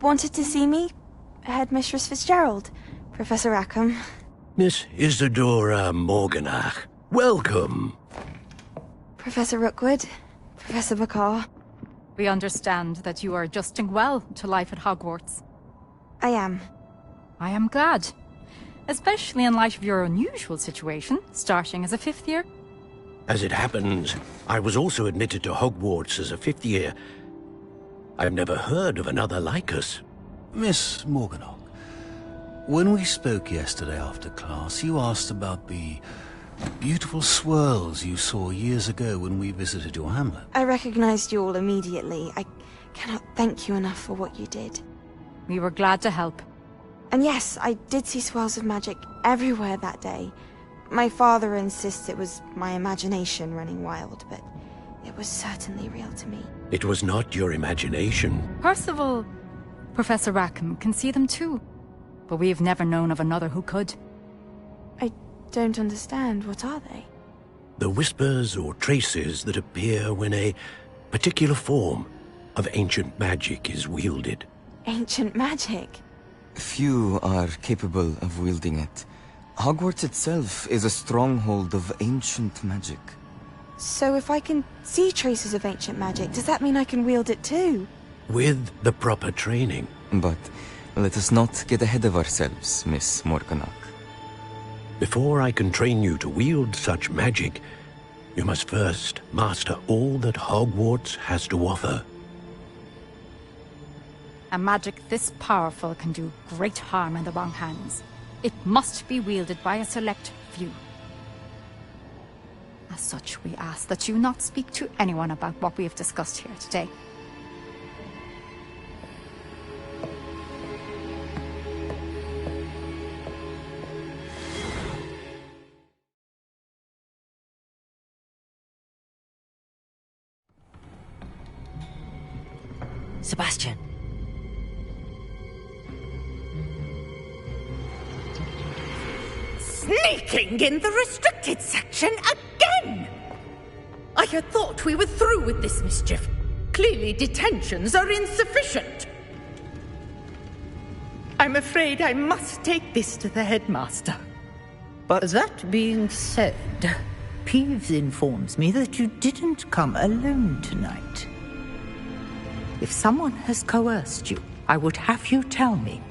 wanted to see me? Headmistress Fitzgerald, Professor Rackham. Miss Isadora Morganach, welcome. Professor Rookwood, Professor Bakar. We understand that you are adjusting well to life at Hogwarts. I am. I am glad. Especially in light of your unusual situation, starting as a 5th year. As it happens, I was also admitted to Hogwarts as a 5th year. I've never heard of another like us. Miss Morganach, when we spoke yesterday after class, you asked about the beautiful swirls you saw years ago when we visited your hamlet. I recognized you all immediately. I cannot thank you enough for what you did. We were glad to help. And yes, I did see swirls of magic everywhere that day. My father insists it was my imagination running wild, but it was certainly real to me. It was not your imagination. Percival, Professor Rackham can see them too. But we've never known of another who could. I don't understand. What are they? The whispers or traces that appear when a particular form of ancient magic is wielded. Ancient magic? Few are capable of wielding it. Hogwarts itself is a stronghold of ancient magic. So if I can see traces of ancient magic, does that mean I can wield it too? With the proper training. But let us not get ahead of ourselves, Miss Morganach. Before I can train you to wield such magic, you must first master all that Hogwarts has to offer. A magic this powerful can do great harm in the wrong hands. It must be wielded by a select few. As such, we ask that you not speak to anyone about what we have discussed here today. Sebastian. Sneaking in the restricted section again! I had thought we were through with this mischief. Clearly detentions are insufficient. I'm afraid I must take this to the headmaster. But that being said, Peeves informs me that you didn't come alone tonight. If someone has coerced you, I would have you tell me.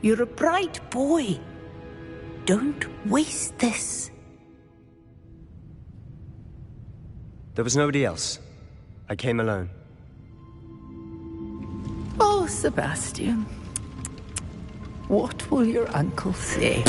You're a bright boy. Don't waste this. There was nobody else. I came alone. Oh, Sebastian. What will your uncle say?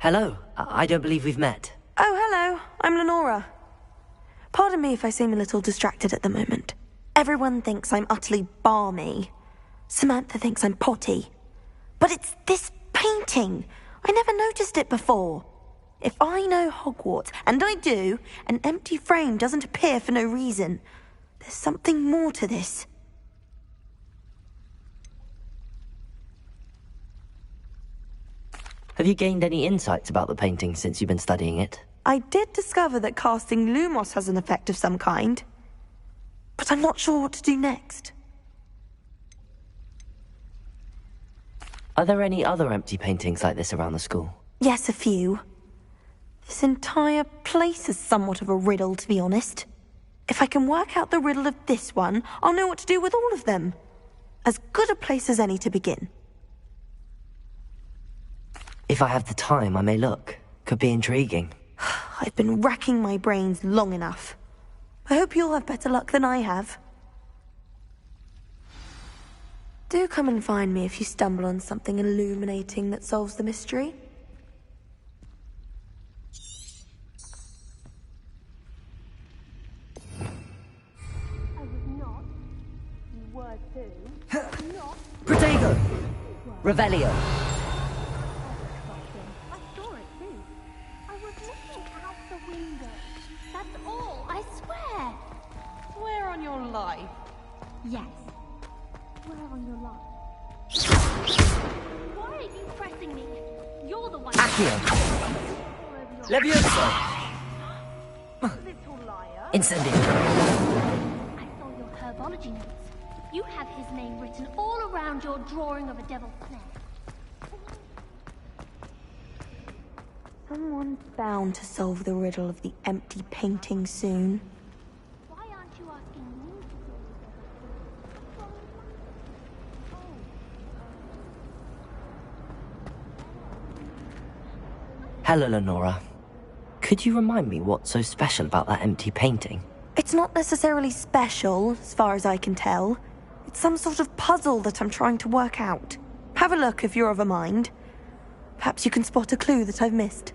Hello. I don't believe we've met. Oh, hello. I'm Lenora. Pardon me if I seem a little distracted at the moment. Everyone thinks I'm utterly balmy. Samantha thinks I'm potty. But it's this painting. I never noticed it before. If I know Hogwarts, and I do, an empty frame doesn't appear for no reason. There's something more to this. Have you gained any insights about the painting since you've been studying it? I did discover that casting Lumos has an effect of some kind. But I'm not sure what to do next. Are there any other empty paintings like this around the school? Yes, a few. This entire place is somewhat of a riddle, to be honest. If I can work out the riddle of this one, I'll know what to do with all of them. As good a place as any to begin. If I have the time, I may look. Could be intriguing. I've been racking my brains long enough. I hope you'll have better luck than I have. Do come and find me if you stumble on something illuminating that solves the mystery. Protego! Revelio! I saw it too. I was looking out the window. That's all, I swear. Swear on your life. Yes. Swear on your life. Why are you pressing me? You're the one. Accio! Levioso! Little liar. Incendio! I saw your herbology notes. You have his name written all around your drawing of a devil's snare. Someone's bound to solve the riddle of the empty painting soon. Why aren't you asking me to do it? Hello, Lenora. Could you remind me what's so special about that empty painting? It's not necessarily special, as far as I can tell. It's some sort of puzzle that I'm trying to work out. Have a look if you're of a mind. Perhaps you can spot a clue that I've missed.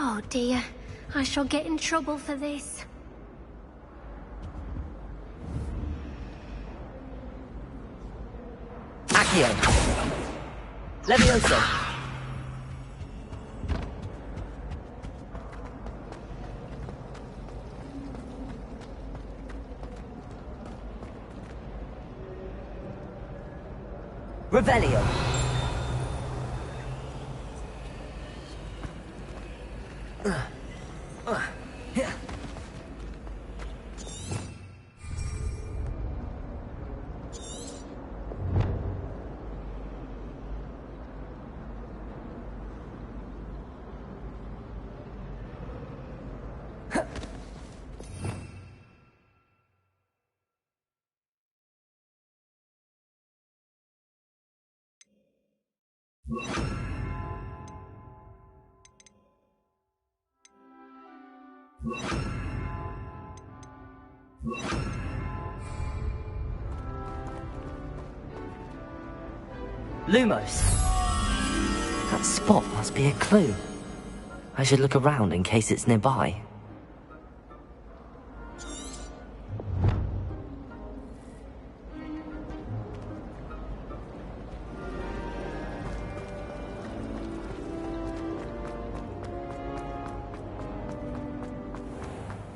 Oh dear, I shall get in trouble for this. Accio! Levioso! Revelio! Lumos! That spot must be a clue. I should look around in case it's nearby.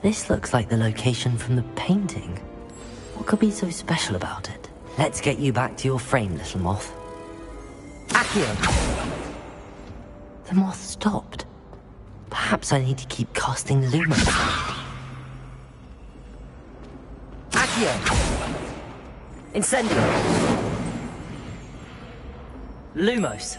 This looks like the location from the painting. What could be so special about it? Let's get you back to your frame, little moth. Accio! The moth stopped. Perhaps I need to keep casting Lumos. Accio! Incendio! Lumos!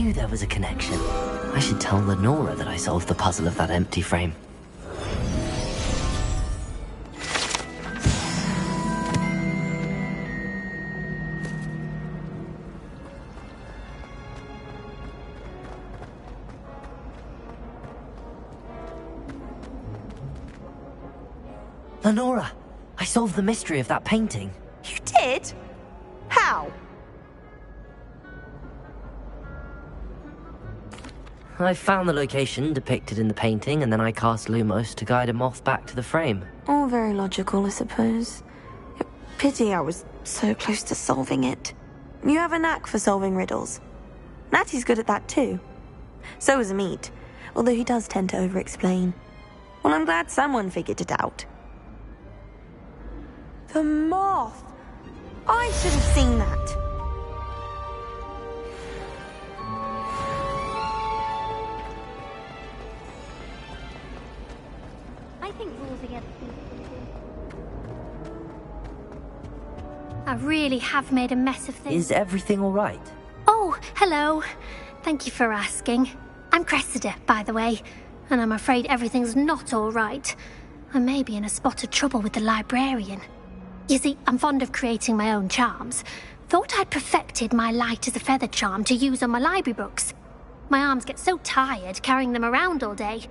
knew there was a connection. I should tell Lenora that I solved the puzzle of that empty frame. Lenora, I solved the mystery of that painting. You did? How? I found the location depicted in the painting, and then I cast Lumos to guide a moth back to the frame. All very logical, I suppose. Pity I was so close to solving it. You have a knack for solving riddles. Natty's good at that too. So is Amit, although he does tend to over-explain. Well, I'm glad someone figured it out. The moth! I should have seen that. I think rules against these. I really have made a mess of things. Is everything all right? Oh, hello. Thank you for asking. I'm Cressida, by the way, and I'm afraid everything's not all right. I may be in a spot of trouble with the librarian. You see, I'm fond of creating my own charms. Thought I'd perfected my light as a feather charm to use on my library books. My arms get so tired carrying them around all day.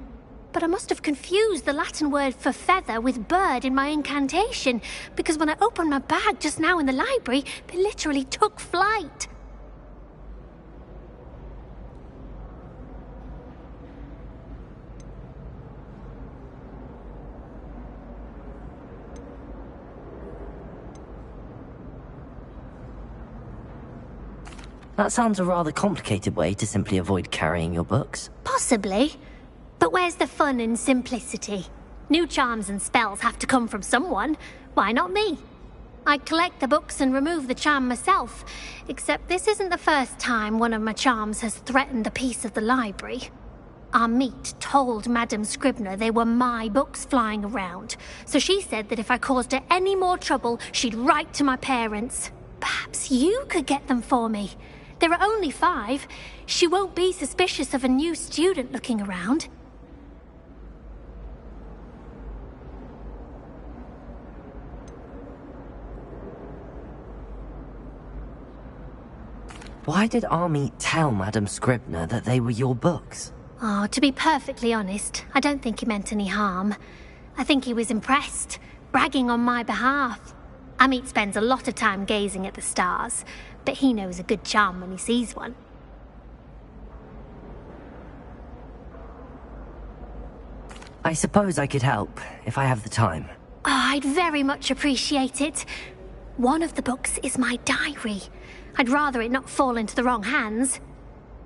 But I must have confused the Latin word for feather with bird in my incantation, because when I opened my bag just now in the library, they literally took flight. That sounds a rather complicated way to simply avoid carrying your books. Possibly. But where's the fun in simplicity? New charms and spells have to come from someone. Why not me? I collect the books and remove the charm myself. Except this isn't the first time one of my charms has threatened the peace of the library. Amit told Madame Scribner they were my books flying around. So she said that if I caused her any more trouble, she'd write to my parents. Perhaps you could get them for me. There are only 5. She won't be suspicious of a new student looking around. Why did Amit tell Madame Scribner that they were your books? Oh, to be perfectly honest, I don't think he meant any harm. I think he was impressed, bragging on my behalf. Amit spends a lot of time gazing at the stars, but he knows a good charm when he sees one. I suppose I could help, if I have the time. Oh, I'd very much appreciate it. One of the books is my diary. I'd rather it not fall into the wrong hands.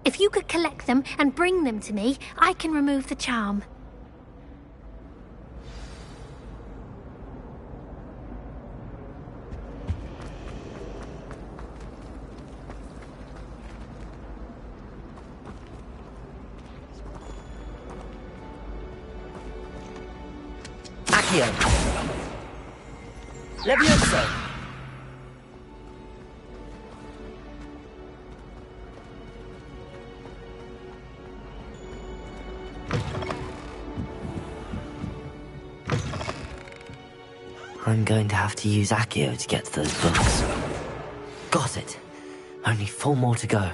If you could collect them and bring them to me, I can remove the charm. Accio! Levioso! I'm going to have to use Accio to get to those books. Got it. Only 4 more to go.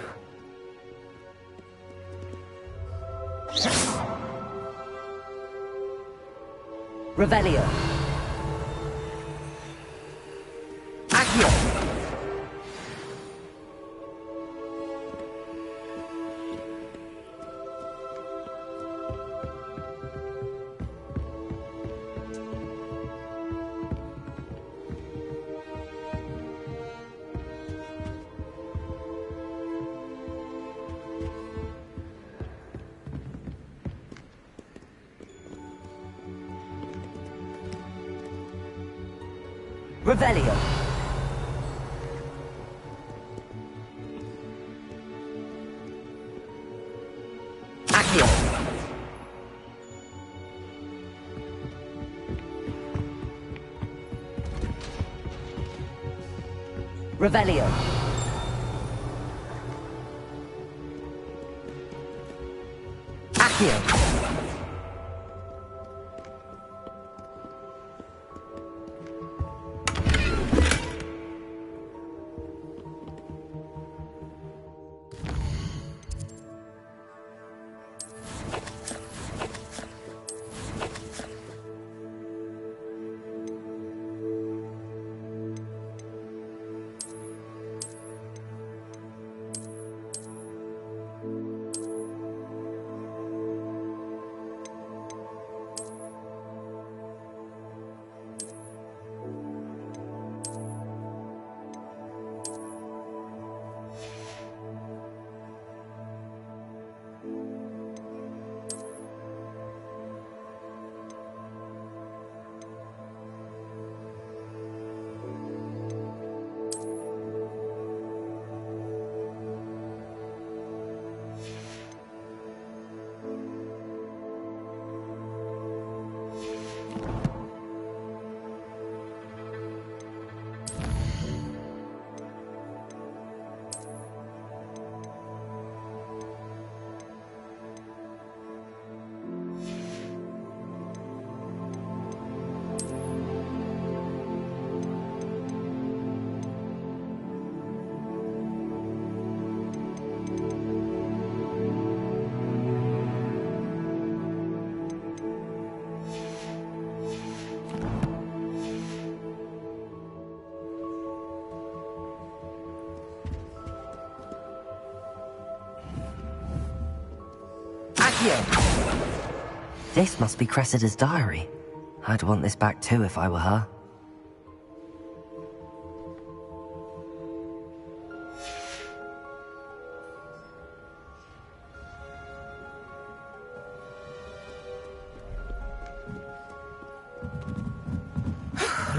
Revelio. Accio. Revelio. Accio. Revelio. Accio. This must be Cressida's diary. I'd want this back too if I were her.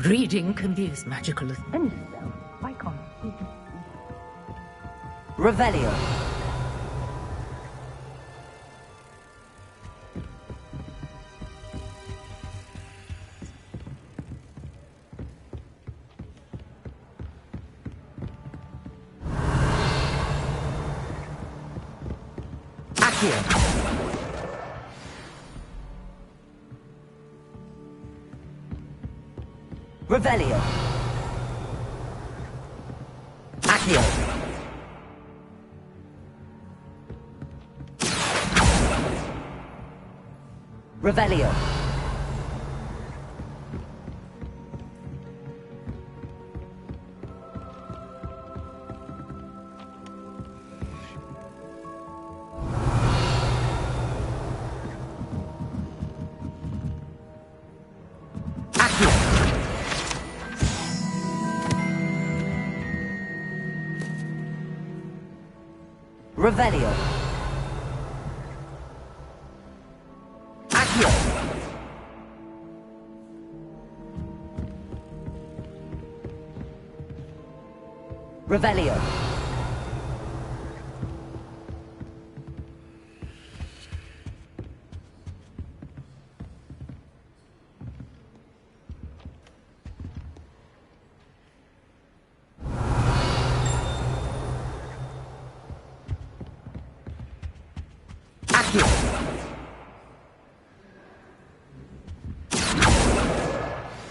Reading can be as magical as any spell. I can't. Revelio. Revelio. Accio. Revelio. Revelio. Accio. Revelio.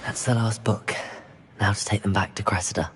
That's the last book. Now to take them back to Cressida.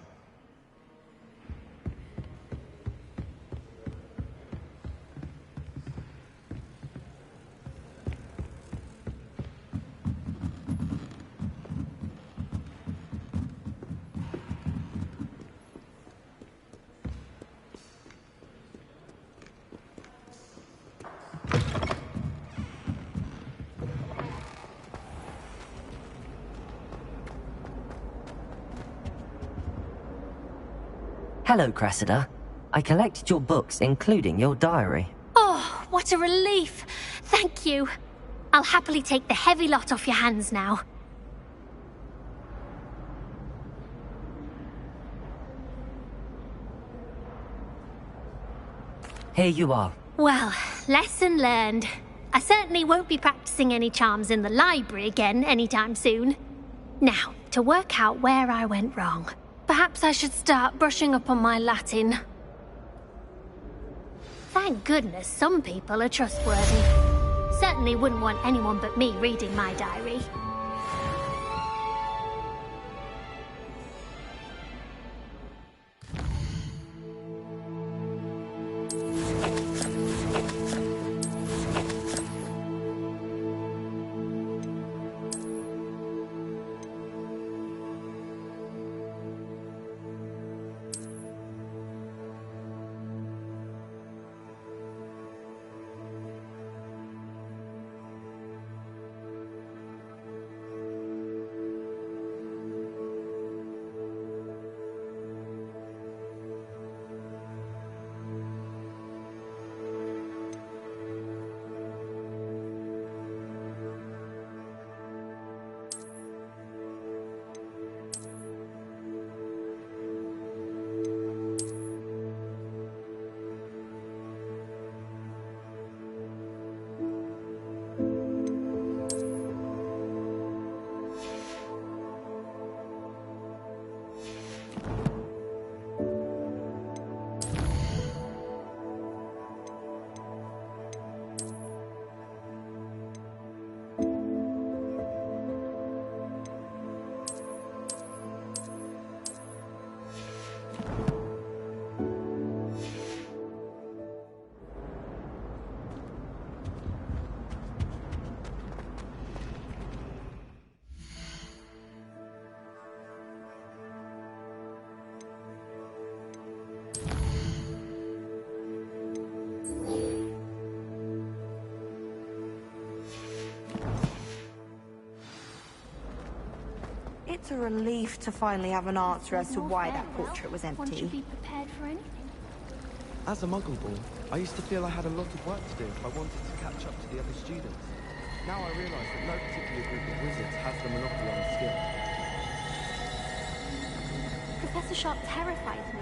Hello, Cressida. I collected your books, including your diary. Oh, what a relief. Thank you. I'll happily take the heavy lot off your hands now. Here you are. Well, lesson learned. I certainly won't be practicing any charms in the library again anytime soon. Now, to work out where I went wrong. Perhaps I should start brushing up on my Latin. Thank goodness some people are trustworthy. certainly wouldn't want anyone but me reading my diary. It's a relief to finally have an answer as to why that portrait was One should empty. be prepared for anything. As a Muggle boy, I used to feel I had a lot of work to do if I wanted to catch up to the other students. Now I realise that no particular group of wizards has the monopoly on skill. Professor Sharp terrifies me.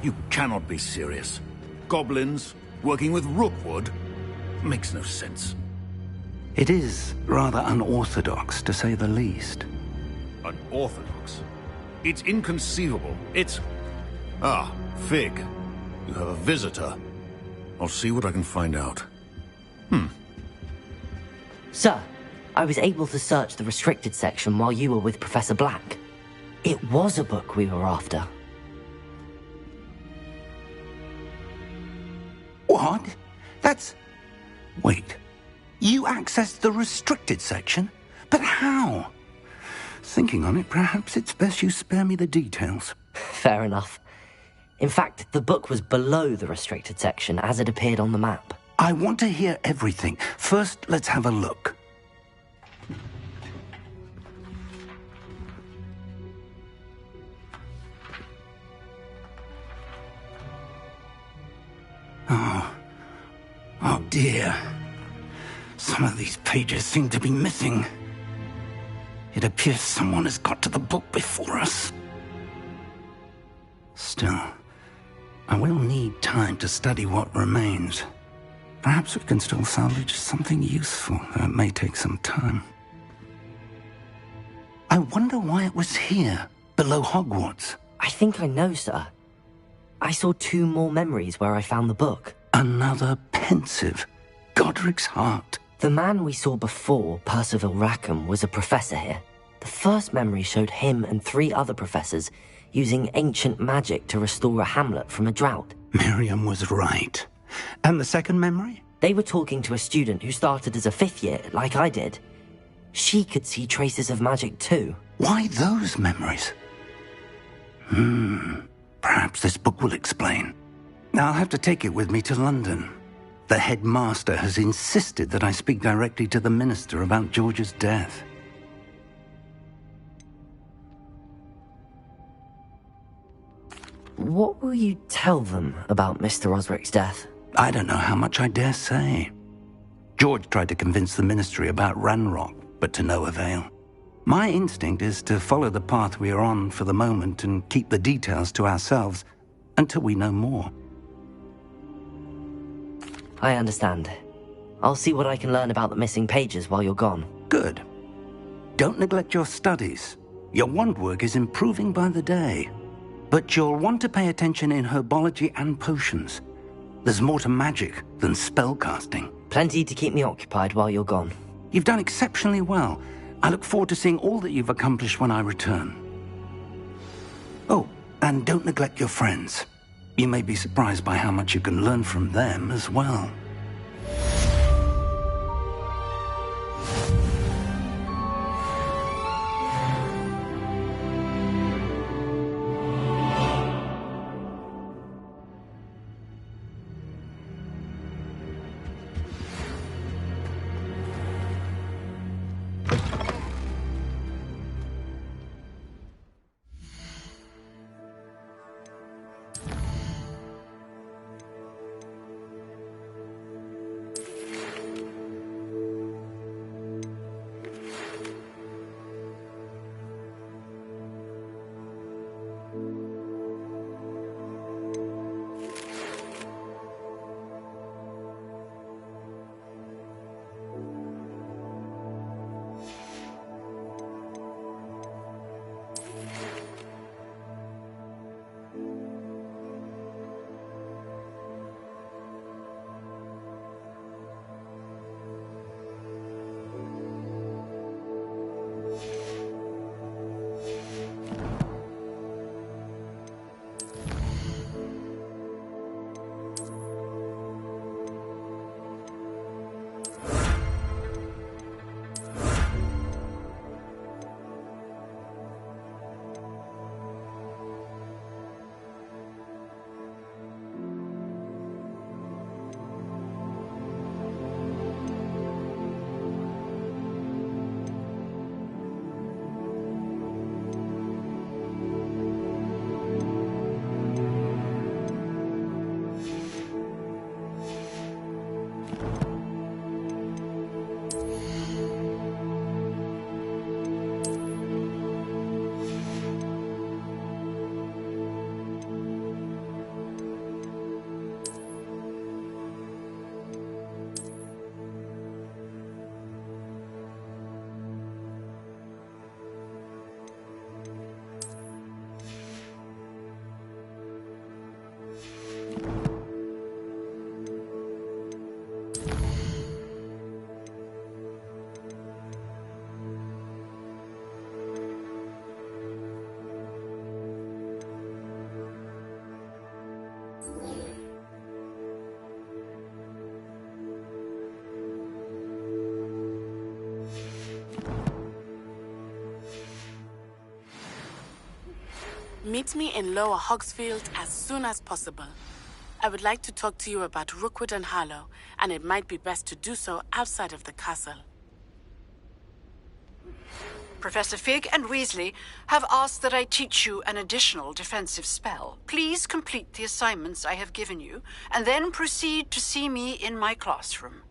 You cannot be serious. Goblins working with Rookwood? Makes no sense. It is rather unorthodox, to say the least. Unorthodox? It's inconceivable. It's... Ah, Fig. You have a visitor. I'll see what I can find out. Sir, I was able to search the restricted section while you were with Professor Black. It was a book we were after. What? That's... Wait. You accessed the restricted section? But how? Thinking on it, perhaps it's best you spare me the details. Fair enough. In fact, the book was below the restricted section as it appeared on the map. I want to hear everything. First, let's have a look. Oh dear. Some of these pages seem to be missing. It appears someone has got to the book before us. Still, I will need time to study what remains. Perhaps we can still salvage something useful, though it may take some time. I wonder why it was here, below Hogwarts. I think I know, sir. I saw 2 more memories where I found the book. Another pensive. Godric's heart. The man we saw before, Percival Rackham, was a professor here. The first memory showed him and 3 other professors using ancient magic to restore a hamlet from a drought. Miriam was right. And the second memory? They were talking to a student who started as a 5th year, like I did. She could see traces of magic too. Why those memories? Perhaps this book will explain. I'll have to take it with me to London. The headmaster has insisted that I speak directly to the minister about George's death. What will you tell them about Mr. Osric's death? I don't know how much I dare say. George tried to convince the ministry about Ranrock, but to no avail. My instinct is to follow the path we are on for the moment and keep the details to ourselves until we know more. I understand. I'll see what I can learn about the missing pages while you're gone. Good. Don't neglect your studies. Your wand work is improving by the day. But you'll want to pay attention in herbology and potions. There's more to magic than spellcasting. Plenty to keep me occupied while you're gone. You've done exceptionally well. I look forward to seeing all that you've accomplished when I return. Oh, and don't neglect your friends. You may be surprised by how much you can learn from them as well. Meet me in Lower Hogsfield as soon as possible. I would like to talk to you about Rookwood and Harlow, and it might be best to do so outside of the castle. Professor Fig and Weasley have asked that I teach you an additional defensive spell. Please complete the assignments I have given you, and then proceed to see me in my classroom.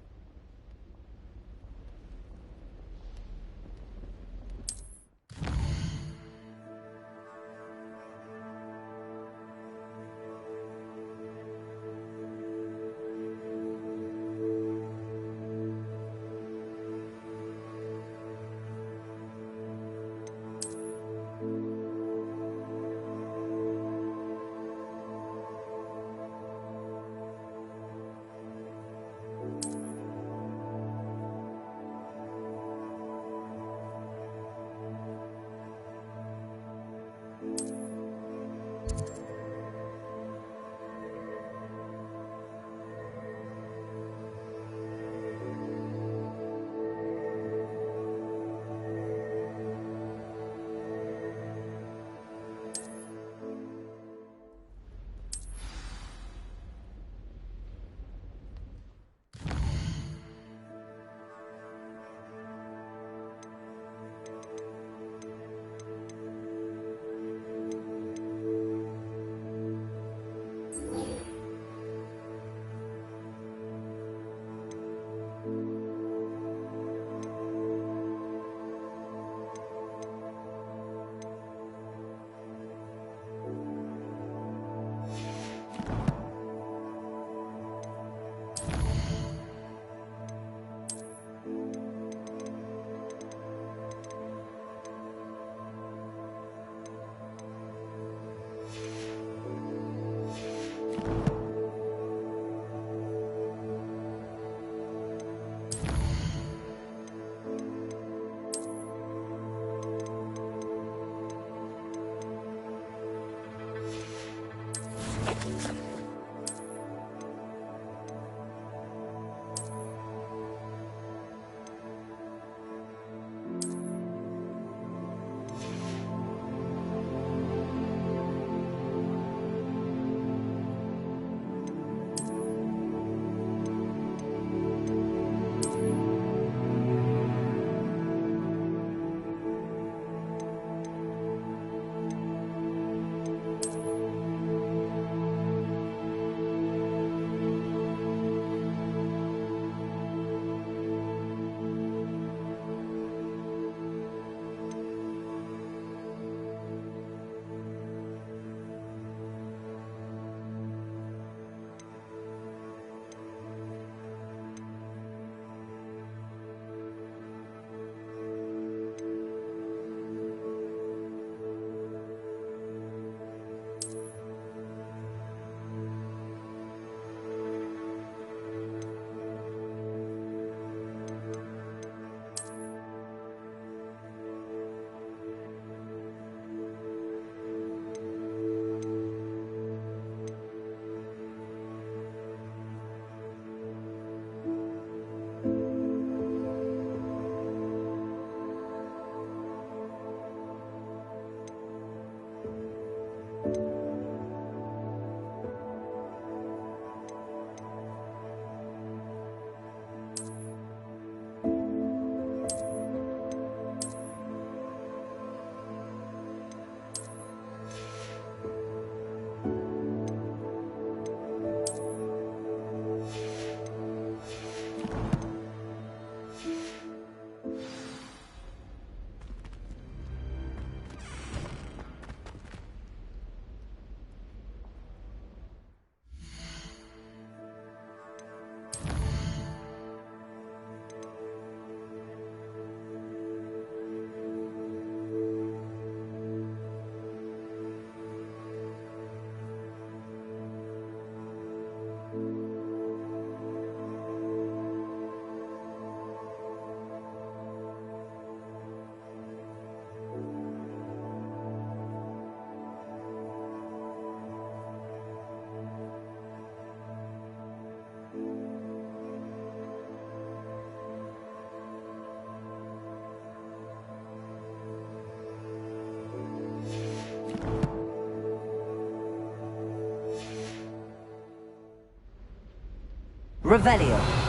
Revelio.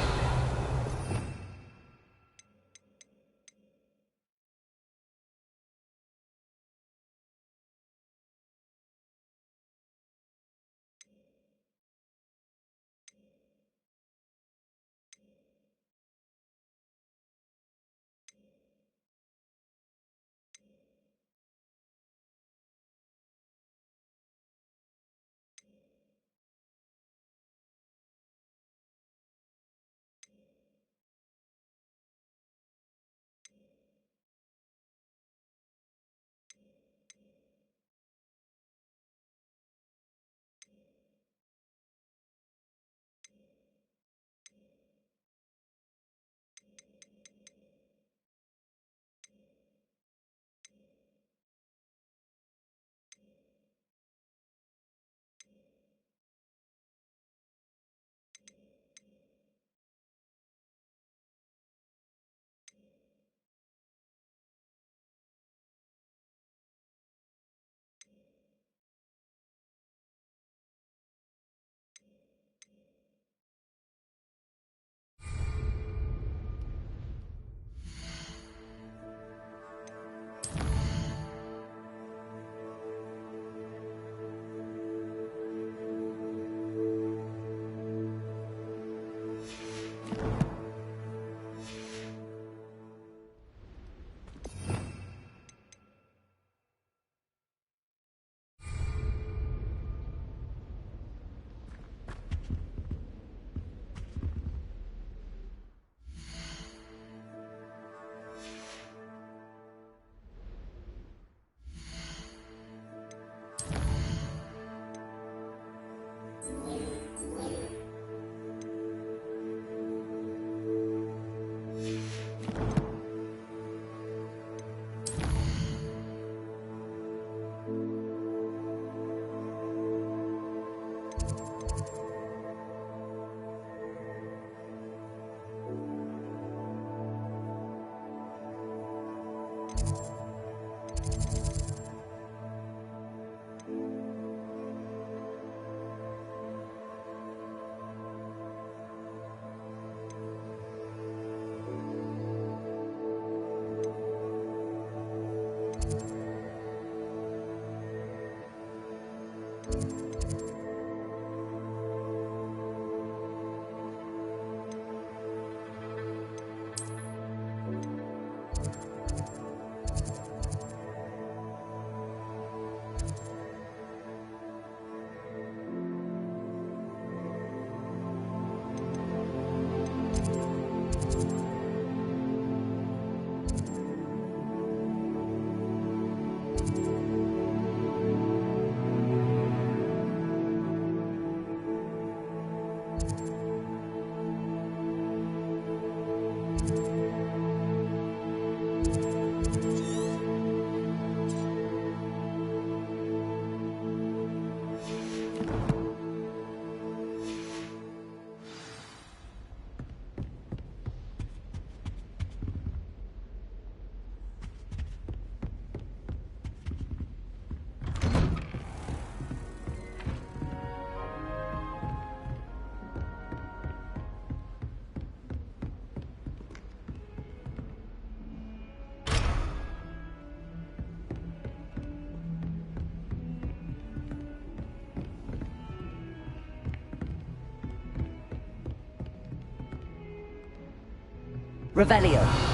Revelio.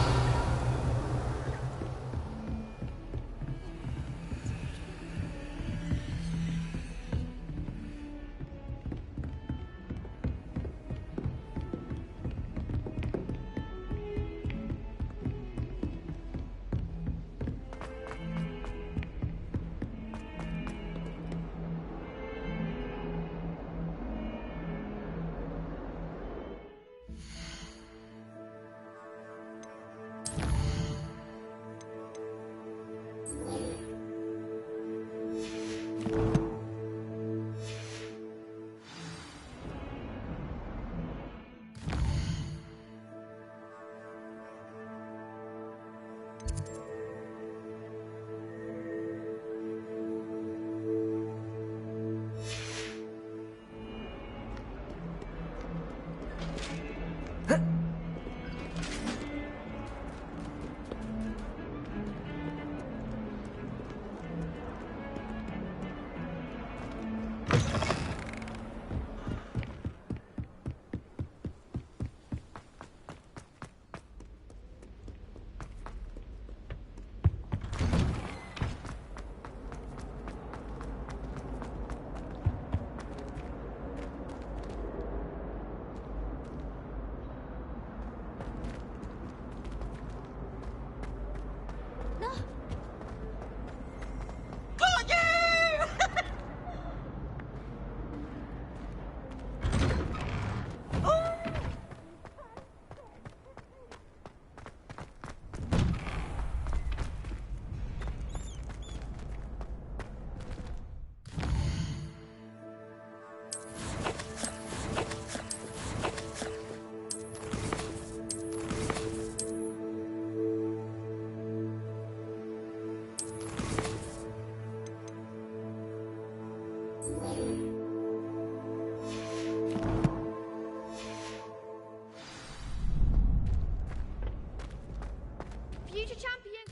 future champion.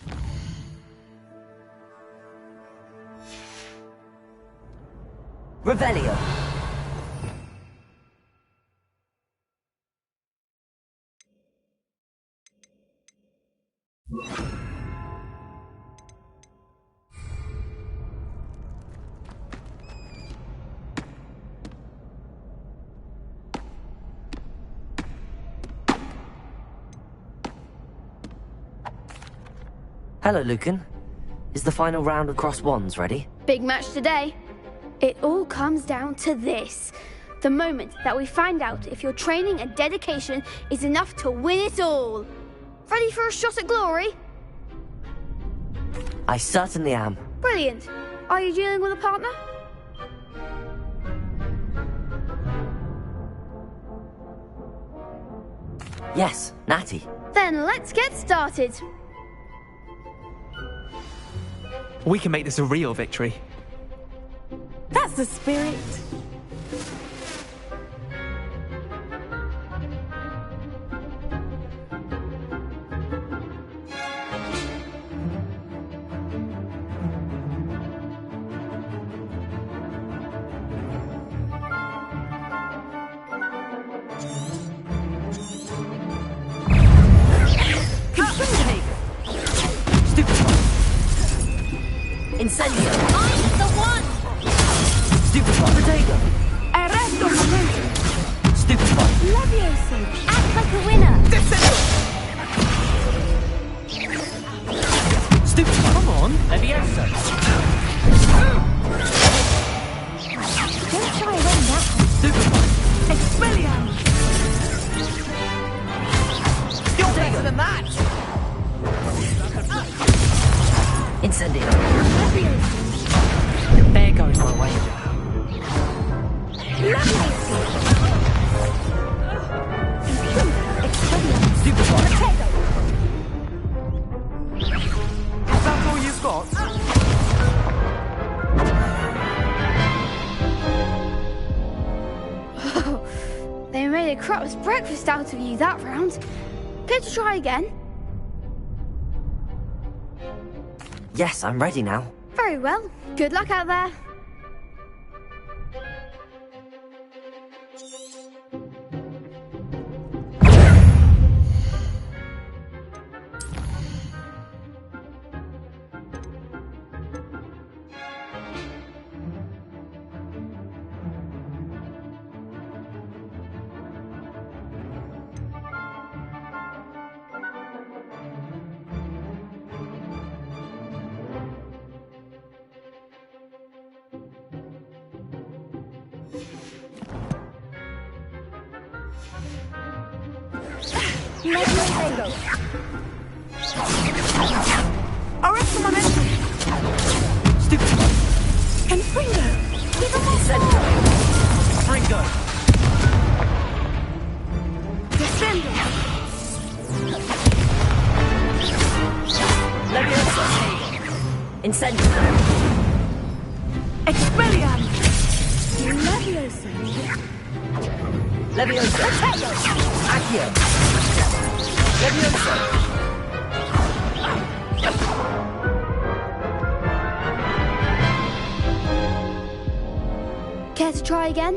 Revelio. Hello, Lucan. Is the final round of Cross Wands ready? Big match today. It all comes down to this. The moment that we find out if your training and dedication is enough to win it all. Ready for a shot at glory? I certainly am. Brilliant. Are you dealing with a partner? Yes, Natty. Then let's get started. We can make this a real victory. That's the spirit. Incendio! I'm the one! Stupefy! Protego! Arresto momento! Stupefy! Levioso! Act like a winner! Stupefy! Come on, Levioso! Don't try running that. Stupefy! Expelliarmus! You're better than that! Incendio! There goes my wager. Stupefy! Is that all you've got? They made a crap's breakfast out of you that round. Care to try again? Yes, I'm ready now. Very well. Good luck out there. Arrest the momentum! Stupefy! And Fringo! Give him Incendio! Fringo! Descendo! Levioso! Incendio! Expelliarmus! Levioso! Levioso! Accio! Levioso! Care to try again?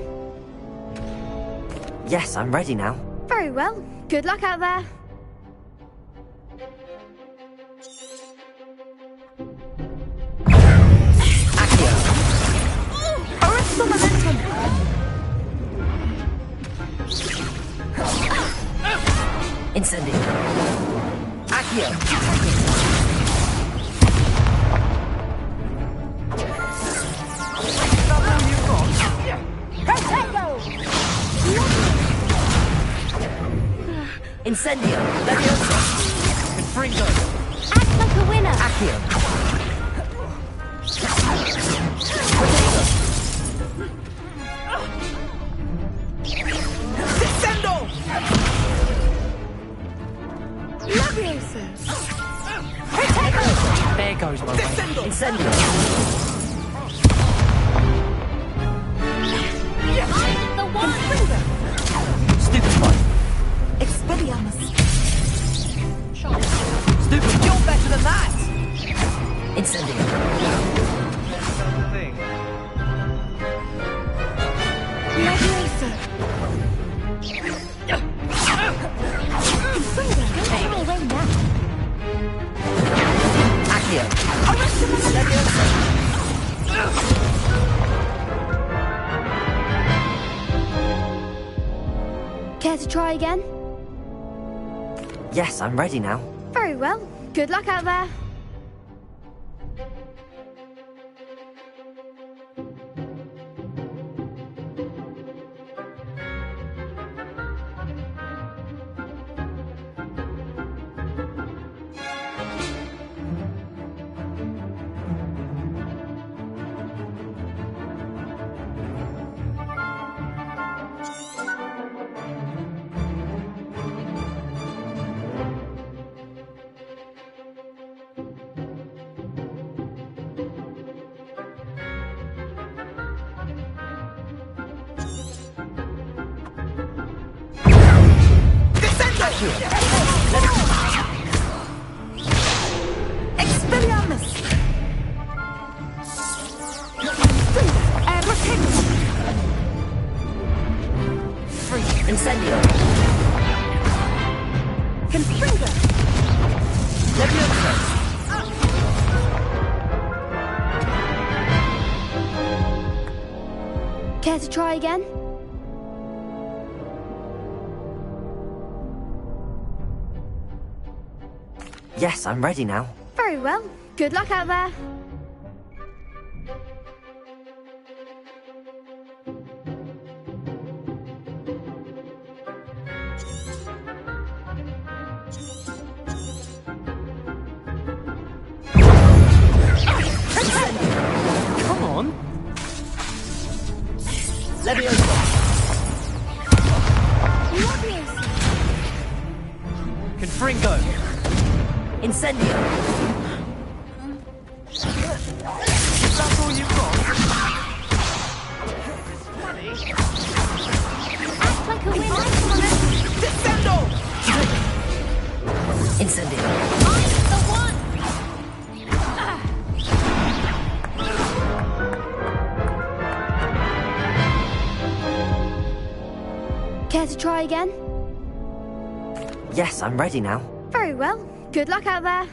Yes, I'm ready now. Very well. Good luck out there. Accio! Arrest the momentum! Incendio! Accio! Incendio! Levioso! Fringo! Act like a winner! Accio! Descendo! Levioso! There goes my wager. Incendio! I'm the one! Stupefy! Expelliarmus! Stupefy! Accio. Care to try again? Yes, I'm ready now. Very well. Good luck out there. Expelliarmus! Incendio. Confringo! Leviosa. Care to try again? Yes, I'm ready now. Very well. Good luck out there. Come on. Leviosa. Confringo. Incendio. That's all you've got? Act like a winner. Descendo! Incendio. I'm the one. Care to try again? Yes, I'm ready now. Very well. Good luck out there.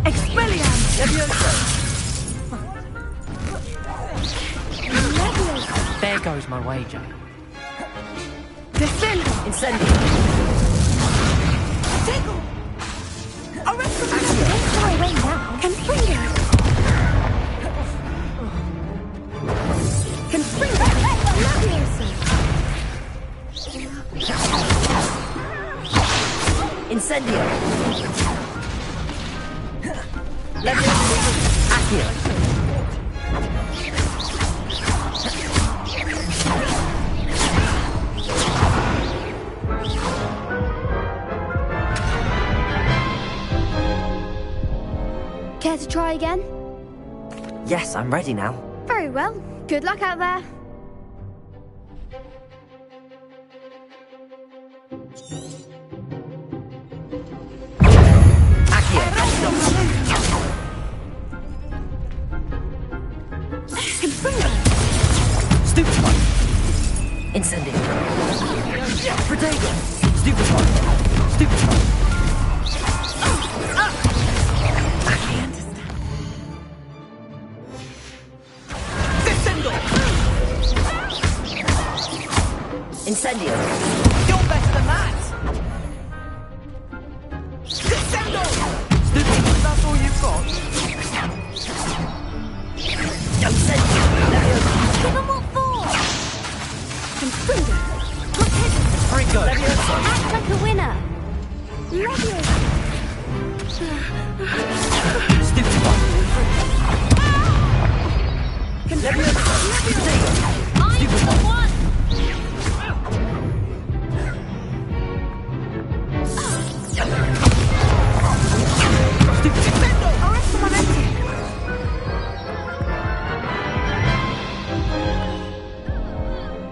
Expelliarmus! Leviosa. There goes my wager. Descendo! Incendio. Tego! Don't fly away now. Confringo! Confringo! Leviosa! Incendio. Leviosa. Accio. Care to try again? Yes, I'm ready now. Very well. Good luck out there. Stupefy. Incendio. Protego. Stupefy. Stupefy. Descendo. Incendio. You're better than that. Descendo. Stupefy. That's all you've got? Incendio. Leviosa. Give them what for. Confringo. Confringo. Leviosa. Act like a winner. Leviosa. Stupefy. Leviosa. Protego. I'm the one.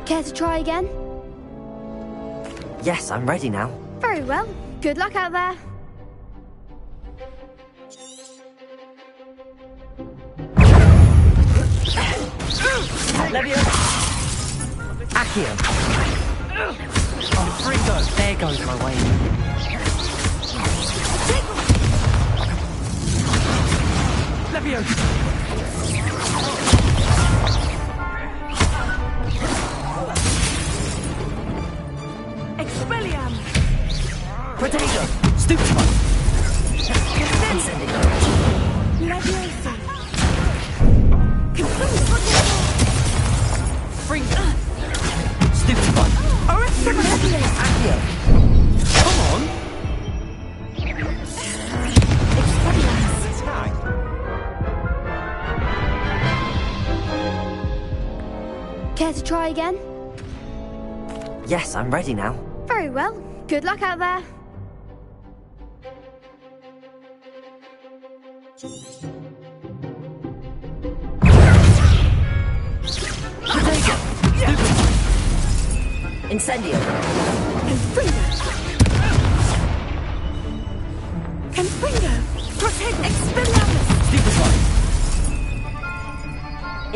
Care to try again? Yes, I'm ready now. Very well. Good luck out there. Leviosa. Accio. Confringo. There goes my way. Leviosa! Expelliarmus! Protego! Stupefy! Incendiary! Leviosa! Bring Stupefy! Accio! Come on! Care to try again? Yes, I'm ready now. Very well. Good luck out there. Protego! Incendio! Confringo! Protego! Expelliarmus! Stupefy!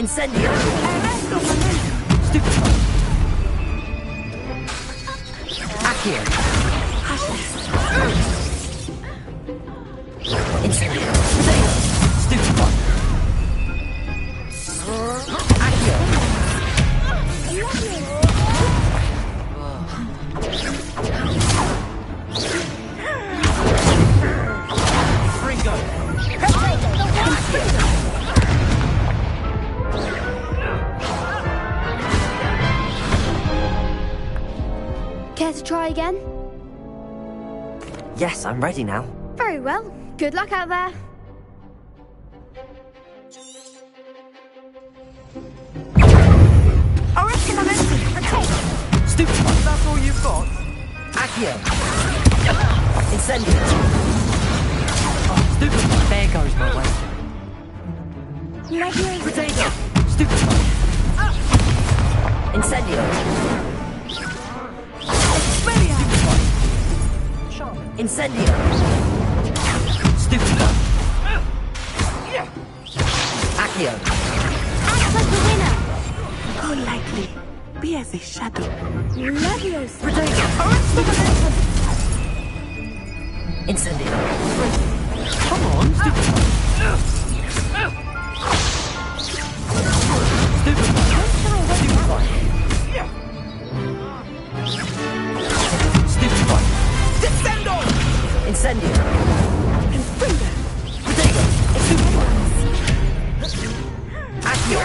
Incendio! Arresto momento! Stupefy! Accio! Incendio! Protego! Stupefy! Accio! Fringo! Care to try again? Yes, I'm ready now. Very well. Good luck out there. Arresto momento! Protego! Stupefy! That's all you've got? Accio! Incendio! Stupefy! There goes my way. Leviosa! Protego! Stupefy! Incendio! Expelliarmus! Incendio! Stupefy! Accio! Act like the winner! Go lightly. Be as a shadow. Leviosa! Protego! Arresto momento! Incendio! Come on! Stupefy! Stupefy! Descendo! Incendio! Confringo! Protego! Stupefy! Accio!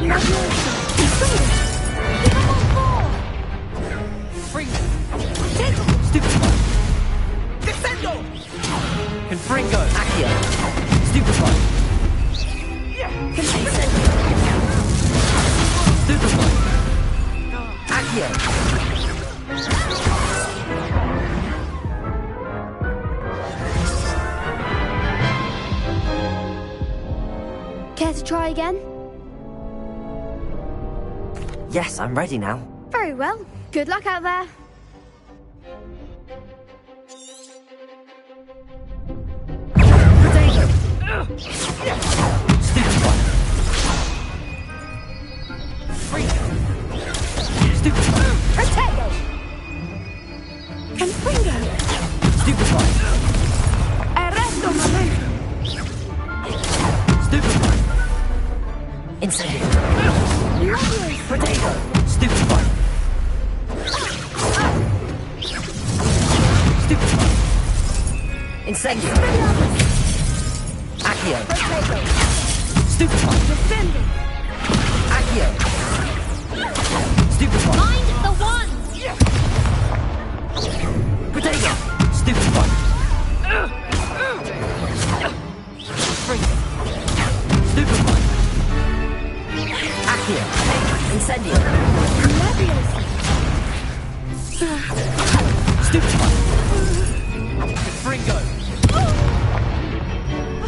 Leviosa! Confringo! Give him all four! Fringo! Protego! Stupefy! Descendo! Confringo! Accio! Stupefy! Incendio! Stupefy! Accio! Care to try again? Yes, I'm ready now. Very well. Good luck out there. Protego! Stupefy! Fringo! Stupefy! Protego! Confringo! Stupefy! Arresto momento! Stupefy! Incendio! Leviosa! Protego! Stupefy! Stupefy! Incendio! Accio! Protego! Stupefy! Defendo! Accio! Stupefy! Mind the wands! Protego! Stupefy! Fringo! Stupefy! Accio! Incendio! Leviosa! Stupefy! Fringo!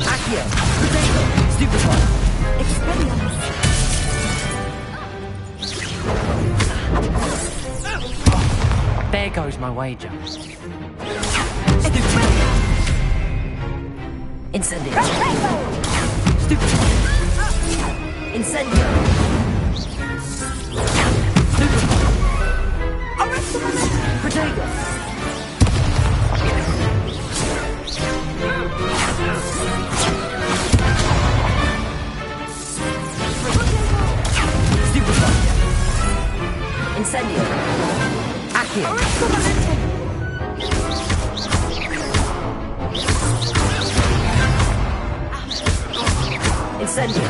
Accio! Protego! Stupefy! Expelliarmus! There goes my wager. Incendio! Stupefy! Incendio! Stupefy! Incendio. Accio. Incendio.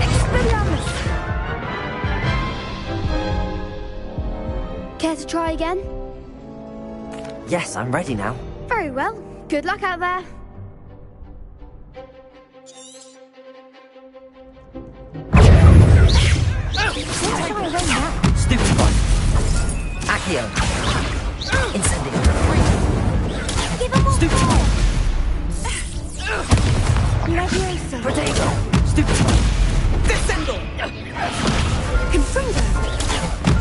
Expelliarmus! Care to try again? Yes, I'm ready now. Very well. Good luck out there. Stupefy. Accio. Incendio. Stupefy. Leviosa. Protego. Stupefy. Descendo! Confringo.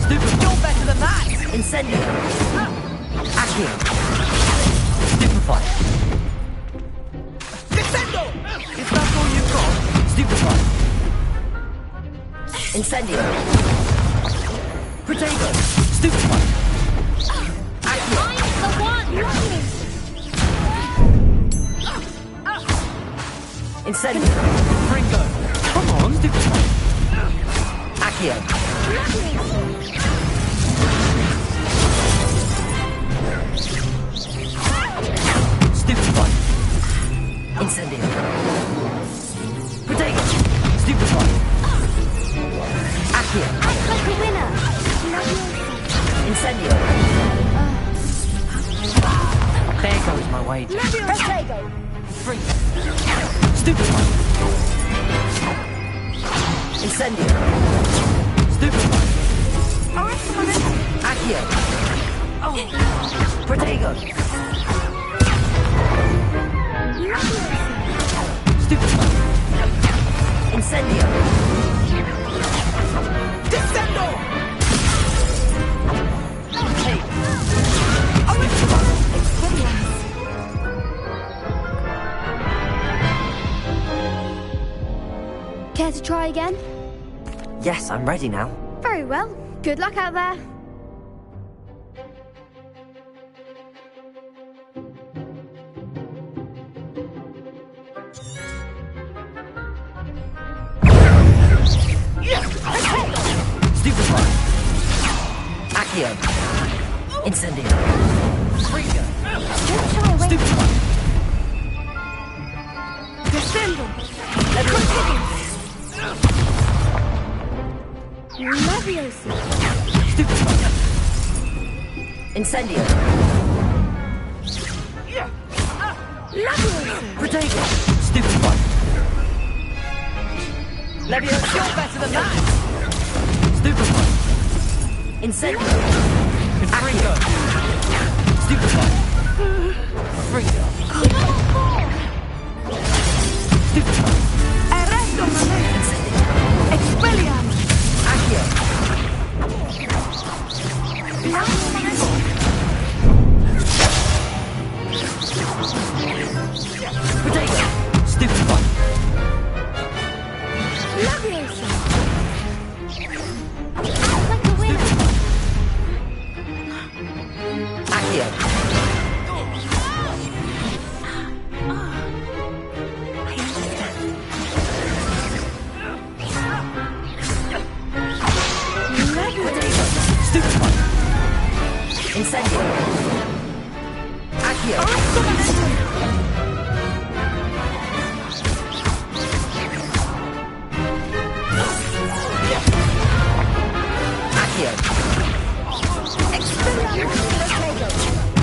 Stupefy. You're better than that! Incendio. Accio. Stupefy. Descendo! Is that all you've got? Stupefy. Incendio. Protego. Stupefy. Accio. I'm the one! Incendio. Ringo! Come on, Stupefy. Accio. Stupefy. Incendio. Protego. Stupefy. Accio. Act like a winner. Incendio. There goes my wager. Protego. Free. Stupefy. Incendio. Stupefy. Accio. Protego. Stupefy. Incendio. Descendo! Care to try again? Yes, I'm ready now. Very well. Good luck out there. Stupefy. Accio. Incendio. Ringo. Stupefy. Descendo. Leviosa. Stupefy. Incendio. Leviosa. Protego. Stupefy. Leviosa, you're better than that! Stupefy. Incendio. Ringo. Stupefy. Ringo. Stupefy. Arresto momento. Incendio. Expelliarmus. Accio. Protego. Stupefy. Leviosa. Act like a winner. Accio. Protego. Stupefy. Incendio. Accio. Accio.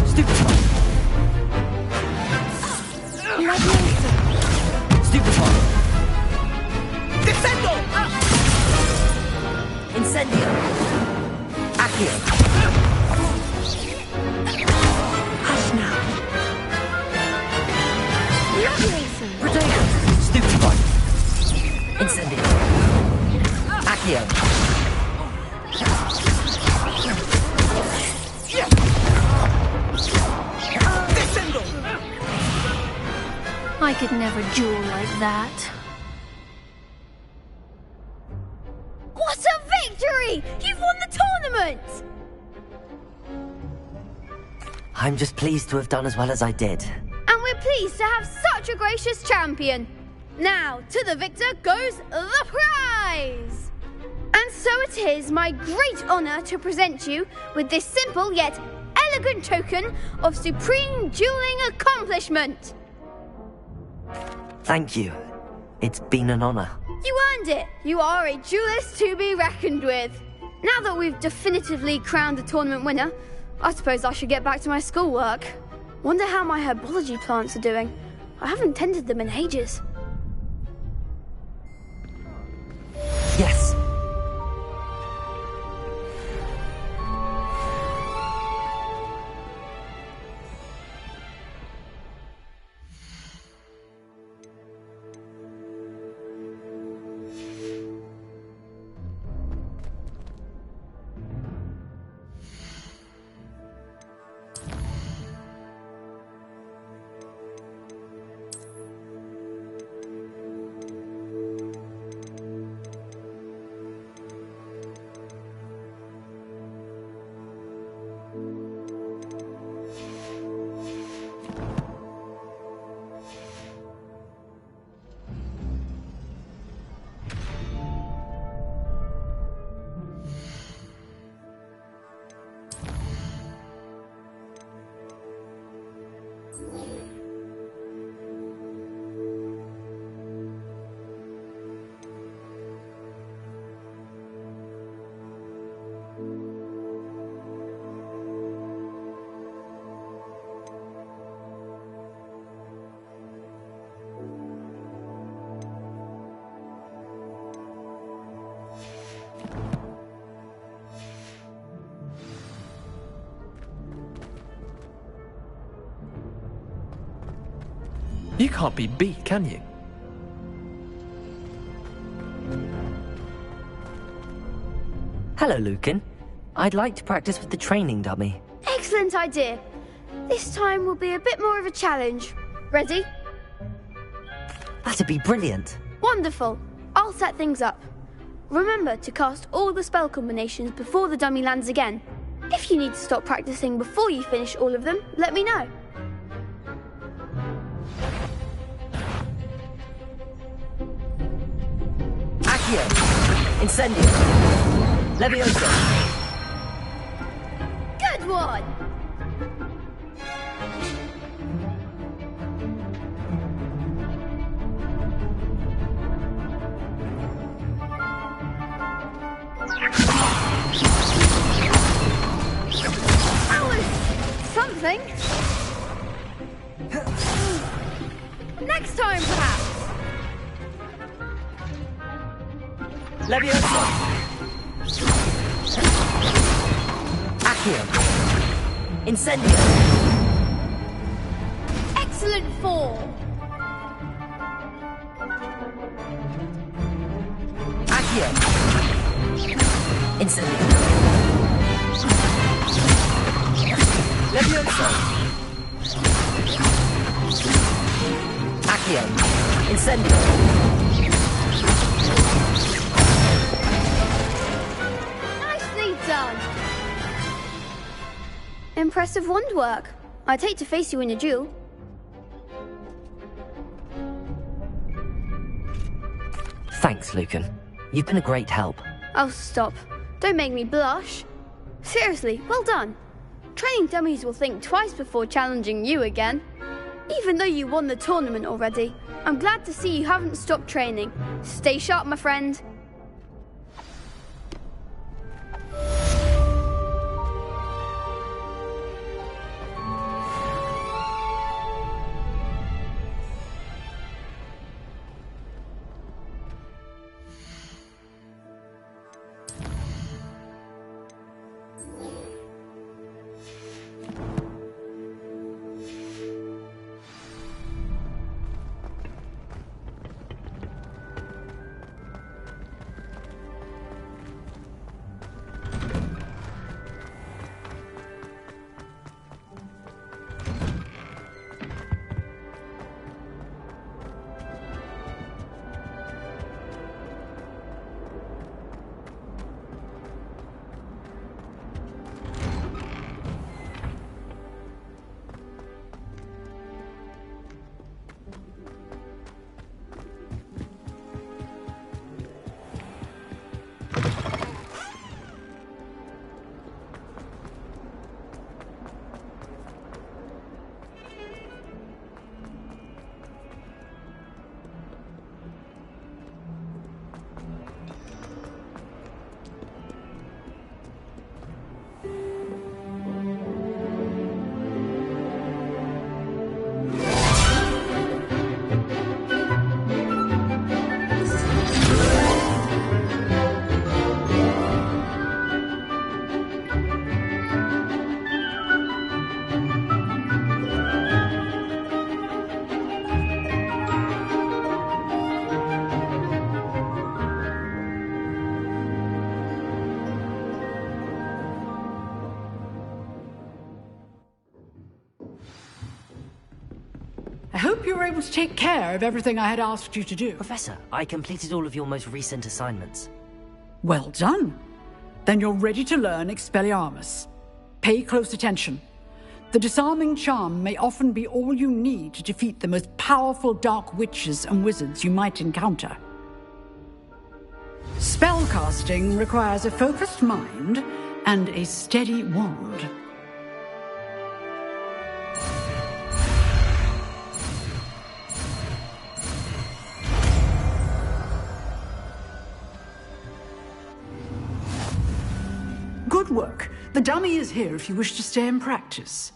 Stupefy. Leviosa. Stupefy. Descendo! Incendio. Accio. Hush now. Leviosa. Protego. Stupefy. Incendio. Accio. Descendo! I could never duel like that. What a victory! You've won the tournament! I'm just pleased to have done as well as I did. And we're pleased to have such a gracious champion. Now, to the victor goes the prize! And so it is my great honour to present you with this simple yet elegant token of supreme dueling accomplishment. Thank you. It's been an honor. You earned it. You are a duelist to be reckoned with. Now that we've definitively crowned the tournament winner, I suppose I should get back to my schoolwork. Wonder how my herbology plants are doing. I haven't tended them in ages. Yes. You can't be beat, can you? Hello, Lucan. I'd like to practice with the training dummy. Excellent idea. This time will be a bit more of a challenge. Ready? That'd be brilliant. Wonderful. I'll set things up. Remember to cast all the spell combinations before the dummy lands again. If you need to stop practicing before you finish all of them, let me know. Accio! Incendio! Levioso! Good one! That was something. Next time, perhaps. Levioso! Accio! Incendio! Excellent form. Accio! Incendio! Levioso! Accio! Incendio! Nicely done. Impressive wand work. I'd hate to face you in a duel. Thanks, Lucan. You've been a great help. Oh, stop. Don't make me blush. Seriously, well done. Training dummies will think twice before challenging you again. Even though you won the tournament already, I'm glad to see you haven't stopped training. Stay sharp, my friend. hope you were able to take care of everything I had asked you to do. Professor, I completed all of your most recent assignments. Well done. Then you're ready to learn Expelliarmus. Pay close attention. The disarming charm may often be all you need to defeat the most powerful dark witches and wizards you might encounter. Spellcasting requires a focused mind and a steady wand. Good work. The dummy is here if you wish to stay and practice.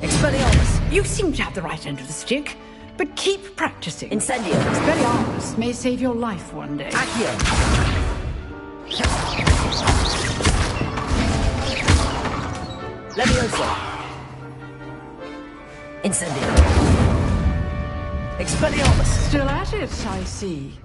Expelliarmus, you seem to have the right end of the stick, but keep practicing. Incendio. Expelliarmus may save your life one day. Accio. Leviosa. Incendio. Expelliarmus. Still at it, I see.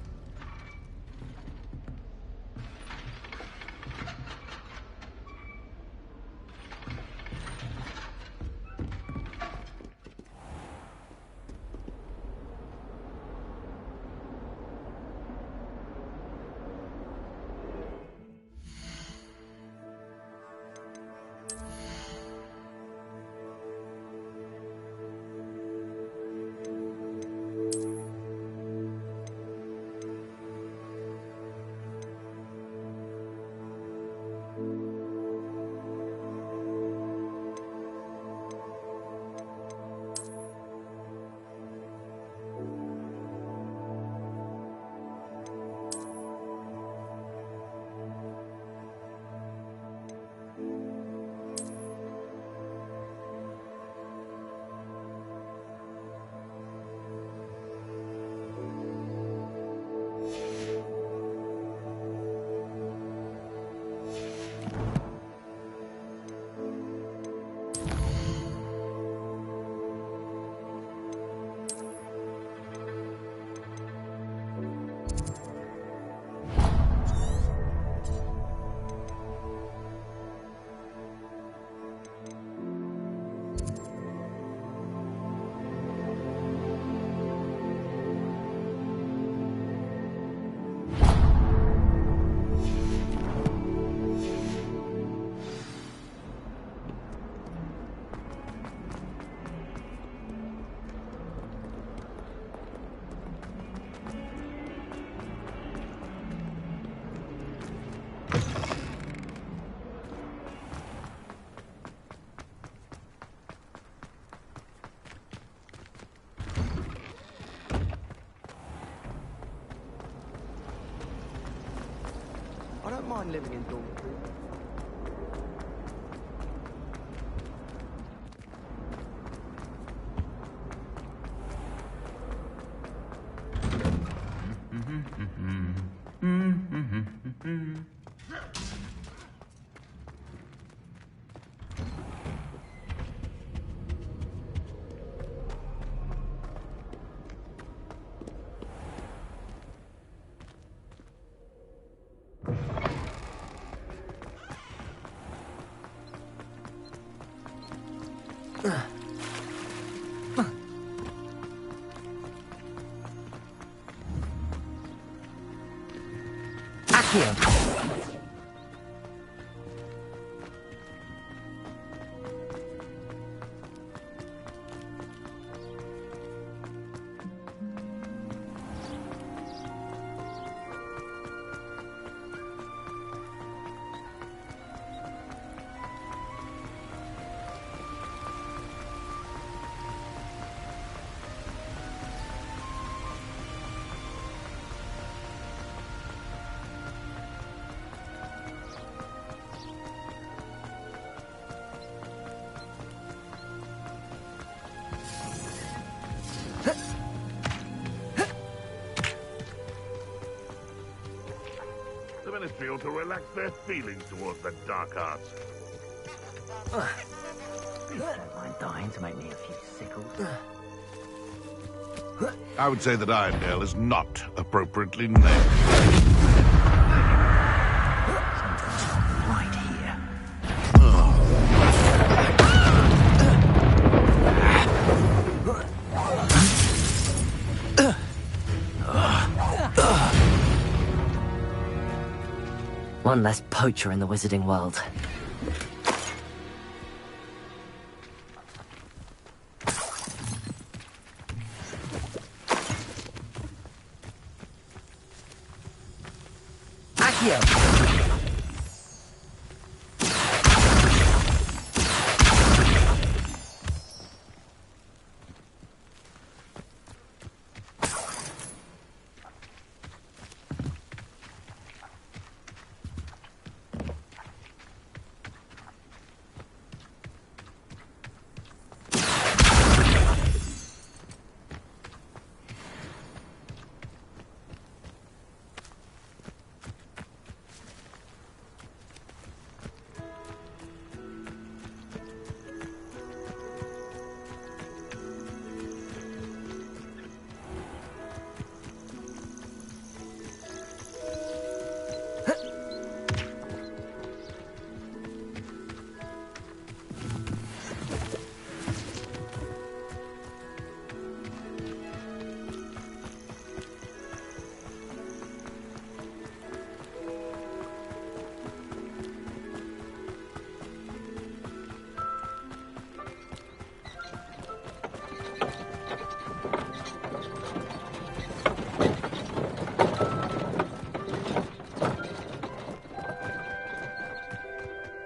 I don't mind living in dormitory. Accio. The Ministry ought to relax their feelings towards the dark arts. Please don't mind dying to make me a few sickles. I would say that Irondale is not appropriately named. Right here. One less poacher in the wizarding world. Accio!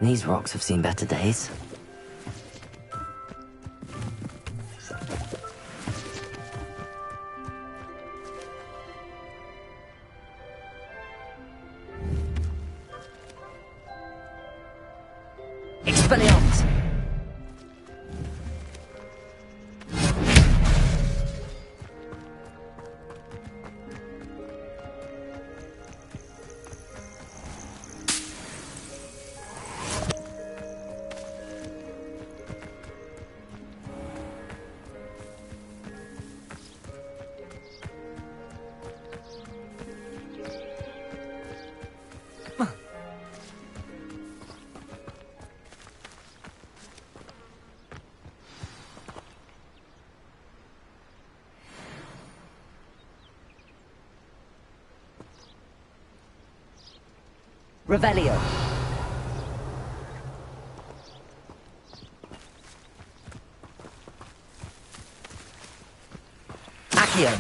These rocks have seen better days. Expelliarmus! Revelio. Accio.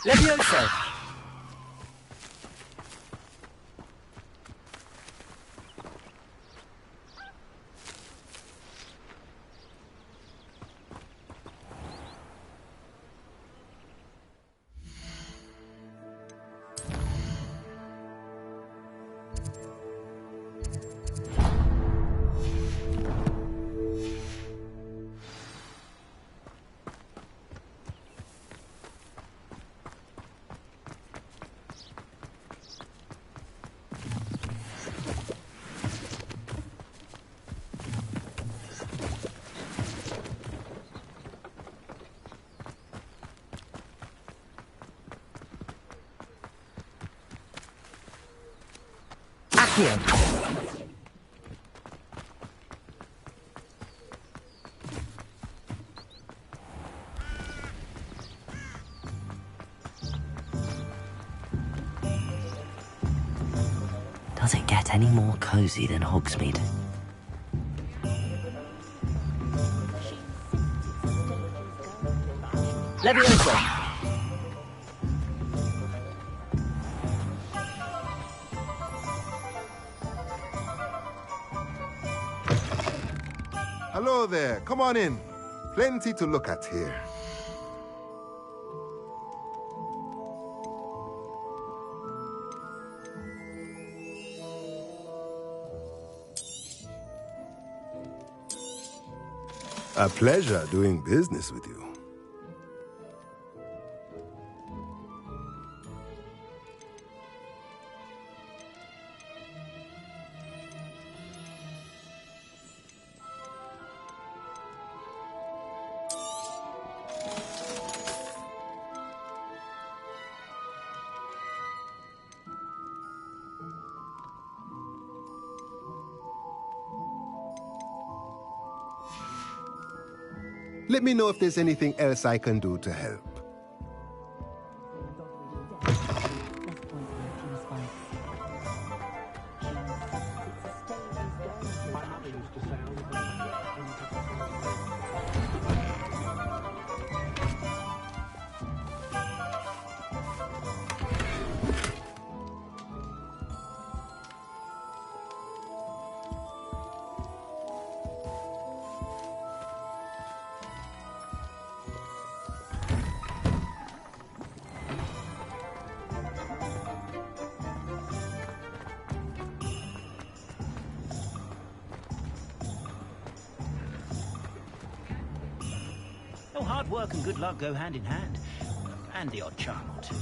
Levioso. Accio. Does it get any more cozy than Hogsmeade? Leviosa! Hello there. Come on in. Plenty to look at here. A pleasure doing business with you. Let me know if there's anything else I can do to help. Hard work and good luck go hand in hand. And the odd charm or two.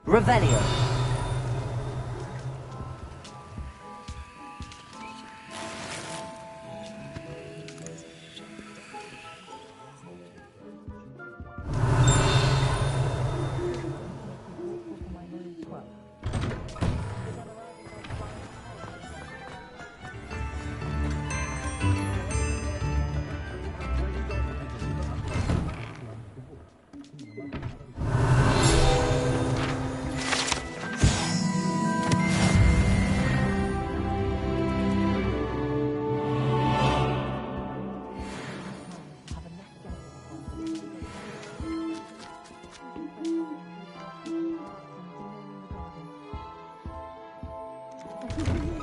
Revelio.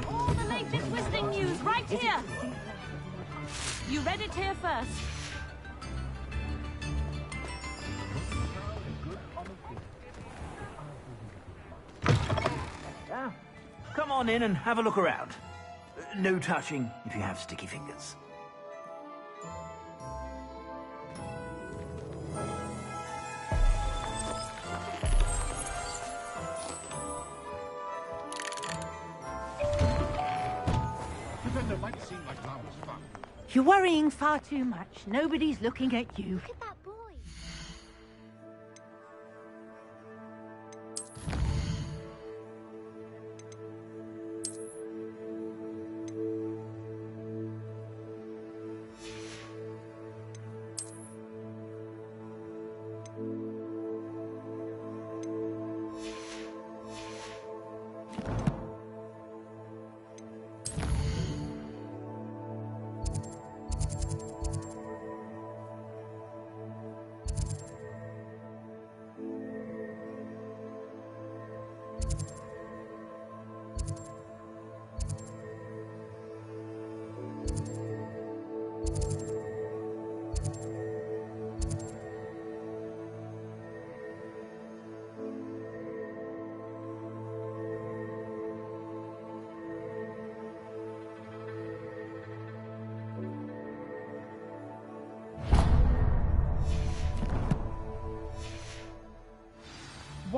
All the latest Wizarding news right here. You read it here first. Come on in and have a look around. No touching if you have sticky fingers. You're worrying far too much. Nobody's looking at you. Look at that boy.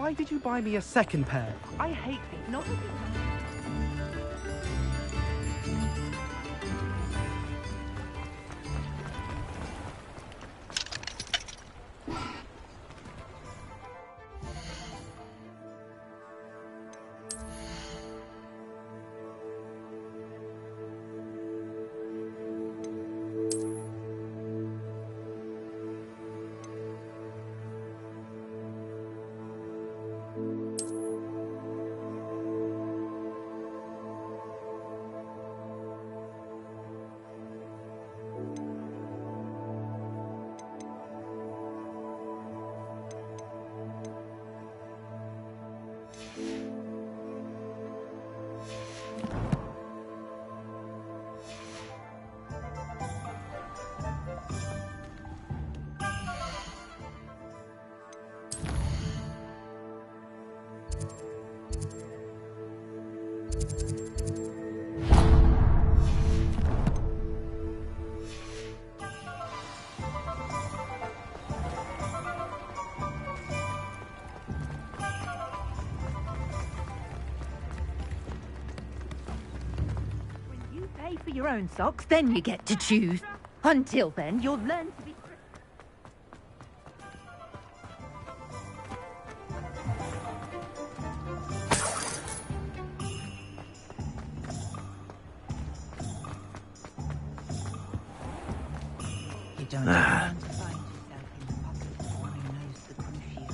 Why did you buy me a second pair? I hate these. Not. For your own socks, then you get to choose. Until then, you'll learn to be... You don't have to find yourself in the pocket of one who knows the crucial.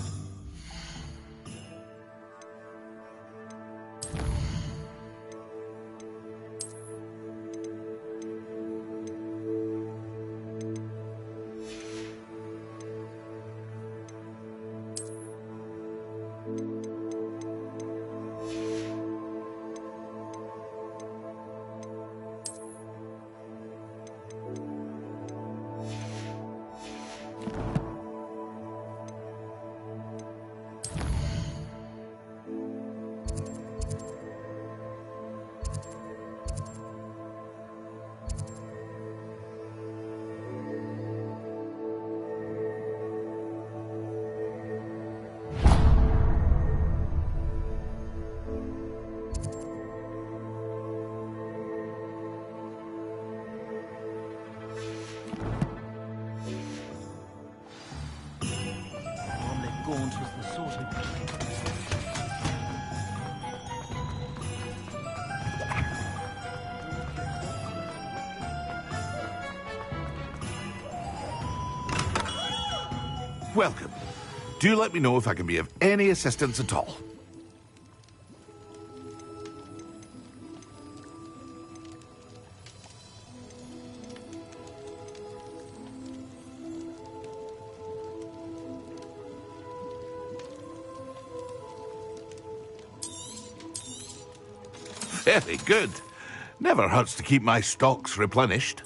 Gaunt was the sort of... Welcome. Do let me know if I can be of any assistance at all. Very good. Never hurts to keep my stocks replenished.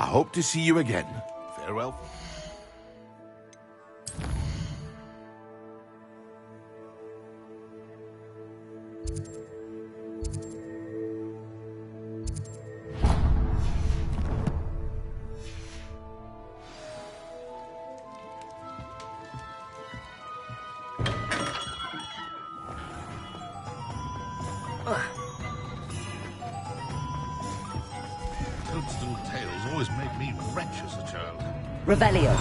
I hope to see you again. Farewell. Revelio.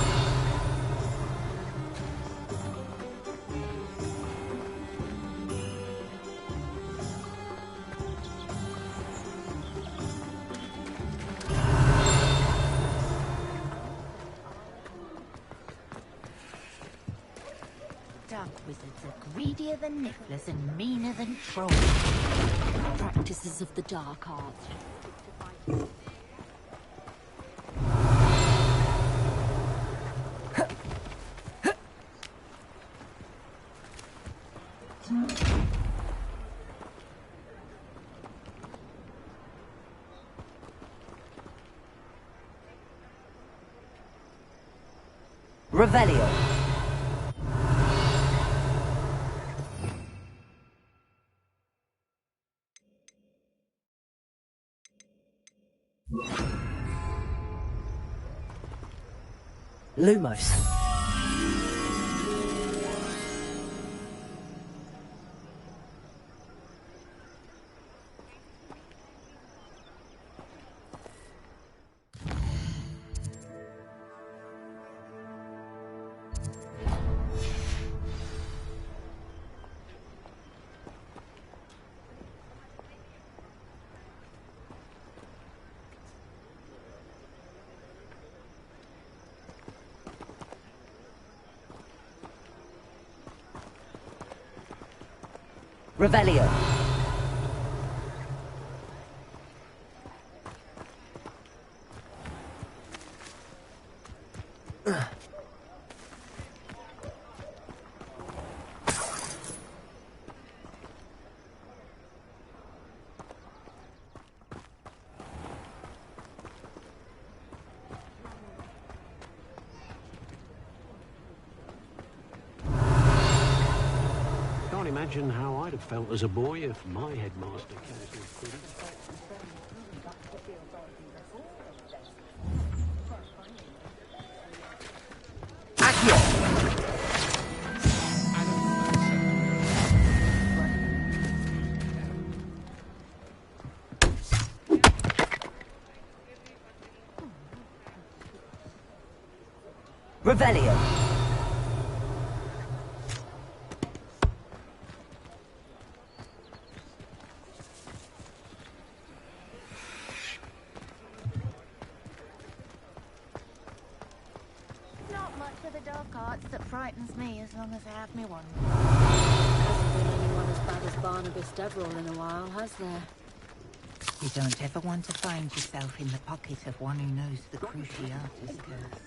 Dark wizards are greedier than Nifflers and meaner than trolls. Practices of the dark arts. Revelio. Lumos. Revelio. Can't imagine how I'd have felt as a boy if my headmaster cancelled Quidditch. Revelio. Not much of the dark arts that frightens me as long as I have me one. Hasn't been anyone as bad as Barnabas Deverell in a while, has there? You don't ever want to find yourself in the pocket of one who knows the Cruciatus curse.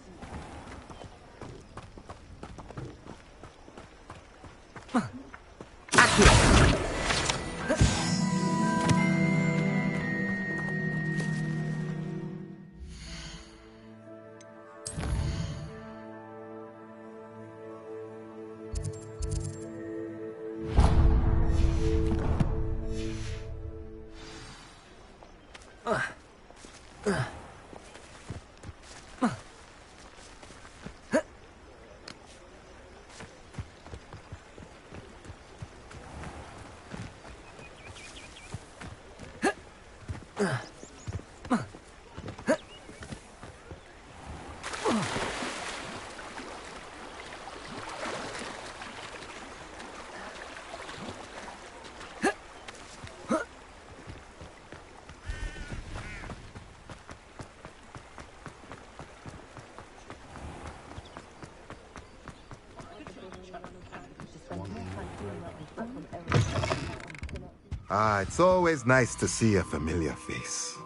Ah, it's always nice to see a familiar face.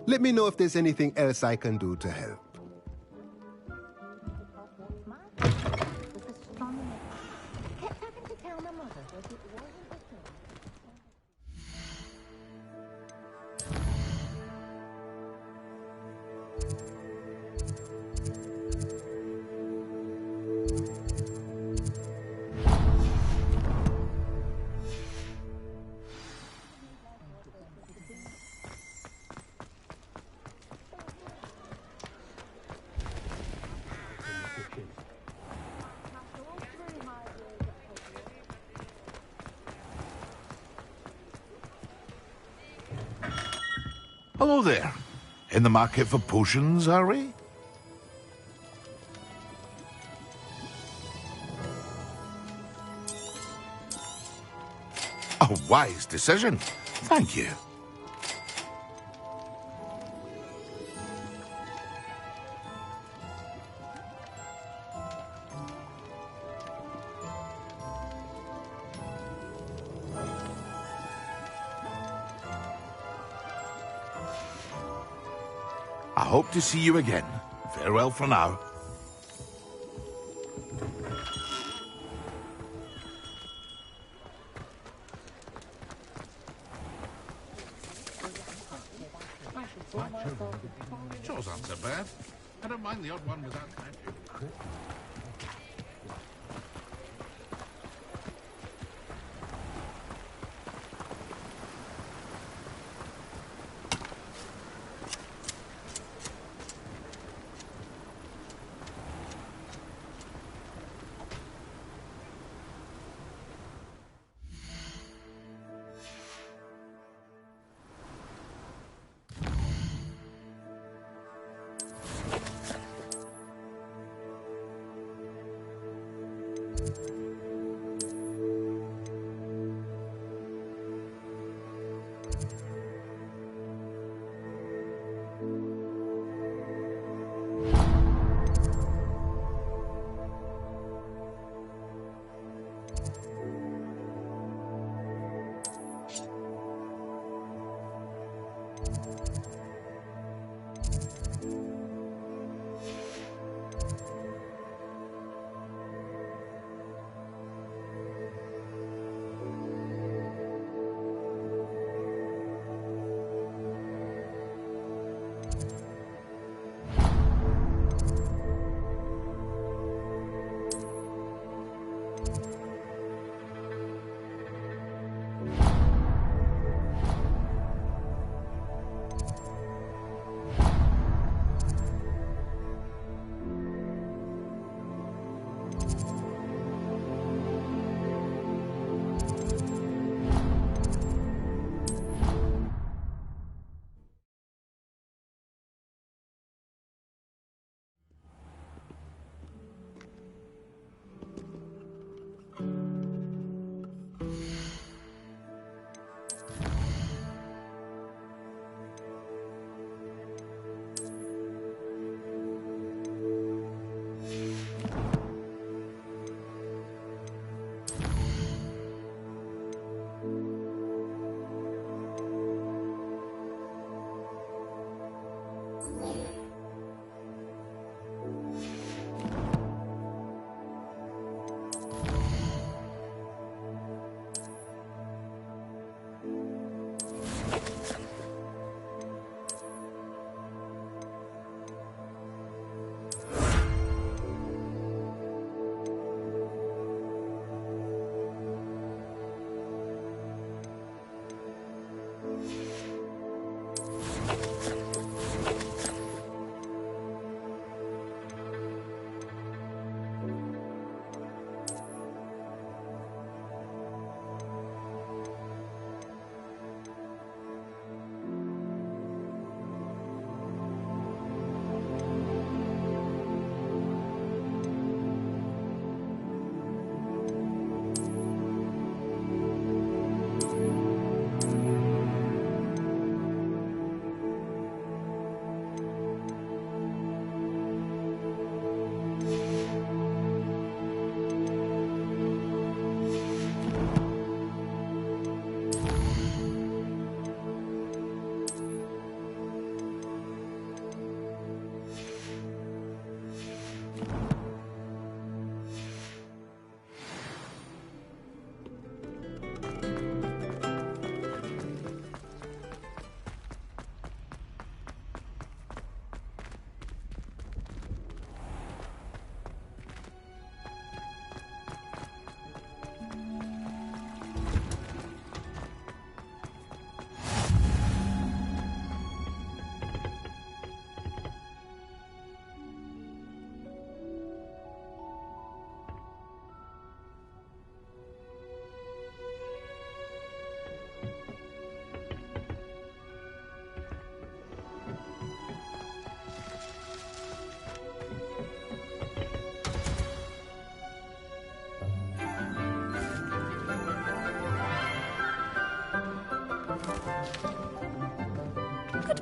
Let me know if there's anything else I can do to help. Hello there. In the market for potions, are we? A wise decision. Thank you. I hope to see you again. Farewell for now. Chores aren't so bad. I don't mind the odd one without magic.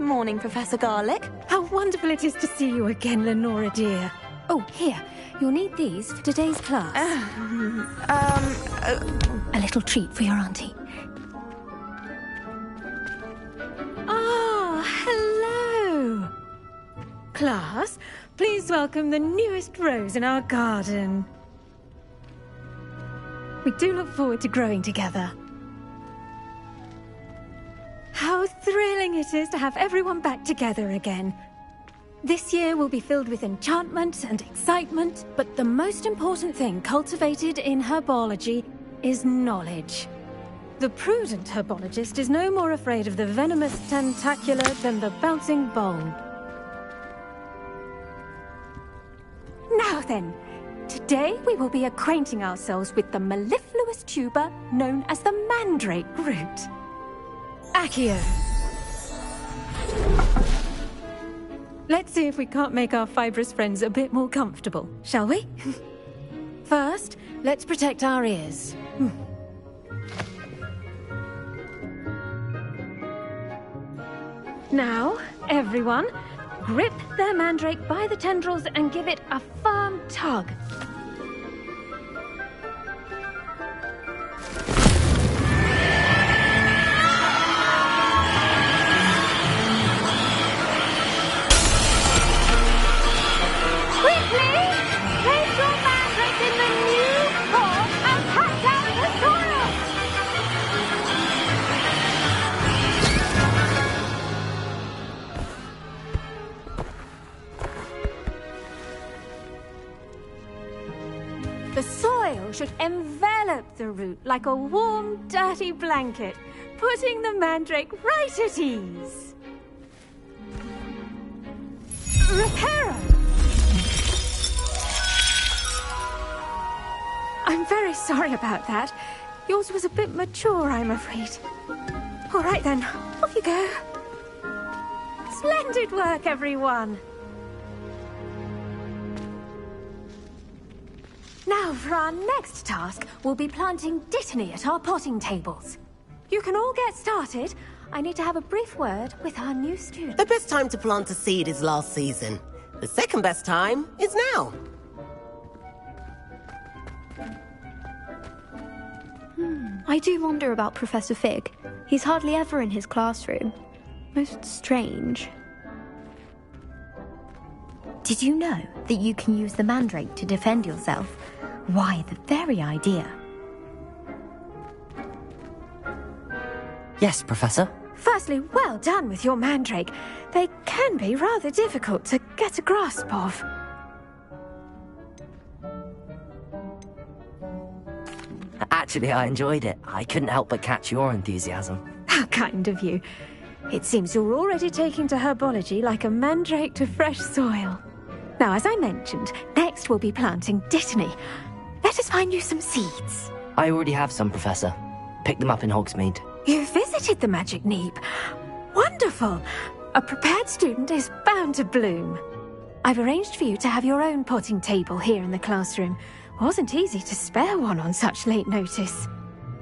Morning, Professor Garlick. How wonderful it is to see you again, Lenora dear. Oh, here. You'll need these for today's class. A little treat for your auntie. Ah, hello. Class, please welcome the newest rose in our garden. We do look forward to growing together. How thrilling it is to have everyone back together again. This year will be filled with enchantment and excitement, but the most important thing cultivated in herbology is knowledge. The prudent herbologist is no more afraid of the venomous tentacula than the bouncing bulb. Now then, today we will be acquainting ourselves with the mellifluous tuber known as the mandrake root. Accio. Let's see if we can't make our fibrous friends a bit more comfortable, shall we? First, let's protect our ears. Now, everyone, grip their mandrake by the tendrils and give it a firm tug. The soil should envelop the root like a warm, dirty blanket, putting the mandrake right at ease. Reparo! I'm very sorry about that. Yours was a bit mature, I'm afraid. All right then, off you go. Splendid work, everyone! Now, for our next task, we'll be planting Dittany at our potting tables. You can all get started. I need to have a brief word with our new student. The best time to plant a seed is last season. The second best time is now. I do wonder about Professor Fig. He's hardly ever in his classroom. Most strange. Did you know that you can use the mandrake to defend yourself? Why, the very idea. Yes, Professor. Firstly, well done with your mandrake. They can be rather difficult to get a grasp of. Actually, I enjoyed it. I couldn't help but catch your enthusiasm. How kind of you. It seems you're already taking to herbology like a mandrake to fresh soil. Now, as I mentioned, next we'll be planting Dittany. Let us find you some seeds. I already have some, Professor. Picked them up in Hogsmeade. You visited the Magic Neep. Wonderful. A prepared student is bound to bloom. I've arranged for you to have your own potting table here in the classroom. Wasn't easy to spare one on such late notice.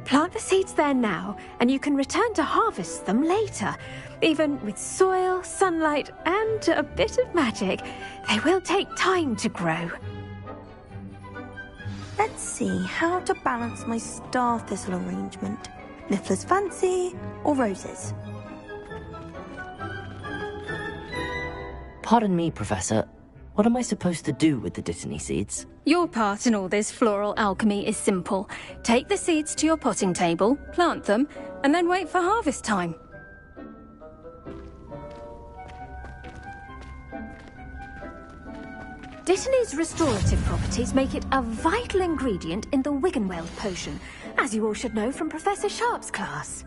Plant the seeds there now, and you can return to harvest them later. Even with soil, sunlight, and a bit of magic, they will take time to grow. Let's see how to balance my star thistle arrangement. Niffler's Fancy or roses? Pardon me, Professor. What am I supposed to do with the Dittany seeds? Your part in all this floral alchemy is simple. Take the seeds to your potting table, plant them, and then wait for harvest time. Dittany's restorative properties make it a vital ingredient in the Wiggenweld potion, as you all should know from Professor Sharp's class.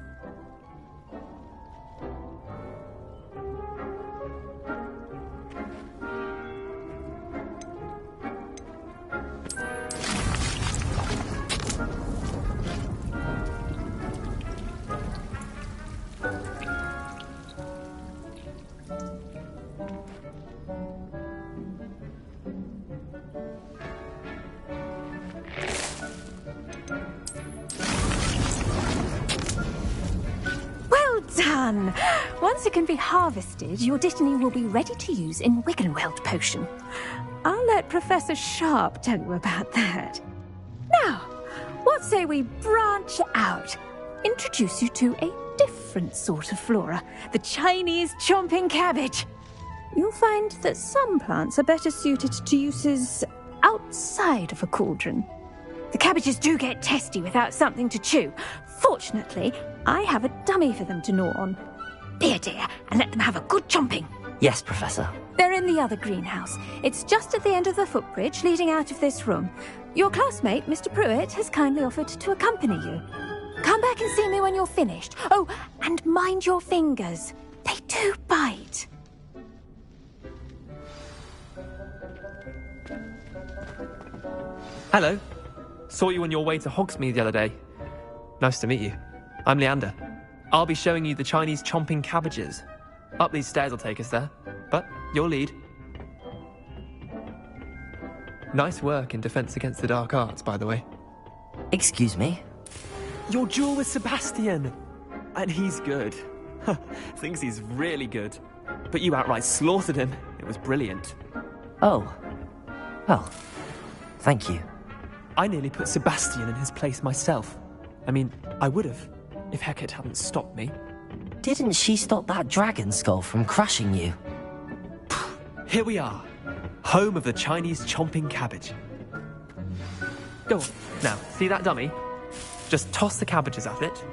done. Once it can be harvested, your Dittany will be ready to use in Wiggenweld potion. I'll let Professor Sharp tell you about that. Now, what say we branch out? Introduce you to a different sort of flora, the Chinese chomping cabbage. You'll find that some plants are better suited to uses outside of a cauldron. The cabbages do get testy without something to chew. Fortunately, I have a dummy for them to gnaw on. Be a dear and let them have a good chomping. Yes, Professor. They're in the other greenhouse. It's just at the end of the footbridge leading out of this room. Your classmate, Mr. Pruitt, has kindly offered to accompany you. Come back and see me when you're finished. Oh, and mind your fingers. They do bite. Hello. Saw you on your way to Hogsmeade the other day. Nice to meet you. I'm Leander. I'll be showing you the Chinese chomping cabbages. Up these stairs will take us there, but your lead. Nice work in Defense Against the Dark Arts, by the way. Excuse me? Your duel with Sebastian! And he's good. Thinks he's really good. But you outright slaughtered him. It was brilliant. Oh. Well, thank you. I nearly put Sebastian in his place myself. I mean, I would have, if Hecate hadn't stopped me. Didn't she stop that dragon skull from crushing you? Here we are, home of the Chinese chomping cabbage. Go on, now, see that dummy? Just toss the cabbages at it,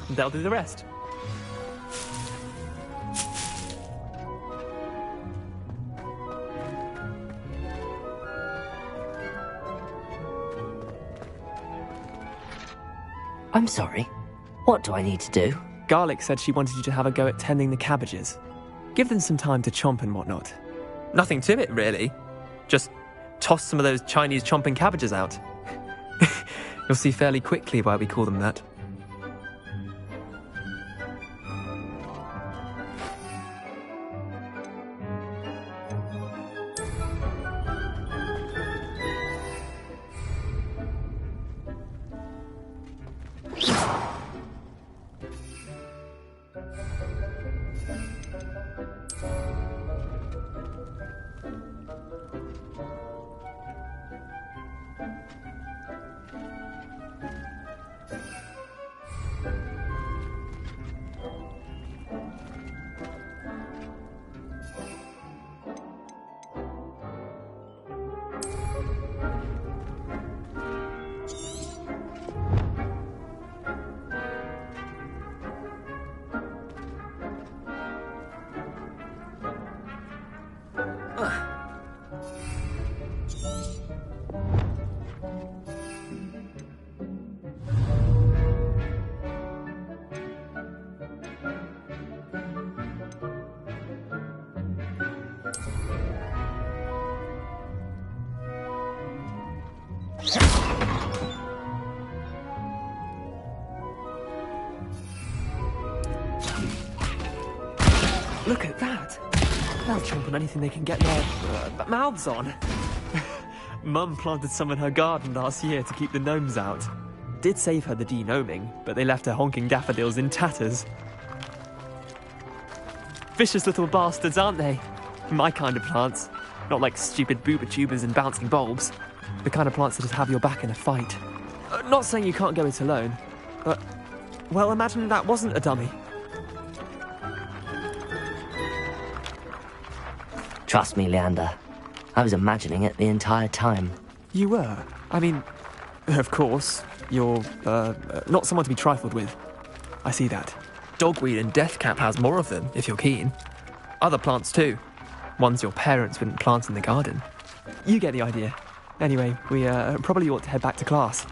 and they'll do the rest. I'm sorry. What do I need to do? Garlic said she wanted you to have a go at tending the cabbages. Give them some time to chomp and whatnot. Nothing to it, really. Just toss some of those Chinese chomping cabbages out. You'll see fairly quickly why we call them that. Look at that! They'll chomp on anything they can get their mouths on. Mum planted some in her garden last year to keep the gnomes out. Did save her the de-gnoming, but they left her honking daffodils in tatters. Vicious little bastards, aren't they? My kind of plants. Not like stupid booba tubers and bouncing bulbs. The kind of plants that just have your back in a fight. Not saying you can't go it alone, but... well, imagine that wasn't a dummy. Trust me, Leander. I was imagining it the entire time. You were? I mean, of course, you're, not someone to be trifled with. I see that. Dogweed and deathcap has more of them, if you're keen. Other plants too. Ones your parents wouldn't plant in the garden. You get the idea. Anyway, we probably ought to head back to class.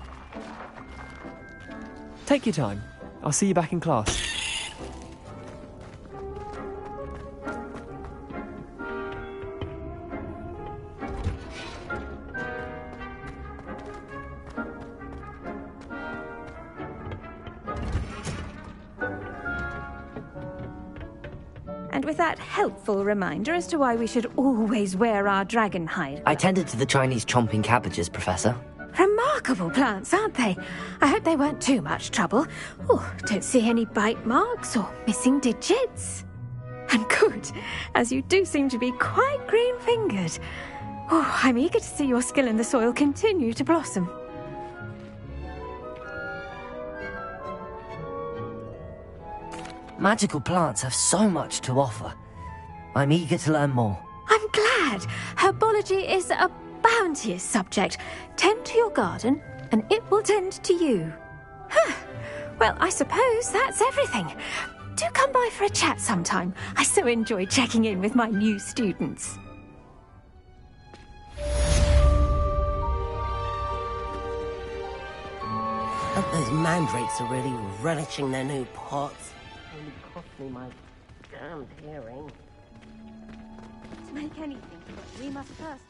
Take your time. I'll see you back in class. And with that helpful reminder as to why we should always wear our dragon hide. I tended to the Chinese chomping cabbages, Professor. Remarkable. Remarkable plants, aren't they? I hope they weren't too much trouble. Oh, don't see any bite marks or missing digits. And good, as you do seem to be quite green-fingered. Oh, I'm eager to see your skill in the soil continue to blossom. Magical plants have so much to offer. I'm eager to learn more. I'm glad. Herbology is a bounteous subject. Tend to your garden, and it will tend to you. Huh. Well, I suppose that's everything. Do come by for a chat sometime. I so enjoy checking in with my new students. Hope those mandrakes are really relishing their new pots. Only cost me my damned hearing. To make anything, we must first...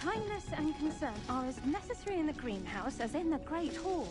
Kindness and concern are as necessary in the greenhouse as in the Great Hall.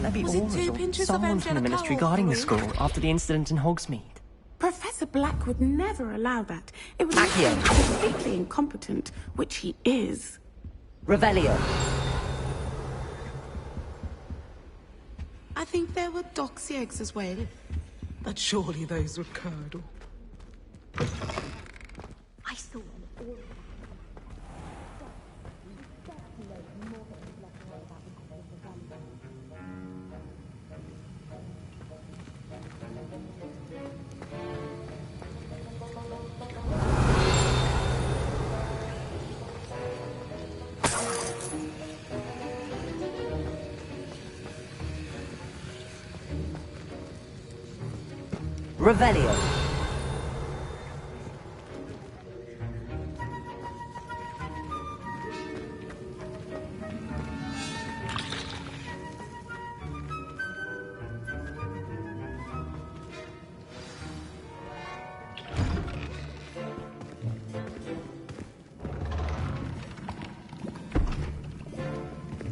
There be Was it all 2 or pinches of someone from the Angelica ministry or guarding the 3? school after the incident in Hogsmeade. Professor Black would never allow that. It would make Accio. him completely incompetent, which he is. Revelio. I think there were doxy eggs as well, but surely those would curdle. I saw them all. Revelio.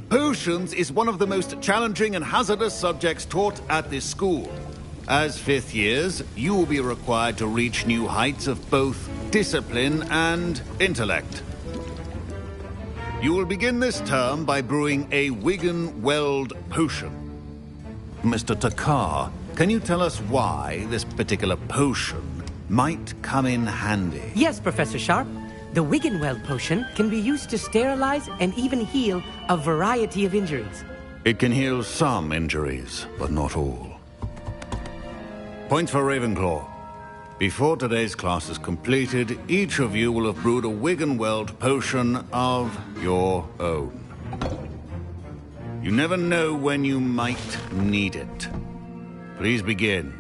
Potions is one of the most challenging and hazardous subjects taught at this school. As fifth years, you will be required to reach new heights of both discipline and intellect. You will begin this term by brewing a Wigan-Weld potion. Mr. Takar, can you tell us why this particular potion might come in handy? Yes, Professor Sharp. The Wigan-Weld potion can be used to sterilize and even heal a variety of injuries. It can heal some injuries, but not all. Points for Ravenclaw. Before today's class is completed, each of you will have brewed a Wigan-Weld potion of your own. You never know when you might need it. Please begin.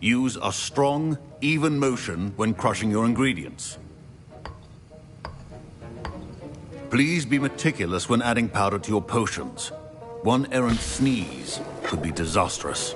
Use a strong, even motion when crushing your ingredients. Please be meticulous when adding powder to your potions. One errant sneeze could be disastrous.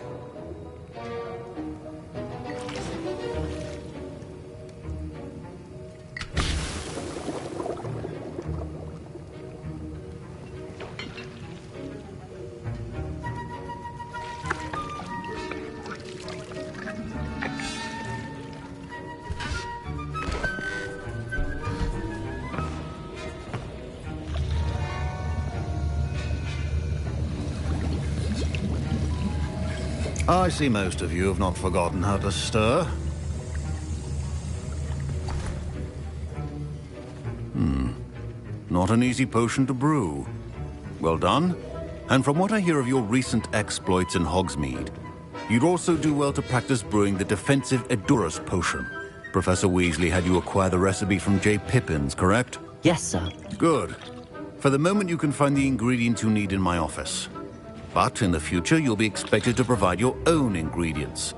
I see most of you have not forgotten how to stir. Not an easy potion to brew. Well done. And from what I hear of your recent exploits in Hogsmeade, you'd also do well to practice brewing the defensive Edurus potion. Professor Weasley had you acquire the recipe from J. Pippins, correct? Yes, sir. Good. For the moment, you can find the ingredients you need in my office. But in the future, you'll be expected to provide your own ingredients.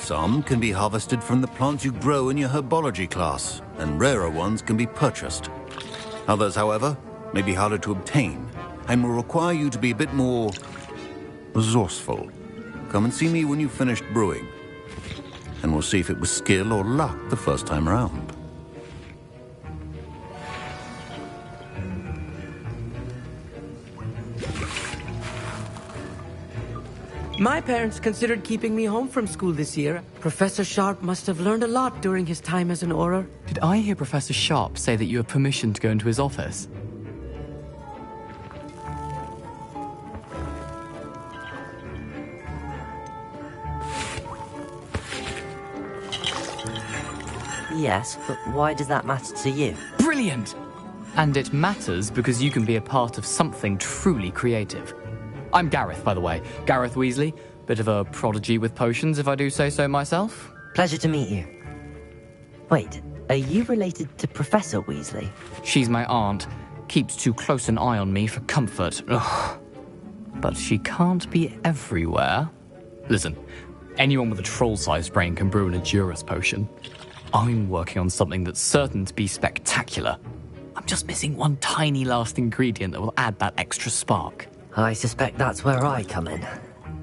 Some can be harvested from the plants you grow in your herbology class, and rarer ones can be purchased. Others, however, may be harder to obtain, and will require you to be a bit more resourceful. Come and see me when you've finished brewing, and we'll see if it was skill or luck the first time around. My parents considered keeping me home from school this year. Professor Sharp must have learned a lot during his time as an Auror. Did I hear Professor Sharp say that you have permission to go into his office? Yes, but why does that matter to you? Brilliant! And it matters because you can be a part of something truly creative. I'm Gareth, by the way. Gareth Weasley. Bit of a prodigy with potions, if I do say so myself. Pleasure to meet you. Wait, are you related to Professor Weasley? She's my aunt. Keeps too close an eye on me for comfort. Ugh. But she can't be everywhere. Listen, anyone with a troll-sized brain can brew an Edurus potion. I'm working on something that's certain to be spectacular. I'm just missing one tiny last ingredient that will add that extra spark. I suspect that's where I come in.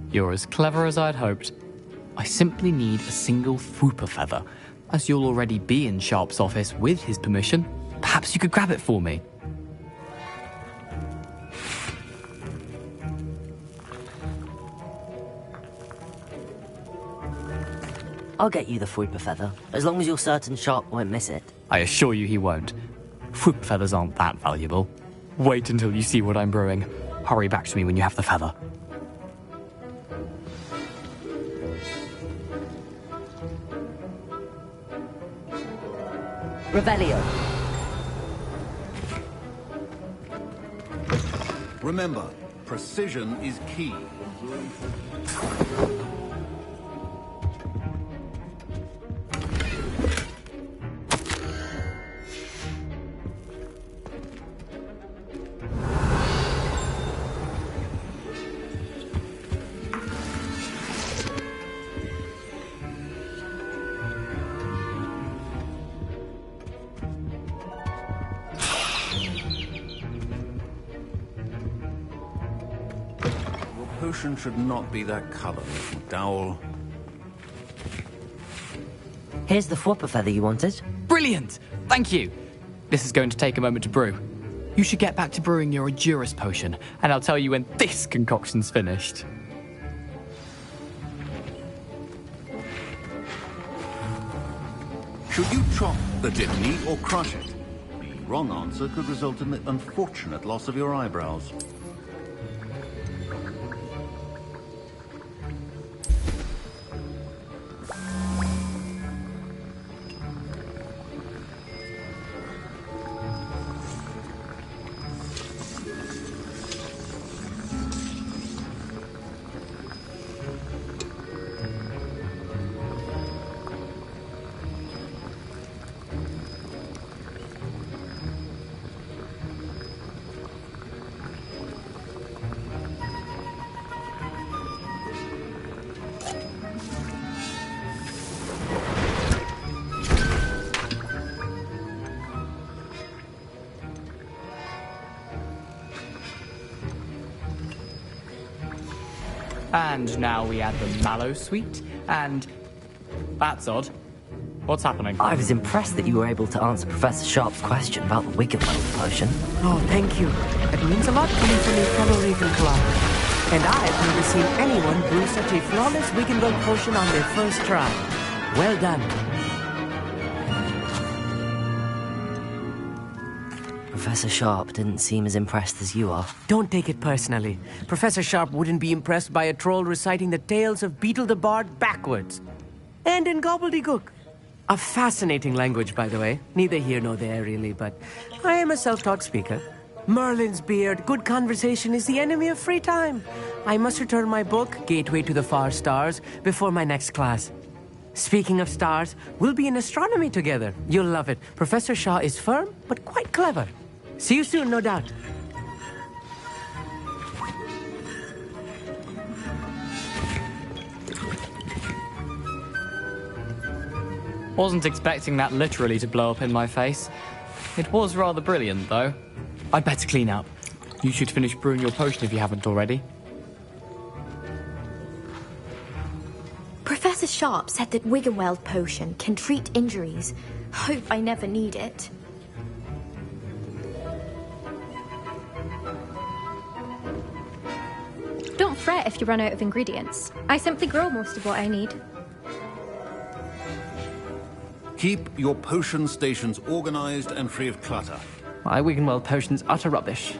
You're as clever as I'd hoped. I simply need a single Fwooper feather. As you'll already be in Sharp's office with his permission, perhaps you could grab it for me. I'll get you the Fwooper feather, as long as you're certain Sharp won't miss it. I assure you he won't. Fwooper feathers aren't that valuable. Wait until you see what I'm brewing. Hurry back to me when you have the feather. Revelio. Remember, precision is key. potion should not be that color, McDowell. Here's the Fwopper feather you wanted. Brilliant! Thank you! This is going to take a moment to brew. You should get back to brewing your Edurus potion, and I'll tell you when this concoction's finished. Should you chop the tip neat or crush it? The wrong answer could result in the unfortunate loss of your eyebrows. And now we add the mallow sweet, and... That's odd. What's happening? I was impressed that you were able to answer Professor Sharp's question about the Wiggenweld potion. Oh, thank you. It means a lot coming from a fellow Ravenclaw. And I've never seen anyone brew such a flawless Wiggenweld potion on their first try. Well done. Professor Sharp didn't seem as impressed as you are. Don't take it personally. Professor Sharp wouldn't be impressed by a troll reciting the tales of Beetle the Bard backwards. And in gobbledygook. A fascinating language, by the way. Neither here nor there, really, but I am a self-taught speaker. Merlin's beard, good conversation is the enemy of free time. I must return my book, Gateway to the Far Stars, before my next class. Speaking of stars, we'll be in astronomy together. You'll love it. Professor Shaw is firm, but quite clever. See you soon, no doubt. Wasn't expecting that literally to blow up in my face. It was rather brilliant, though. I'd better clean up. You should finish brewing your potion if you haven't already. Professor Sharp said that Wiggenweld potion can treat injuries. Hope I never need it. Don't fret if you run out of ingredients. I simply grow most of what I need. Keep your potion stations organized and free of clutter. My Wiggenweld potion's utter rubbish.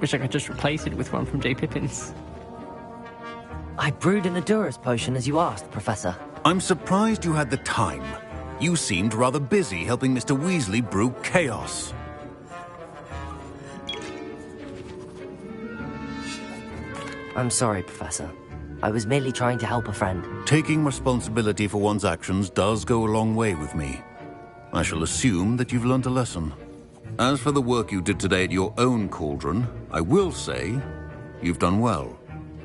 Wish I could just replace it with one from J. Pippin's. I brewed an Edurus potion as you asked, Professor. I'm surprised you had the time. You seemed rather busy helping Mr. Weasley brew chaos. I'm sorry, Professor. I was merely trying to help a friend. Taking responsibility for one's actions does go a long way with me. I shall assume that you've learned a lesson. As for the work you did today at your own cauldron, I will say you've done well.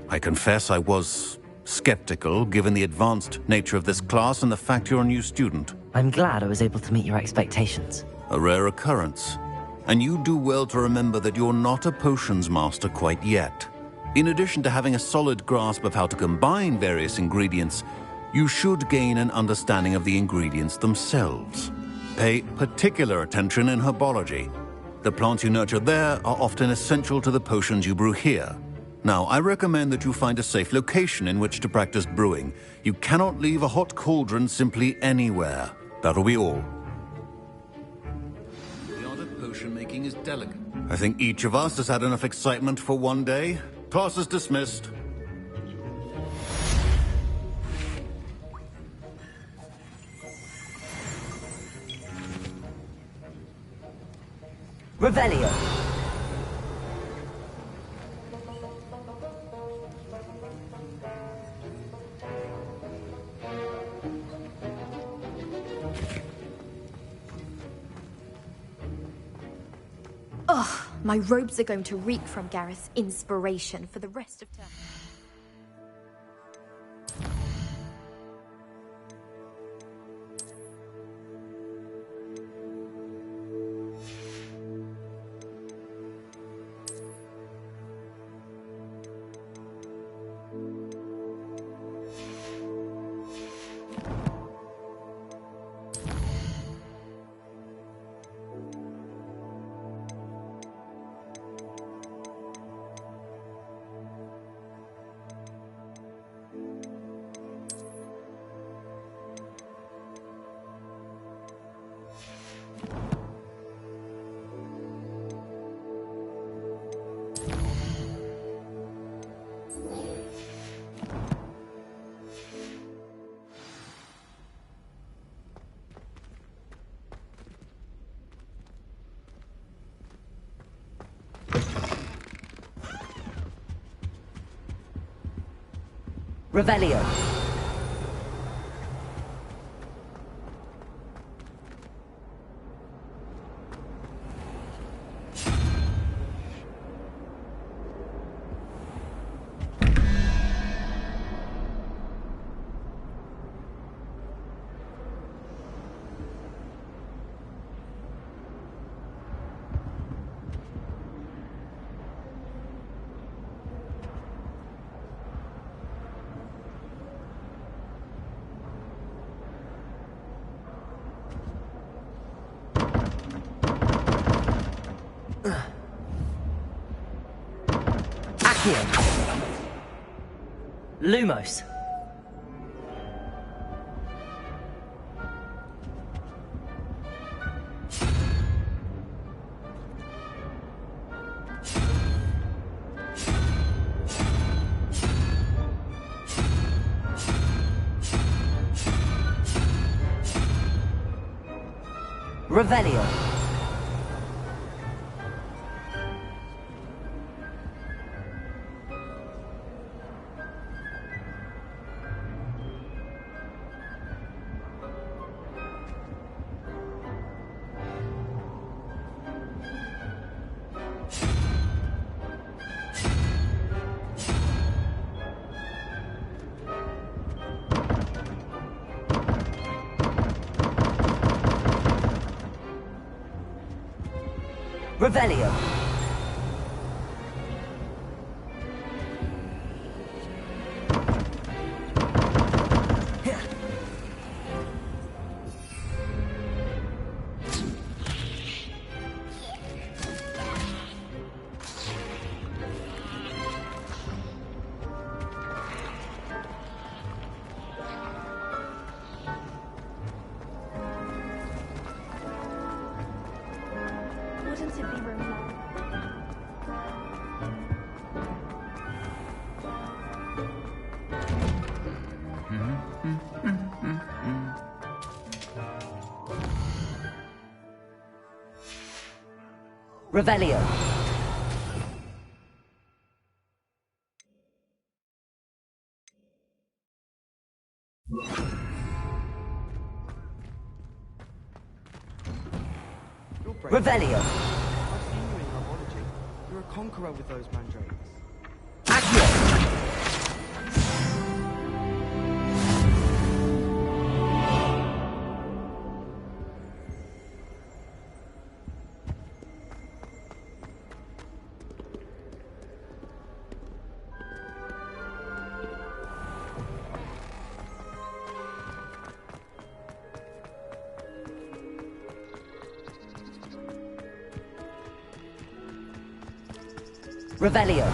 I confess I was skeptical, given the advanced nature of this class and the fact you're a new student. I'm glad I was able to meet your expectations. A rare occurrence. And you do well to remember that you're not a potions master quite yet. In addition to having a solid grasp of how to combine various ingredients, you should gain an understanding of the ingredients themselves. Pay particular attention in herbology. The plants you nurture there are often essential to the potions you brew here. Now, I recommend that you find a safe location in which to practice brewing. You cannot leave a hot cauldron simply anywhere. That'll be all. The art of potion making is delicate. I think each of us has had enough excitement for one day. Class is dismissed. Revelio. Ugh, my robes are going to reek from Gareth's inspiration for the rest of term. Revelio. Lumos. Revelio. Revelio. Wouldn't it be romantic? Revelio. Revelio. I've seen you in herbology. You're a conqueror with those mandrakes. Revelio.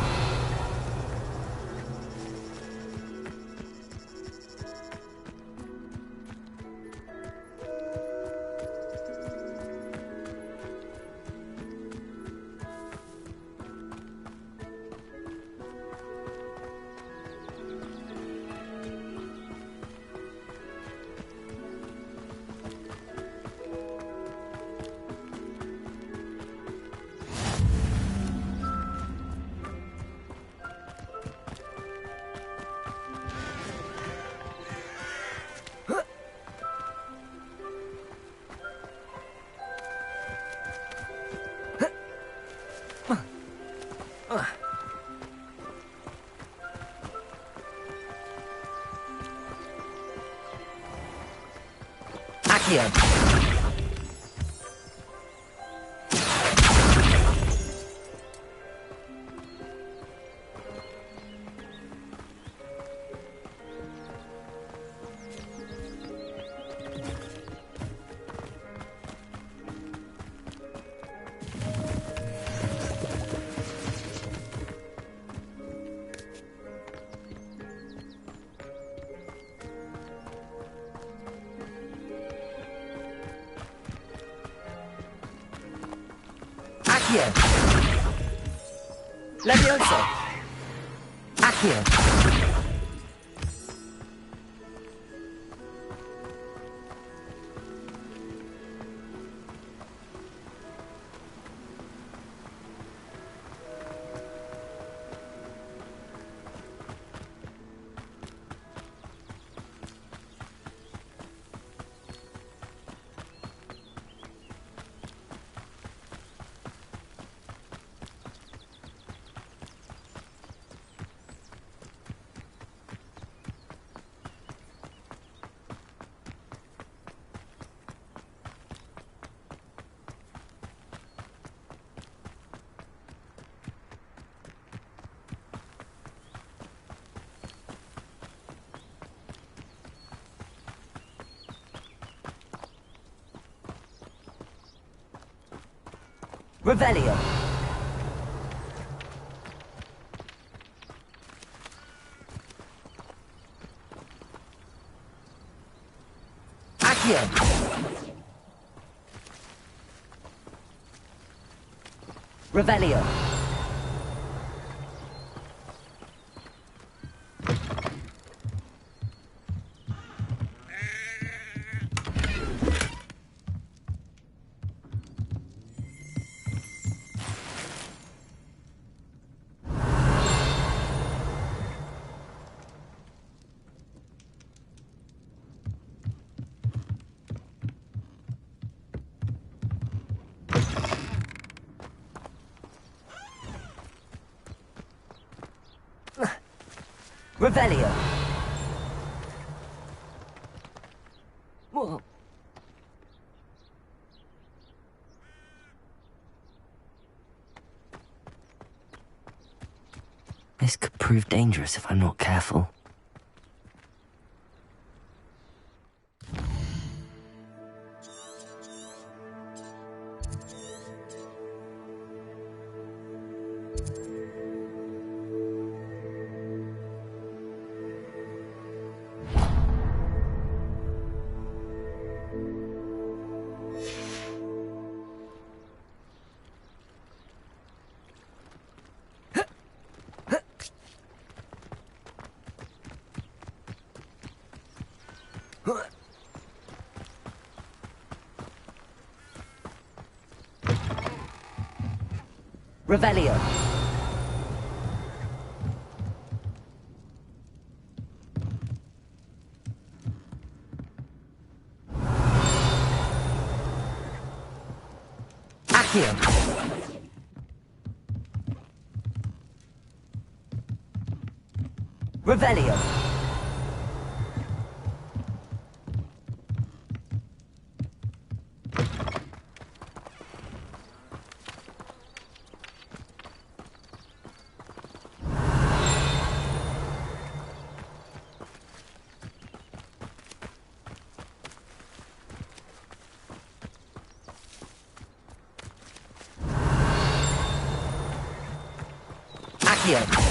Accio. Accio. Levioso. Accio. Revelio. Accio. Revelio. Revelio. Whoa. This could prove dangerous if I'm not careful. Revelio. Accio. Revelio. Accio.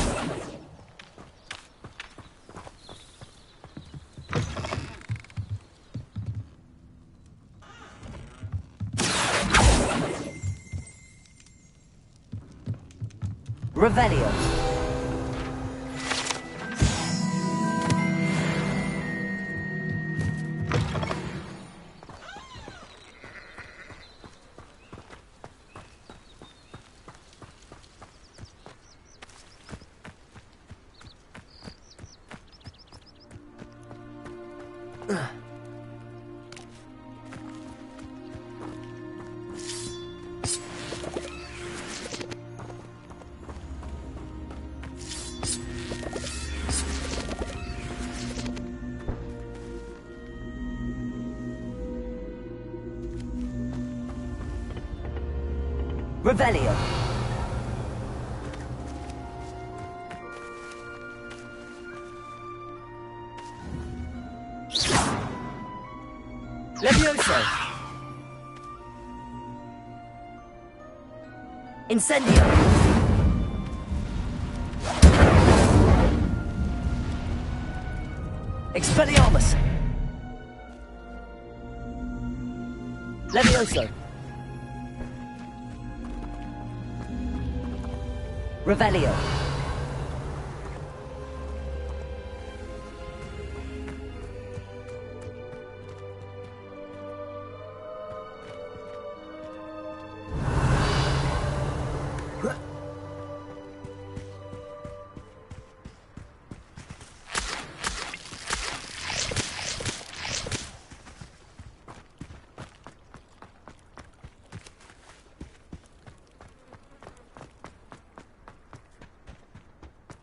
Revelio. Revelio. Levioso. Incendio. Expelliarmus. Levioso. Revelio.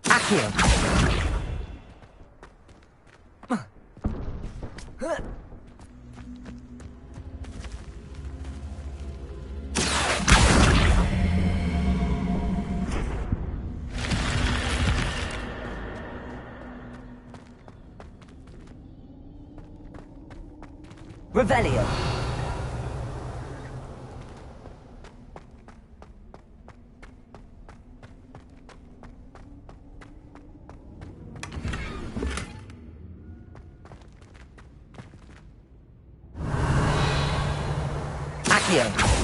Accio. Revelio. Accio!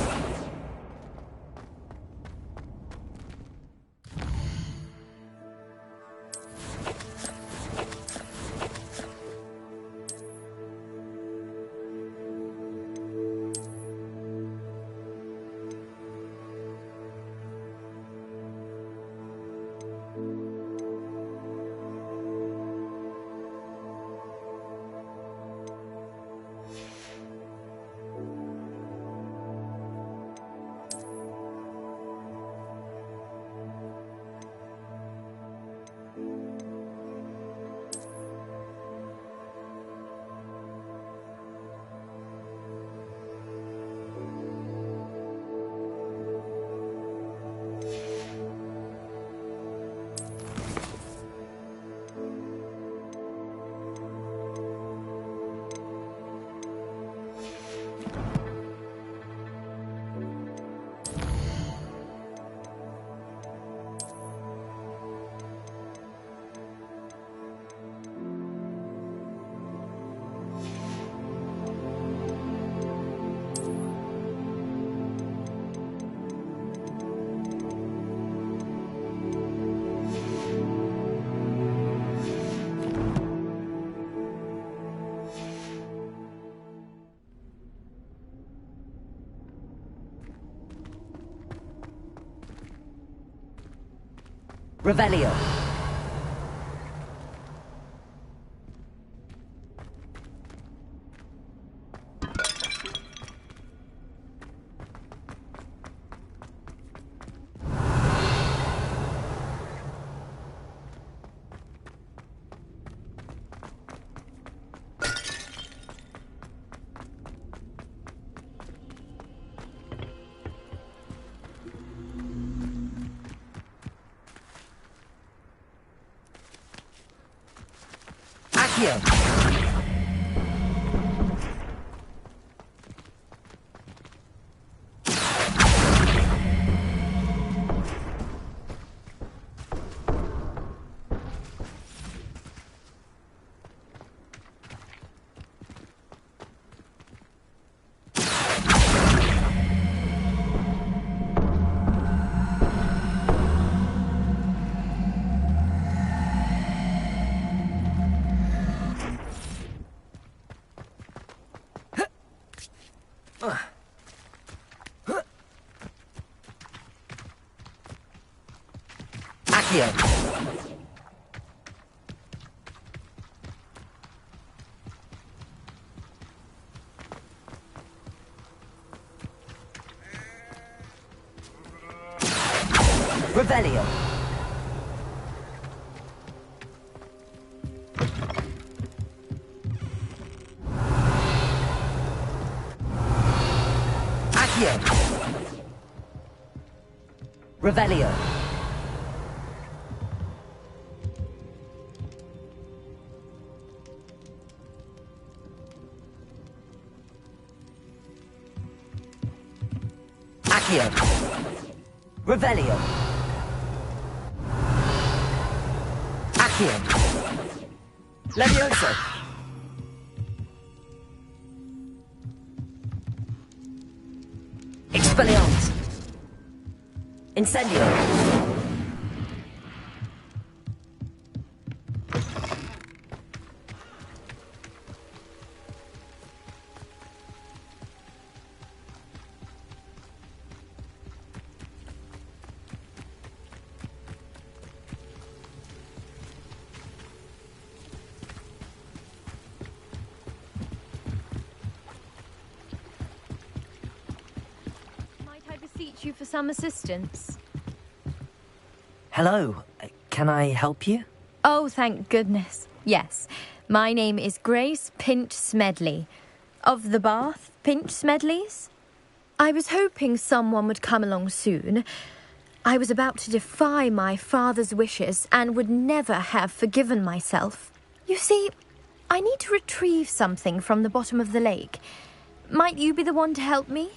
Revelio. Accio! Accio! Revelio! Accio! Revelio! Accio! Revelio! Accio! Levioso! Expelliarmus! Incendio! You for some assistance. Hello, can I help you? Oh, thank goodness. Yes, my name is Grace Pinch Smedley, of the Bath Pinch Smedleys. I was hoping someone would come along soon. I was about to defy my father's wishes and would never have forgiven myself. You see, I need to retrieve something from the bottom of the lake. Might you be the one to help me?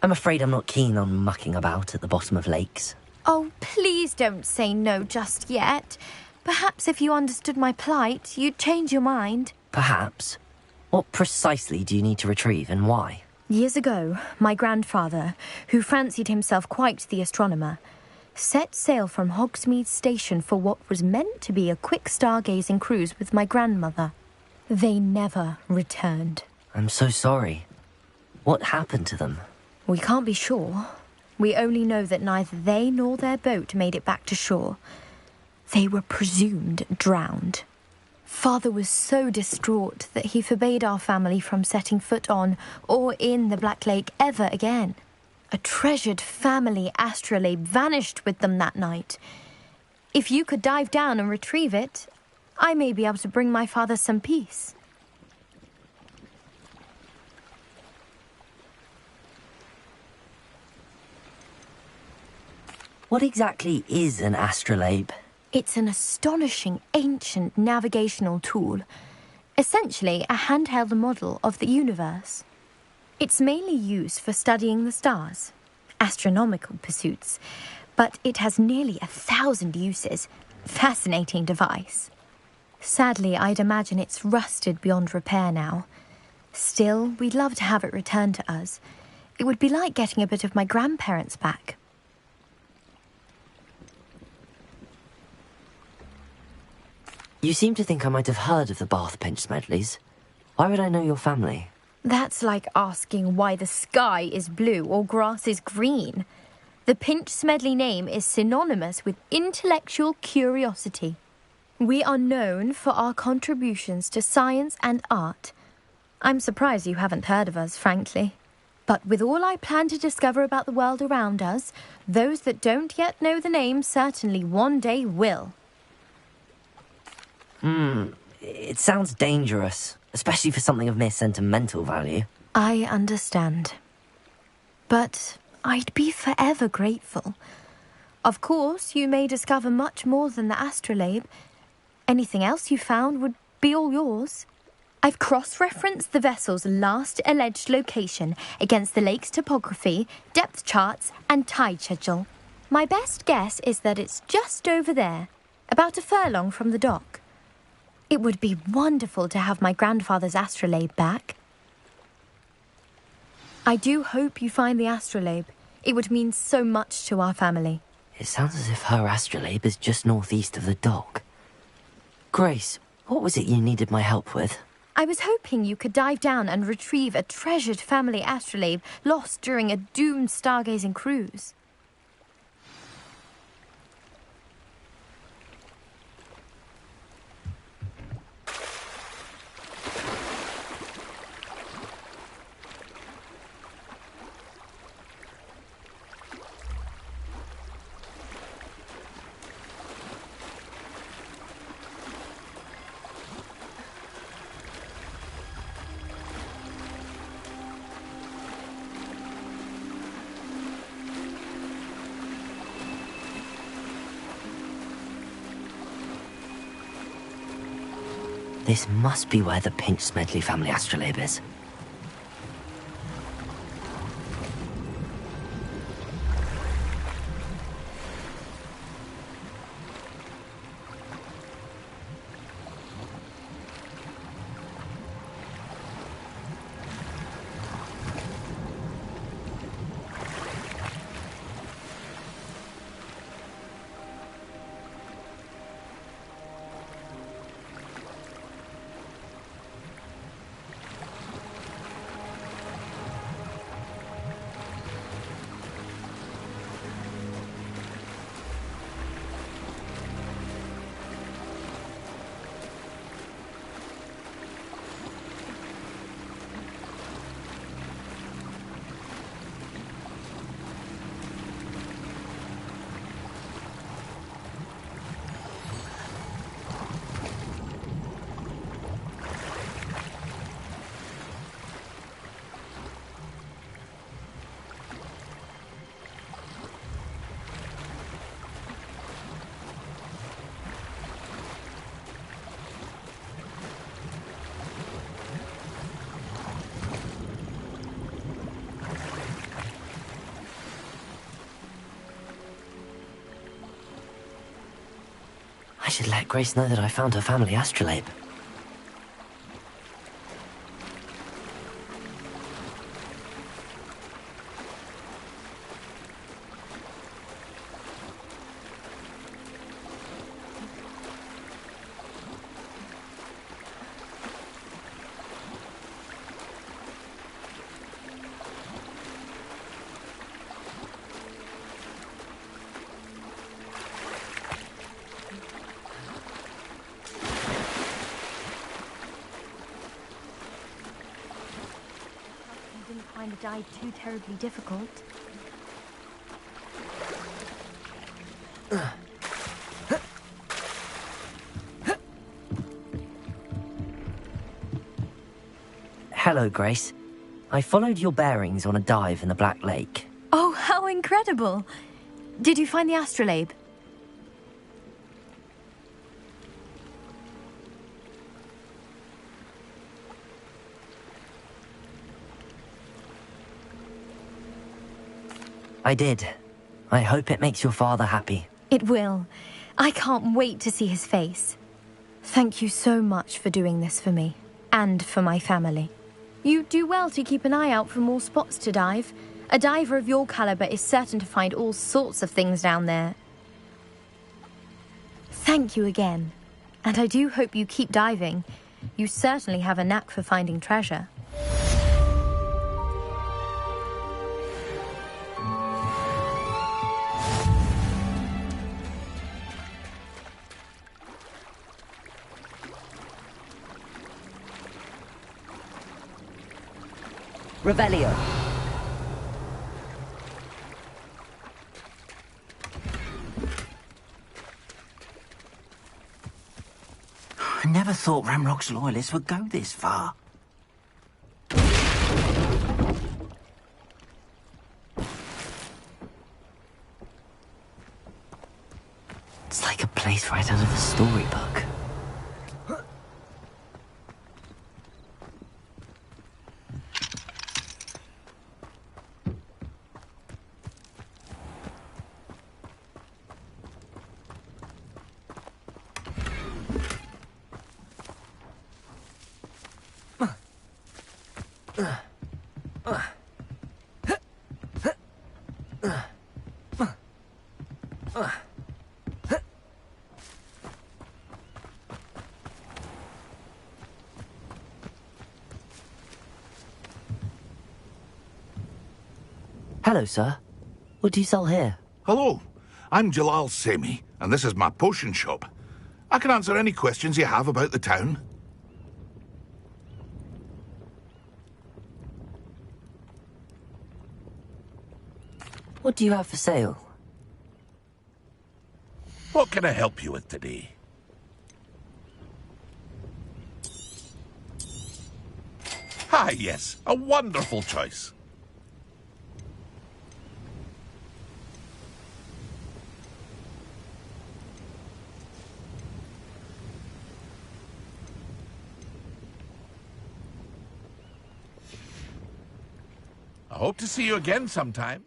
I'm afraid I'm not keen on mucking about at the bottom of lakes. Oh, please don't say no just yet. Perhaps if you understood my plight, you'd change your mind. Perhaps. What precisely do you need to retrieve and why? Years ago, my grandfather, who fancied himself quite the astronomer, set sail from Hogsmeade Station for what was meant to be a quick stargazing cruise with my grandmother. They never returned. I'm so sorry. What happened to them? We can't be sure. We only know that neither they nor their boat made it back to shore. They were presumed drowned. Father was so distraught that he forbade our family from setting foot on or in the Black Lake ever again. A treasured family astrolabe vanished with them that night. If you could dive down and retrieve it, I may be able to bring my father some peace. What exactly is an astrolabe? It's an astonishing ancient navigational tool, essentially a handheld model of the universe. It's mainly used for studying the stars, astronomical pursuits, but it has nearly 1,000 uses. Fascinating device. Sadly, I'd imagine it's rusted beyond repair now. Still, we'd love to have it returned to us. It would be like getting a bit of my grandparents back. You seem to think I might have heard of the Bath Pinch Smedleys. Why would I know your family? That's like asking why the sky is blue or grass is green. The Pinch Smedley name is synonymous with intellectual curiosity. We are known for our contributions to science and art. I'm surprised you haven't heard of us, frankly. But with all I plan to discover about the world around us, those that don't yet know the name certainly one day will. It sounds dangerous, especially for something of mere sentimental value. I understand. But I'd be forever grateful. Of course, you may discover much more than the astrolabe. Anything else you found would be all yours. I've cross-referenced the vessel's last alleged location against the lake's topography, depth charts, and tide schedule. My best guess is that it's just over there, about a furlong from the dock. It would be wonderful to have my grandfather's astrolabe back. I do hope you find the astrolabe. It would mean so much to our family. It sounds as if her astrolabe is just northeast of the dock. Grace, what was it you needed my help with? I was hoping you could dive down and retrieve a treasured family astrolabe lost during a doomed stargazing cruise. This must be where the Pinch Smedley family astrolabe is. I should let Grace know that I found her family astrolabe. Find the dive too terribly difficult. Hello, Grace. I followed your bearings on a dive in the Black Lake. Oh, how incredible! Did you find the astrolabe? I did. I hope it makes your father happy. It will. I can't wait to see his face. Thank you so much for doing this for me, and for my family. You do well to keep an eye out for more spots to dive. A diver of your caliber is certain to find all sorts of things down there. Thank you again. And I do hope you keep diving. You certainly have a knack for finding treasure. Revelio. I never thought Ramrock's loyalists would go this far. It's like a place right out of a storybook. Hello, sir. What do you sell here? Hello, I'm Jalal Semi, and this is my potion shop. I can answer any questions you have about the town. What do you have for sale? What can I help you with today? Ah, yes, a wonderful choice. I hope to see you again sometime.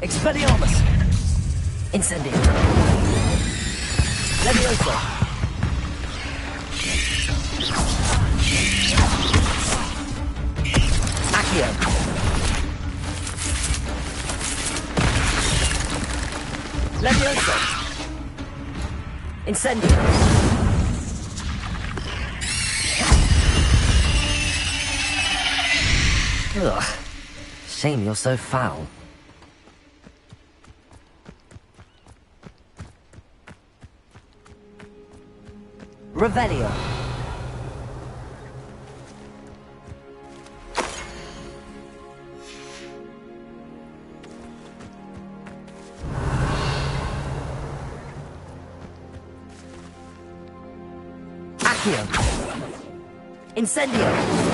Expelliarmus! Incendio! Levioso! Accio! Levioso! Incendio! Ugh. Shame you're so foul. Revelio. Accio. Incendio.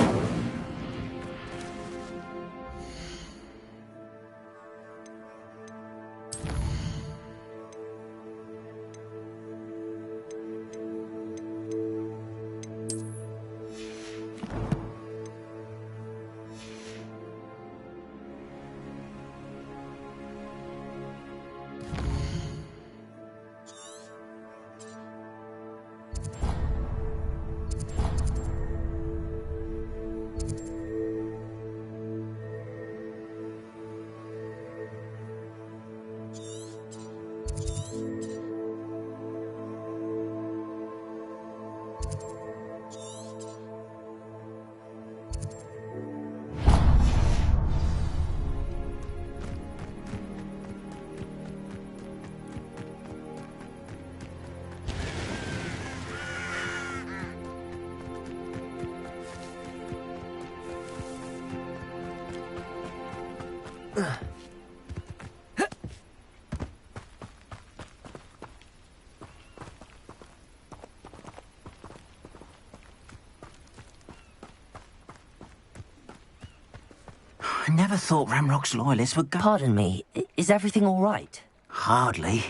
I never thought Ranrock's loyalists would go... Pardon me, is everything all right? Hardly.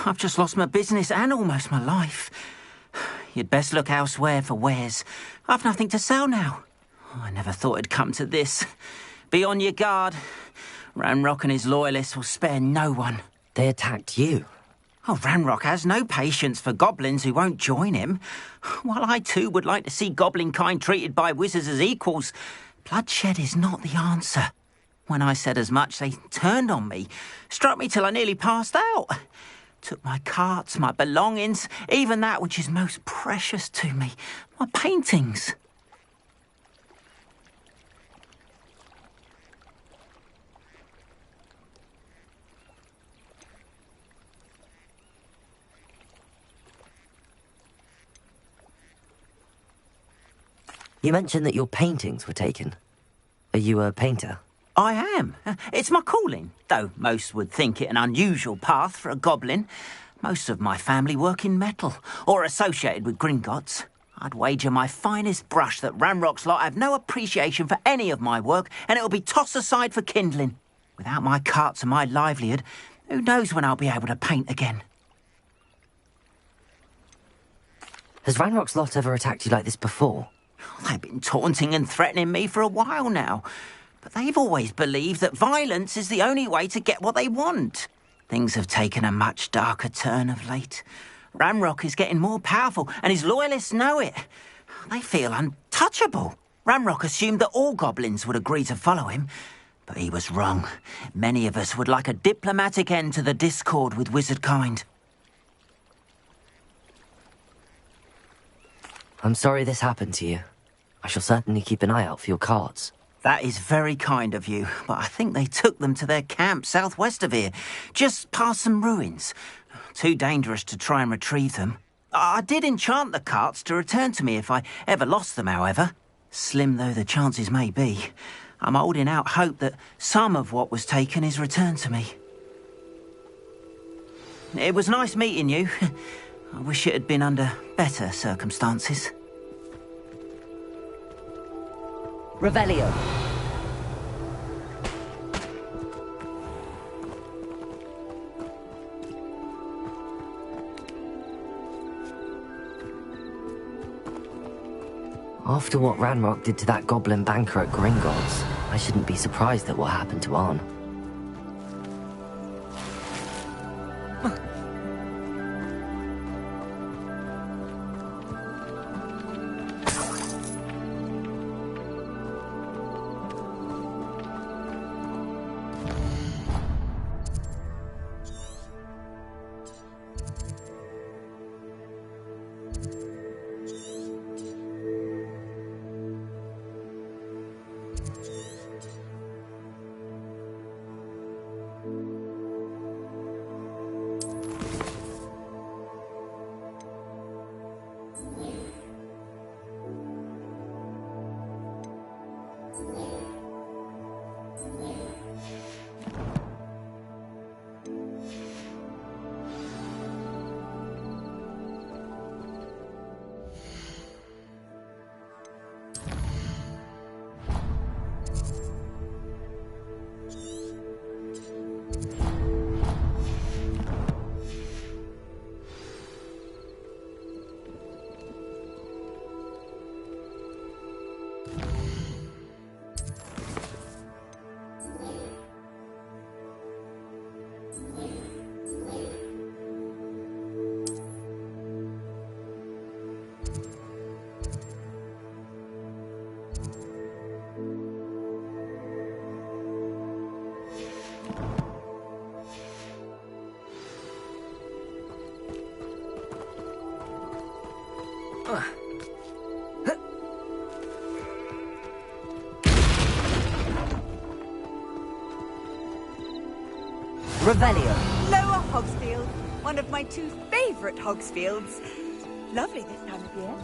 I've just lost my business and almost my life. You'd best look elsewhere for wares. I've nothing to sell now. I never thought it'd come to this. Be on your guard. Ranrock and his loyalists will spare no one. They attacked you? Oh, Ranrock has no patience for goblins who won't join him. While I too would like to see goblin kind treated by wizards as equals, bloodshed is not the answer. When I said as much, they turned on me, struck me till I nearly passed out. Took my carts, my belongings, even that which is most precious to me, my paintings. You mentioned that your paintings were taken. Are you a painter? I am. It's my calling, though most would think it an unusual path for a goblin. Most of my family work in metal, or associated with Gringotts. I'd wager my finest brush that Ranrock's lot have no appreciation for any of my work, and it'll be tossed aside for kindling. Without my carts and my livelihood, who knows when I'll be able to paint again. Has Ranrock's lot ever attacked you like this before? They've been taunting and threatening me for a while now. But they've always believed that violence is the only way to get what they want. Things have taken a much darker turn of late. Ranrock is getting more powerful, and his loyalists know it. They feel untouchable. Ranrock assumed that all goblins would agree to follow him, but he was wrong. Many of us would like a diplomatic end to the discord with wizard kind. I'm sorry this happened to you. I shall certainly keep an eye out for your carts. That is very kind of you, but I think they took them to their camp southwest of here, just past some ruins. Too dangerous to try and retrieve them. I did enchant the carts to return to me if I ever lost them, however. Slim though the chances may be, I'm holding out hope that some of what was taken is returned to me. It was nice meeting you. I wish it had been under better circumstances. Revelio. After what Ranrock did to that goblin banker at Gringotts, I shouldn't be surprised at what happened to Arn. Revelio. Lower Hogsfield, one of my 2 favourite Hogsfields. Lovely this time of year.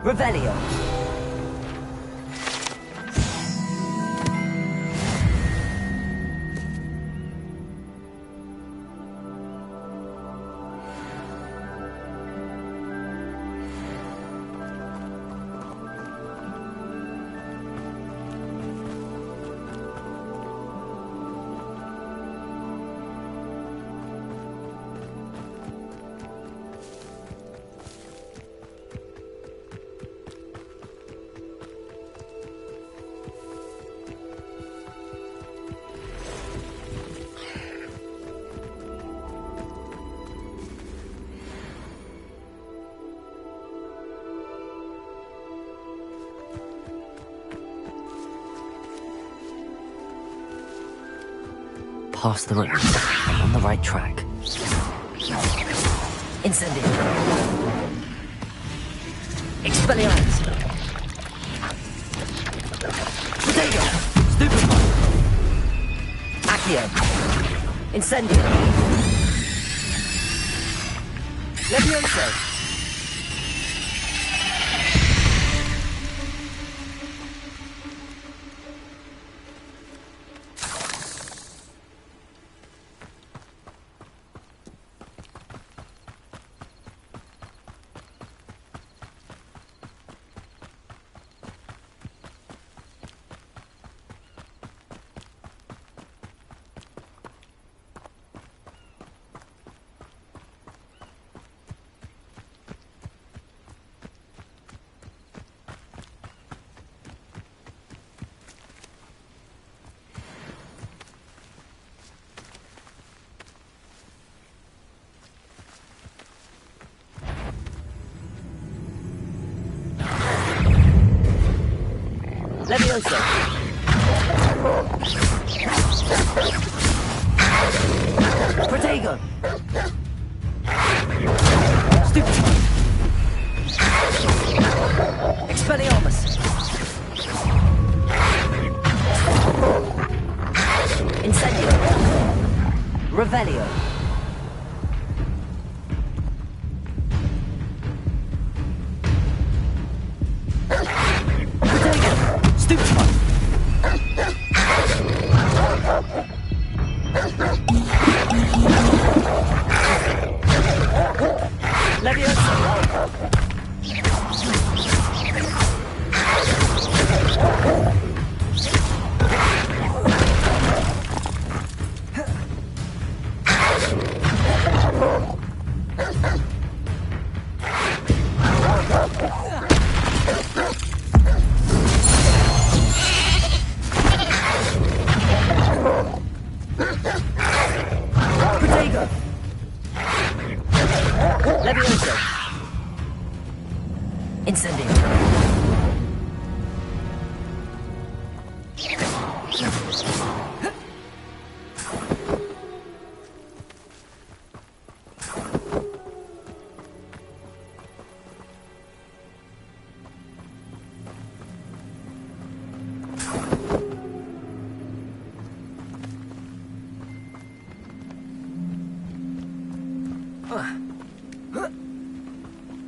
Revelio. Pass the road. I'm on the right track. Incendio. Expelliarmus. Protego. Stupefy. Accio. Incendio. Levioso. Levioso. Protego. Stupefy. Expelliarmus. Incendio. Revelio.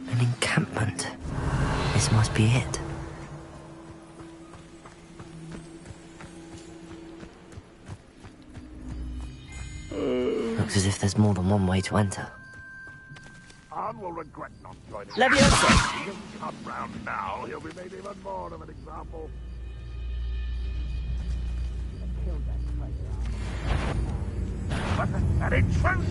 An encampment. This must be it. Looks as if there's more than one way to enter. Everyone will regret not joining. Leviosa! If he doesn't come round now, he'll be made even more of an example. But an intrusion!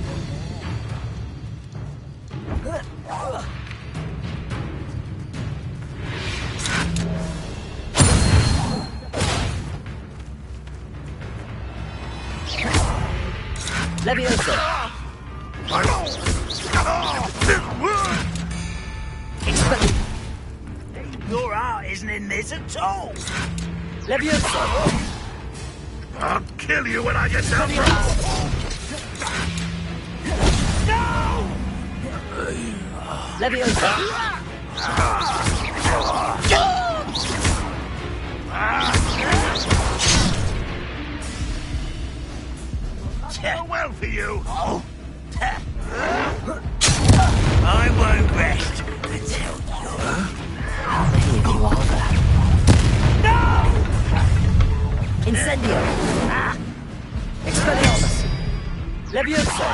Leviosa! Your art isn't in this at all. Leviosa! I'll kill you when I get down there! No! Leviosa! Well for you! Oh. I won't rest until you're... How many of you are there? No! Incendio! Expelliarmus! Leviosa!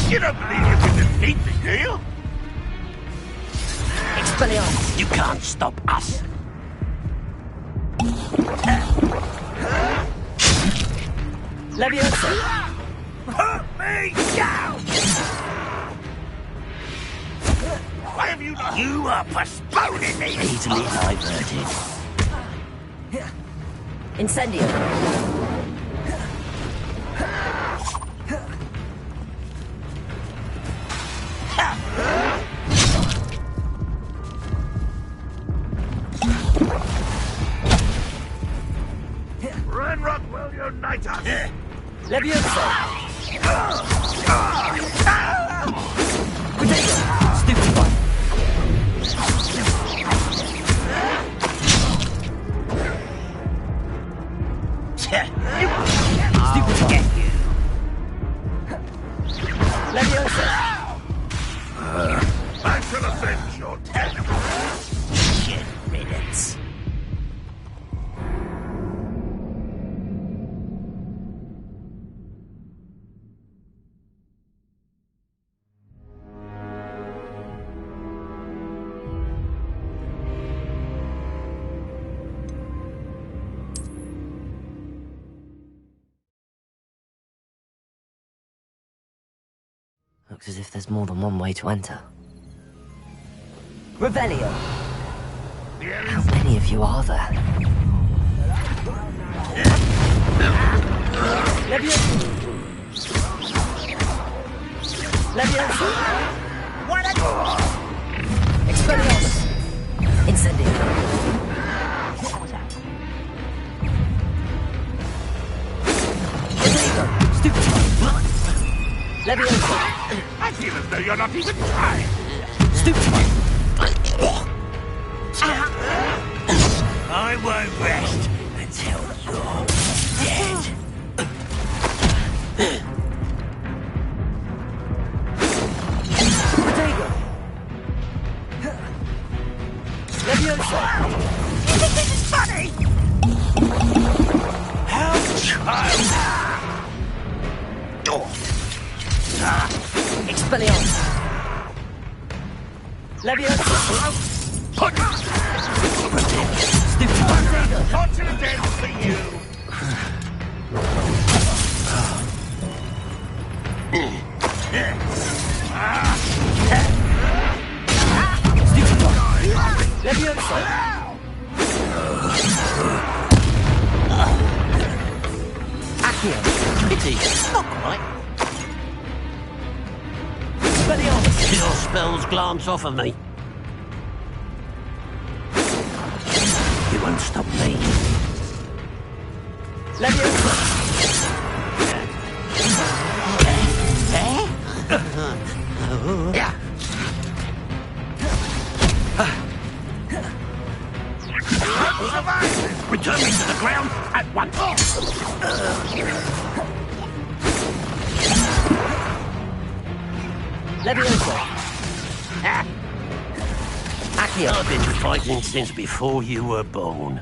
You don't believe you can defeat me, do you? Expelliarmus! You can't stop us. Leviosa! Put me down! Why have you not... You are postponing me! Easily diverted. Incendio! Renrock will unite us! Leviosa! Potato! Stupid one! Stupid one! Leviosa! I shall avenge your death! 10 minutes. Looks as if there's more than one way to enter. Revelio! How many of you are there? Leviosa! Leviosa! What a... Expelliarmus! Incendio! Potato! Stupid one! Leviosa! I feel as though you're not even trying! Stupid one! I won't rest until you're dead. Potato! Leviosa! You think this is funny? How child! Expelliarmus! Leviosa! Stupid one! Fortunate end for you! Stupid one! Leviosa! Accio! Pity, not quite. Expelliarmus! Your spells glance off of me. You won't stop me. Leviosa! Yeah. Return me to the ground at once. Leviosa! Accio! I've been fighting since before you were born.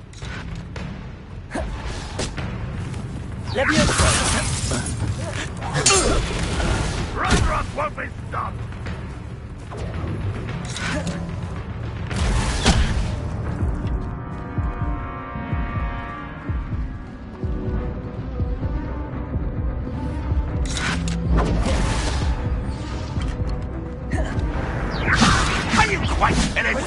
Leviosa! Ranroth won't be stopped! Are you quite finished?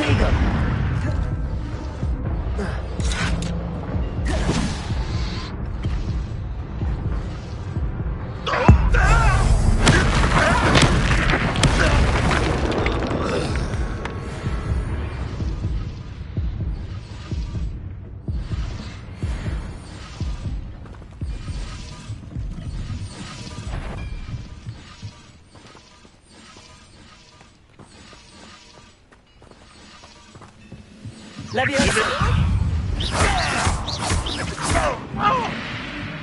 Leviosa!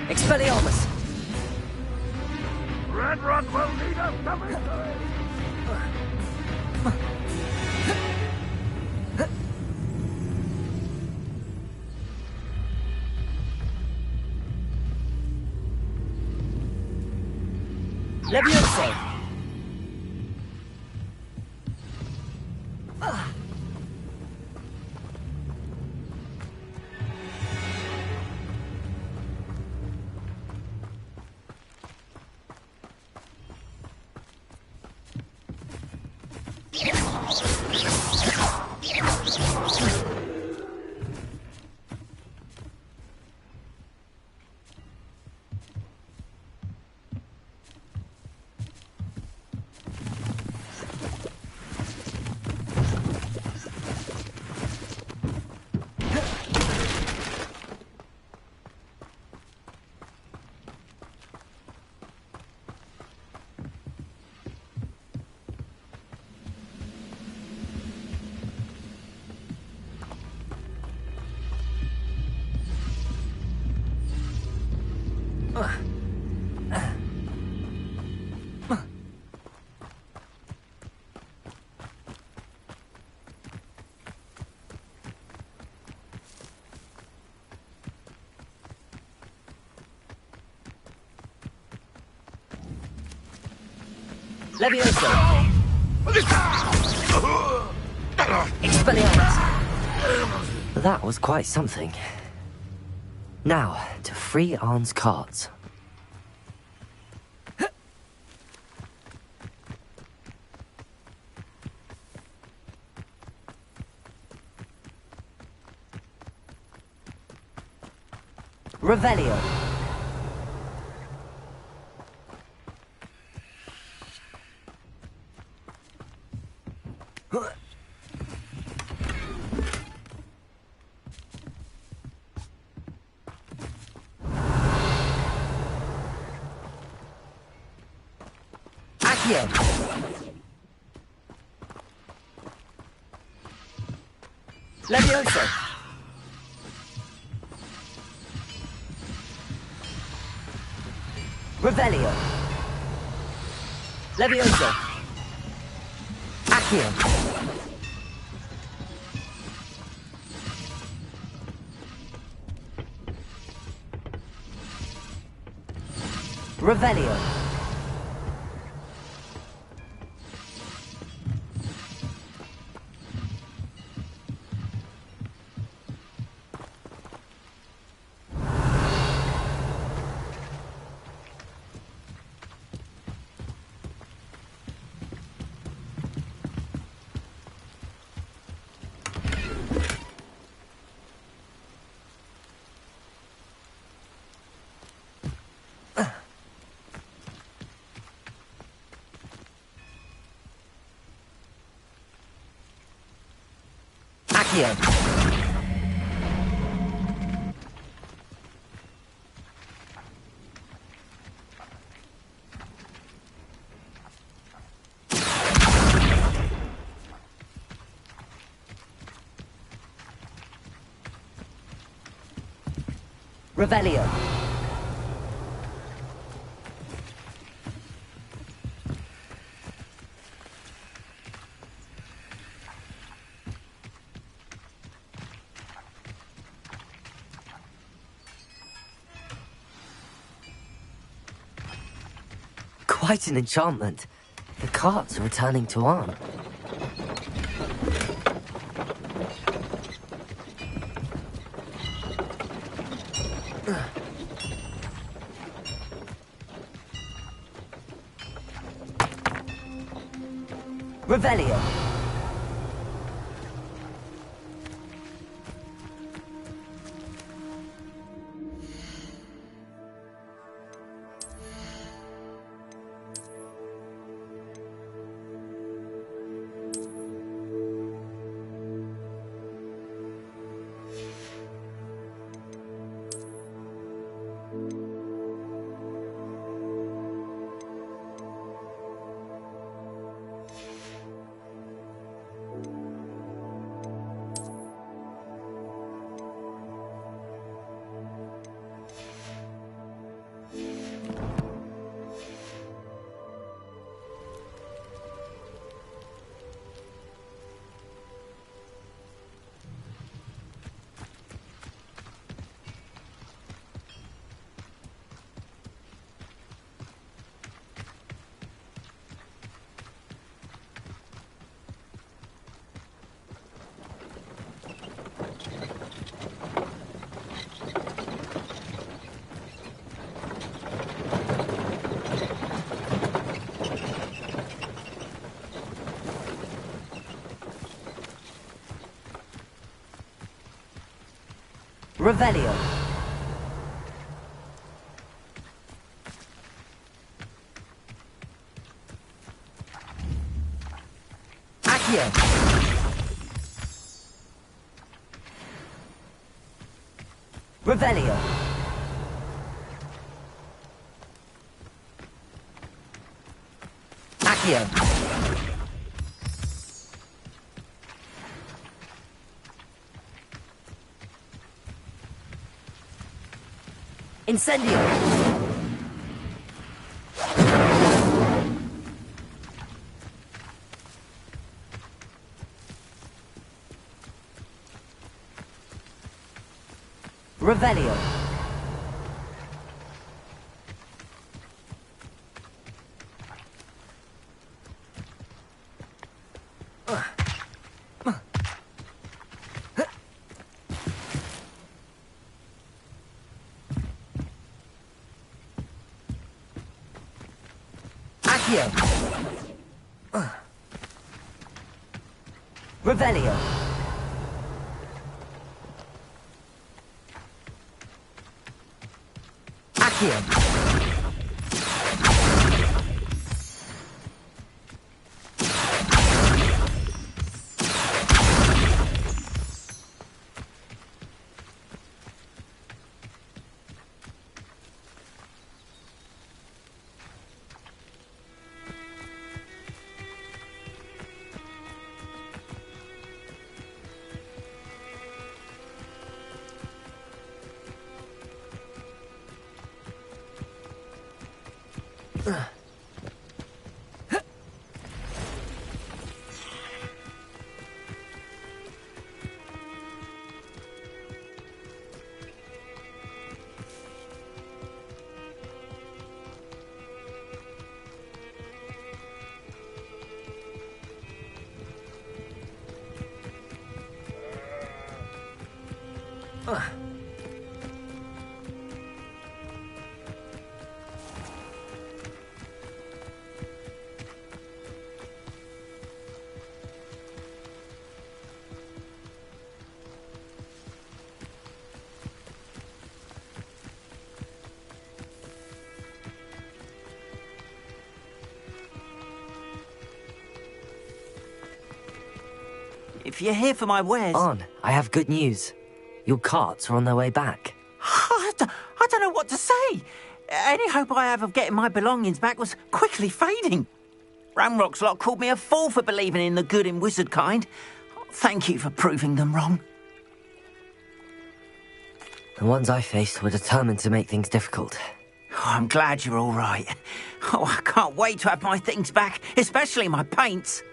Expelliarmus! Ranroth will lead us to victory! Leviosa! Leviosa! Expelliarmus! That was quite something. Now, to free Arn's cards. Revelio. Accio. Leviosa. Revelio. Leviosa. Accio. Revelio. Accio. Revelio. quite an enchantment. The carts are returning to Arn. Revelio. Revelio. Accio. Revelio. Accio. Incendio! Revelio. Revelio. Accio. If you're here for my wares... Arn, I have good news. Your carts are on their way back. I don't know what to say. Any hope I have of getting my belongings back was quickly fading. Ranrock's lot called me a fool for believing in the good in wizard kind. Thank you for proving them wrong. The ones I faced were determined to make things difficult. Oh, I'm glad you're all right. Oh, I can't wait to have my things back, especially my paints.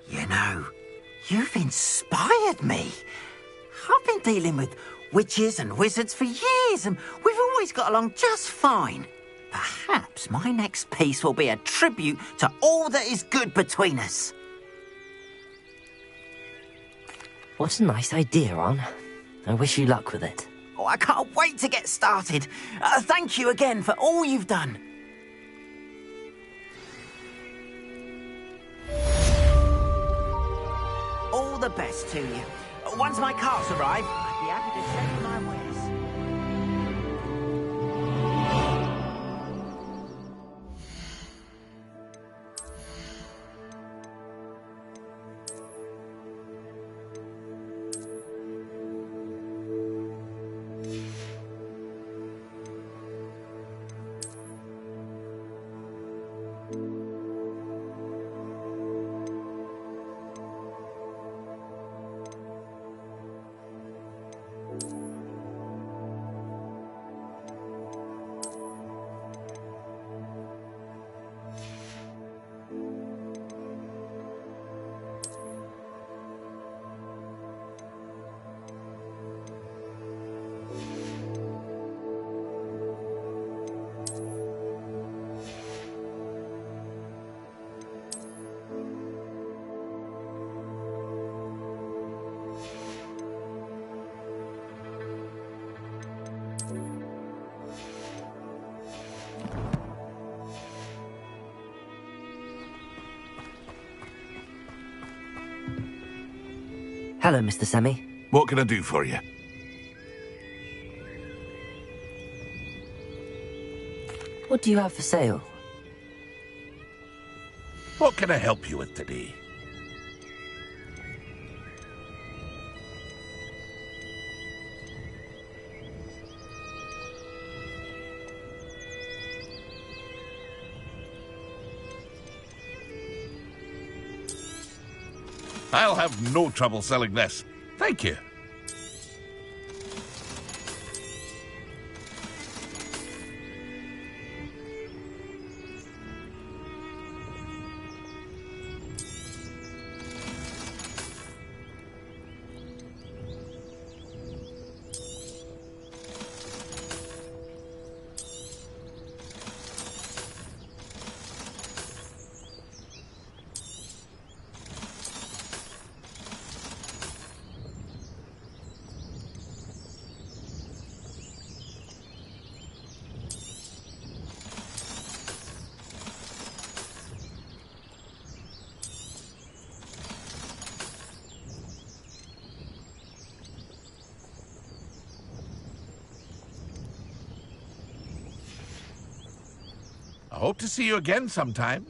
You know, you've inspired me. I've been dealing with witches and wizards for years, and we've always got along just fine. Perhaps my next piece will be a tribute to all that is good between us. What a nice idea, Ron. I wish you luck with it. Oh, I can't wait to get started. Thank you again for all you've done. All the best to you. Once my carts arrive, I'd be happy to show you my wares. Hello, Mr. Semi. What can I do for you? What do you have for sale? What can I help you with today? I'll have no trouble selling this. Thank you. I hope to see you again sometime.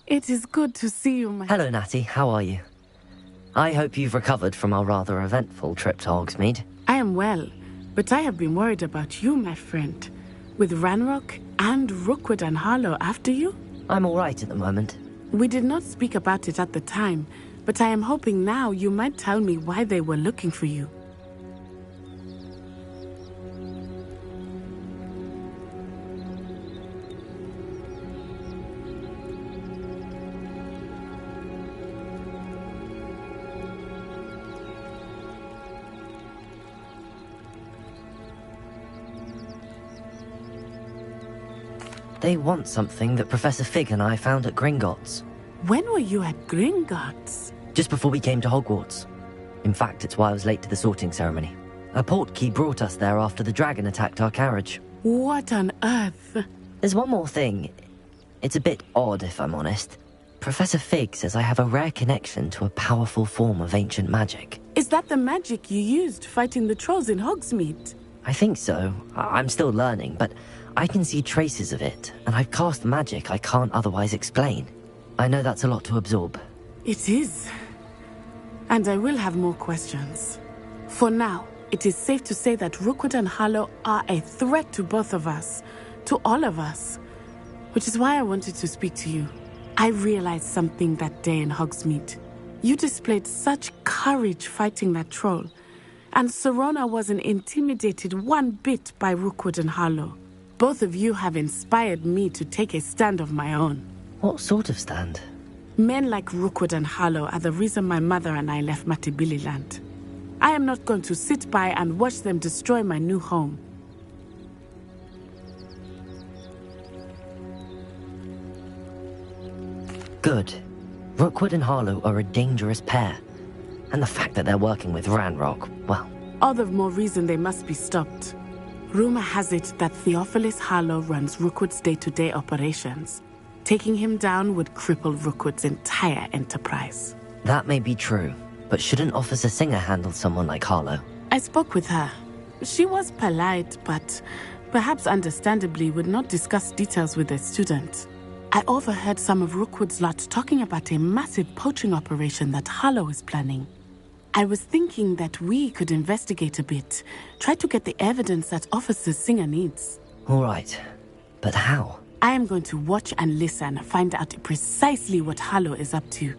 It is good to see you, my... Hello, Natty. How are you? I hope you've recovered from our rather eventful trip to Hogsmeade. I am well, but I have been worried about you, my friend. With Ranrock and Rookwood and Harlow after you? I'm all right at the moment. We did not speak about it at the time, but I am hoping now you might tell me why they were looking for you. They want something that Professor Fig and I found at Gringotts. When were you at Gringotts? Just before we came to Hogwarts. In fact, it's why I was late to the sorting ceremony. A portkey brought us there after the dragon attacked our carriage. What on earth? There's one more thing. It's a bit odd, if I'm honest. Professor Fig says I have a rare connection to a powerful form of ancient magic. Is that the magic you used fighting the trolls in Hogsmeade? I think so. I'm still learning, but I can see traces of it, and I've cast magic I can't otherwise explain. I know that's a lot to absorb. It is. And I will have more questions. For now, it is safe to say that Rookwood and Harlow are a threat to both of us. To all of us. Which is why I wanted to speak to you. I realized something that day in Hogsmeade. You displayed such courage fighting that troll. And Sirona wasn't intimidated one bit by Rookwood and Harlow. Both of you have inspired me to take a stand of my own. What sort of stand? Men like Rookwood and Harlow are the reason my mother and I left Matibili land. I am not going to sit by and watch them destroy my new home. Good. Rookwood and Harlow are a dangerous pair. And the fact that they're working with Ranrock, well... All the more reason they must be stopped. Rumor has it that Theophilus Harlow runs Rookwood's day-to-day operations. Taking him down would cripple Rookwood's entire enterprise. That may be true, but shouldn't Officer Singer handle someone like Harlow? I spoke with her. She was polite, but perhaps understandably would not discuss details with a student. I overheard some of Rookwood's lot talking about a massive poaching operation that Harlow is planning. I was thinking that we could investigate a bit, try to get the evidence that Officer Singer needs. All right, but how? I am going to watch and listen, find out precisely what Harlow is up to.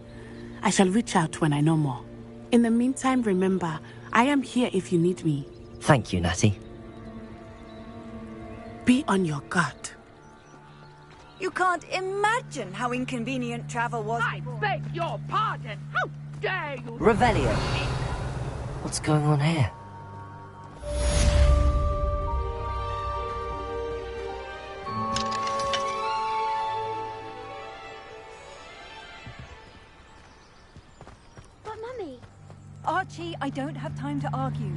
I shall reach out when I know more. In the meantime, remember, I am here if you need me. Thank you, Natty. Be on your guard. You can't imagine how inconvenient travel was. I beg your pardon. How dare you? Revelio. What's going on here? But Mummy... Archie, I don't have time to argue.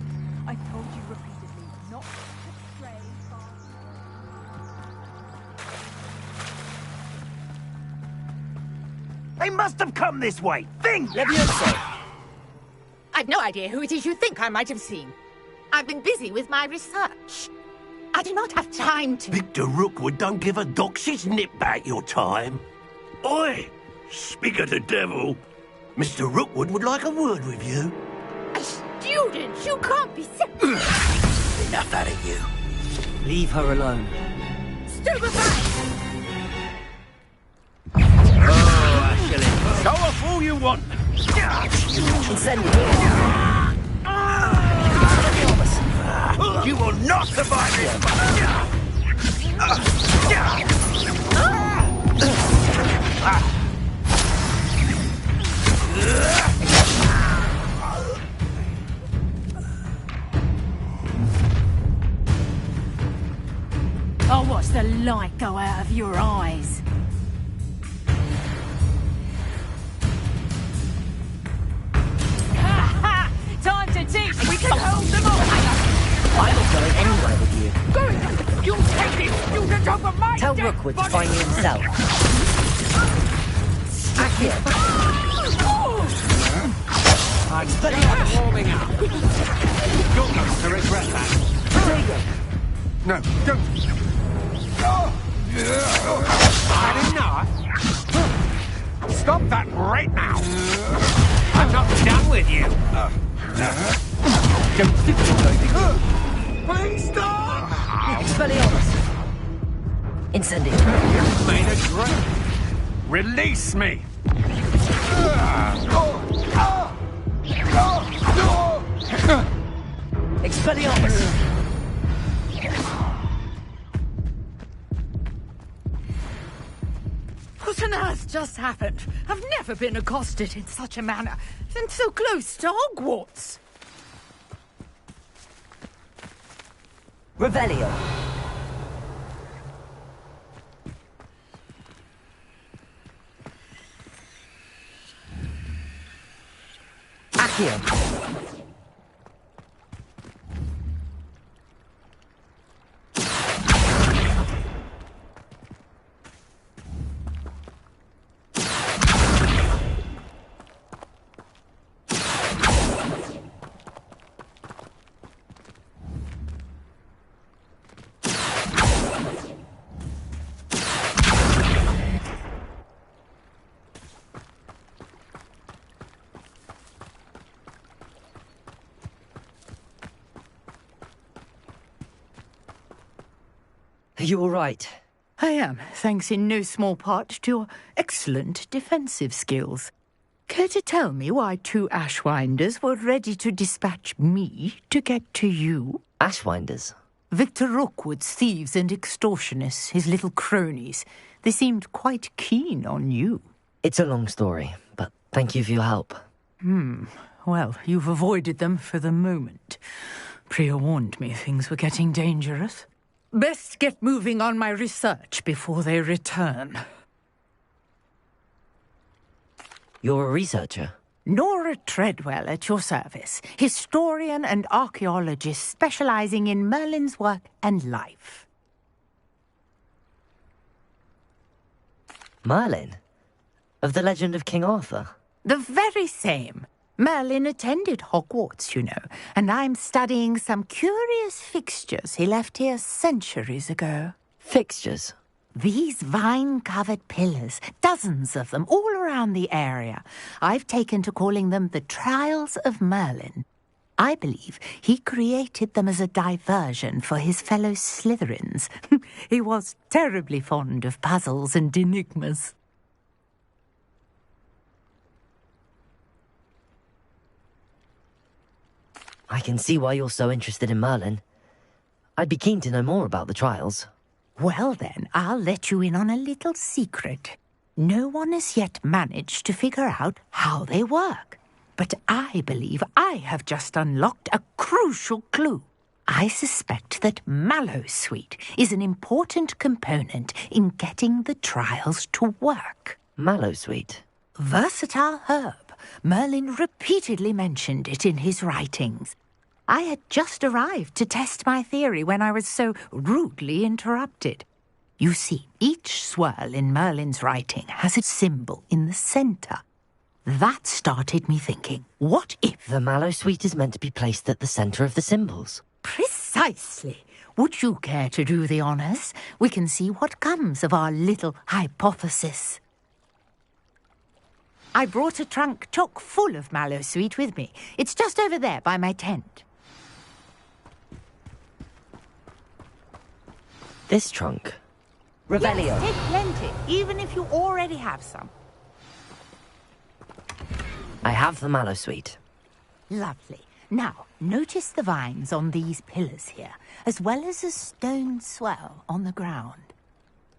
I've told you repeatedly not to stray far. They must have come this way. Think! I've no idea who it is you think I might have seen. I've been busy with my research. I do not have time to... Victor Rookwood don't give a doxy's nip back your time. Oi! Speak of the devil. Mr. Rookwood would like a word with you. A student? You can't be sick. Enough out of you. Leave her alone. Stupefy! Show off all you want. You will not survive this. I'll watch the light go out of your eyes. Time to teach! We can hold them all! I'm not going anywhere with you. Good! You'll take this student over my Tell dead Rookwood to body. find you himself. Accio. I'm still warming up. You're going to regret that. No, don't. Had enough? Stop that right now. I'm not done with you. Don't think you're going to... Please stop! Expelliarmus. Incendio. You've made a great... Release me! Expelliarmus. What on earth just happened? I've never been accosted in such a manner, and so close to Hogwarts. Revelio. Accio. Are you all right? I am, thanks in no small part to your excellent defensive skills. Care to tell me why two Ashwinders were ready to dispatch me to get to you? Ashwinders? Victor Rookwood's thieves and extortionists, his little cronies. They seemed quite keen on you. It's a long story, but thank you for your help. Well, you've avoided them for the moment. Priya warned me things were getting dangerous. Best get moving on my research before they return. You're a researcher? Nora Treadwell at your service, historian and archaeologist specializing in Merlin's work and life. Merlin? Of the legend of King Arthur? The very same. Merlin attended Hogwarts, you know, and I'm studying some curious fixtures he left here centuries ago. Fixtures? These vine-covered pillars, dozens of them, all around the area. I've taken to calling them the Trials of Merlin. I believe he created them as a diversion for his fellow Slytherins. He was terribly fond of puzzles and enigmas. I can see why you're so interested in Merlin. I'd be keen to know more about the trials. Well then, I'll let you in on a little secret. No one has yet managed to figure out how they work. But I believe I have just unlocked a crucial clue. I suspect that Mallowsweet is an important component in getting the trials to work. Mallowsweet? Versatile herb. Merlin repeatedly mentioned it in his writings. I had just arrived to test my theory when I was so rudely interrupted. You see, each swirl in Merlin's writing has a symbol in the centre. That started me thinking, what if... The Mallowsweet is meant to be placed at the centre of the symbols. Precisely. Would you care to do the honours? We can see what comes of our little hypothesis. I brought a trunk chock full of Mallowsweet with me. It's just over there by my tent. This trunk? Revelio. Yes, take plenty, even if you already have some. I have the Mallowsweet. Lovely. Now, notice the vines on these pillars here, as well as a stone swell on the ground.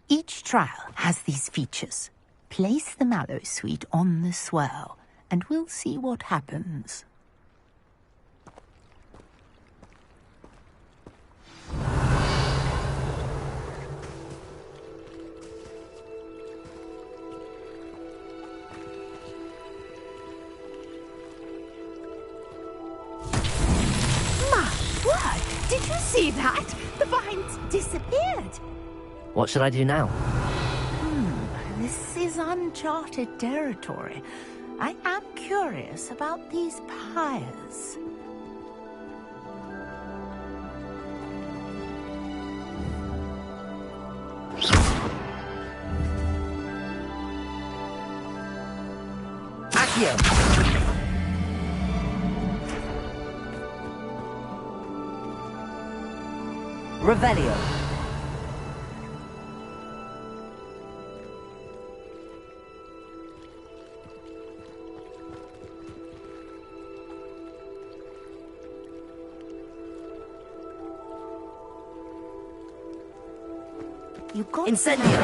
Each trial has these features. Place the Mallowsweet on the swell, and we'll see what happens. My word! Did you see that? The vines disappeared. What should I do now? This is uncharted territory. I am curious about these pyres. Accio! Revelio! You got Incendio!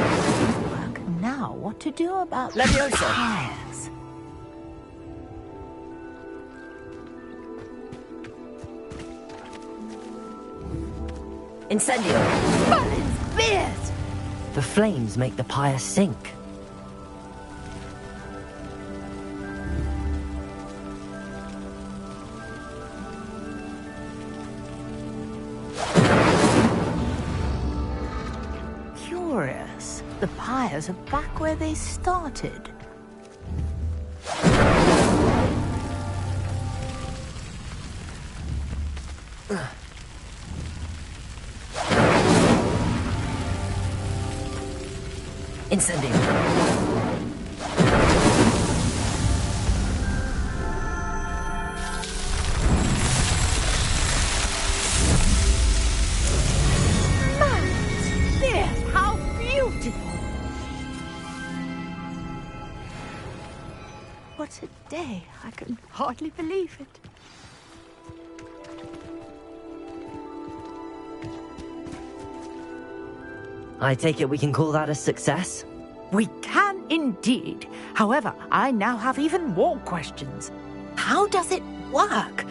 Work. Now, what to do about Leviosa! pyres? Incendio! Merlin's beard! The flames make the pyre sink. Curious. The pyres are back where they started. Incendio! There, how beautiful! What a day. I can hardly believe it. I take it we can call that a success? We can indeed. However, I now have even more questions. How does it work?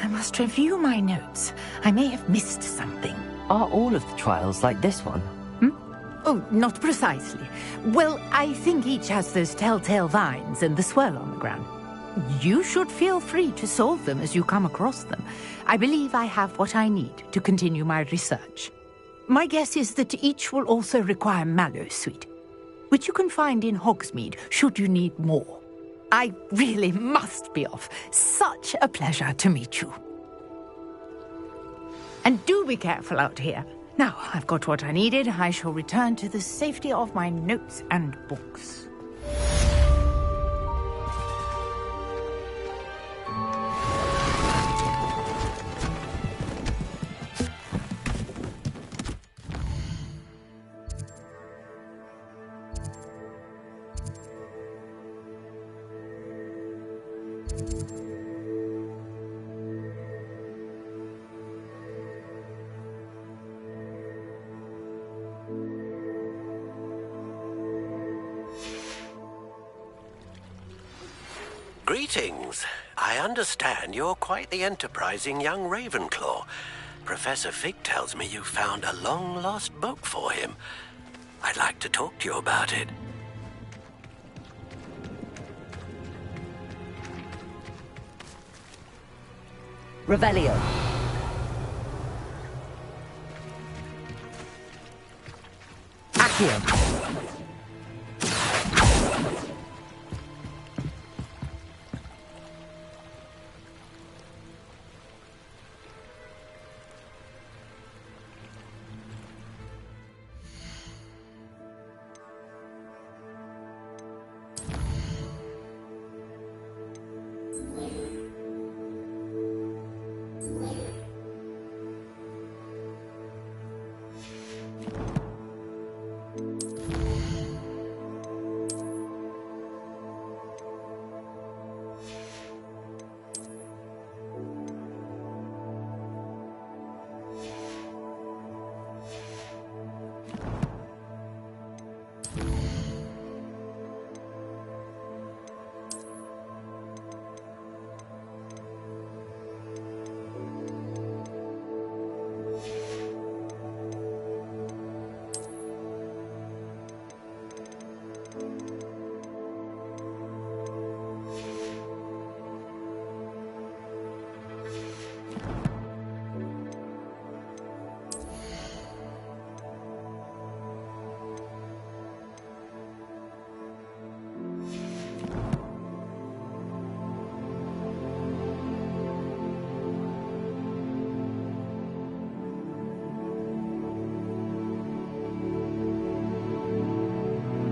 I must review my notes. I may have missed something. Are all of the trials like this one? Oh, not precisely. Well, I think each has those telltale vines and the swirl on the ground. You should feel free to solve them as you come across them. I believe I have what I need to continue my research. My guess is that each will also require Mallowsweet, which you can find in Hogsmeade should you need more. I really must be off. Such a pleasure to meet you. And do be careful out here. Now, I've got what I needed. I shall return to the safety of my notes and books. Greetings. I understand you're quite the enterprising young Ravenclaw. Professor Fig tells me you found a long-lost book for him. I'd like to talk to you about it. Revelio. Accio.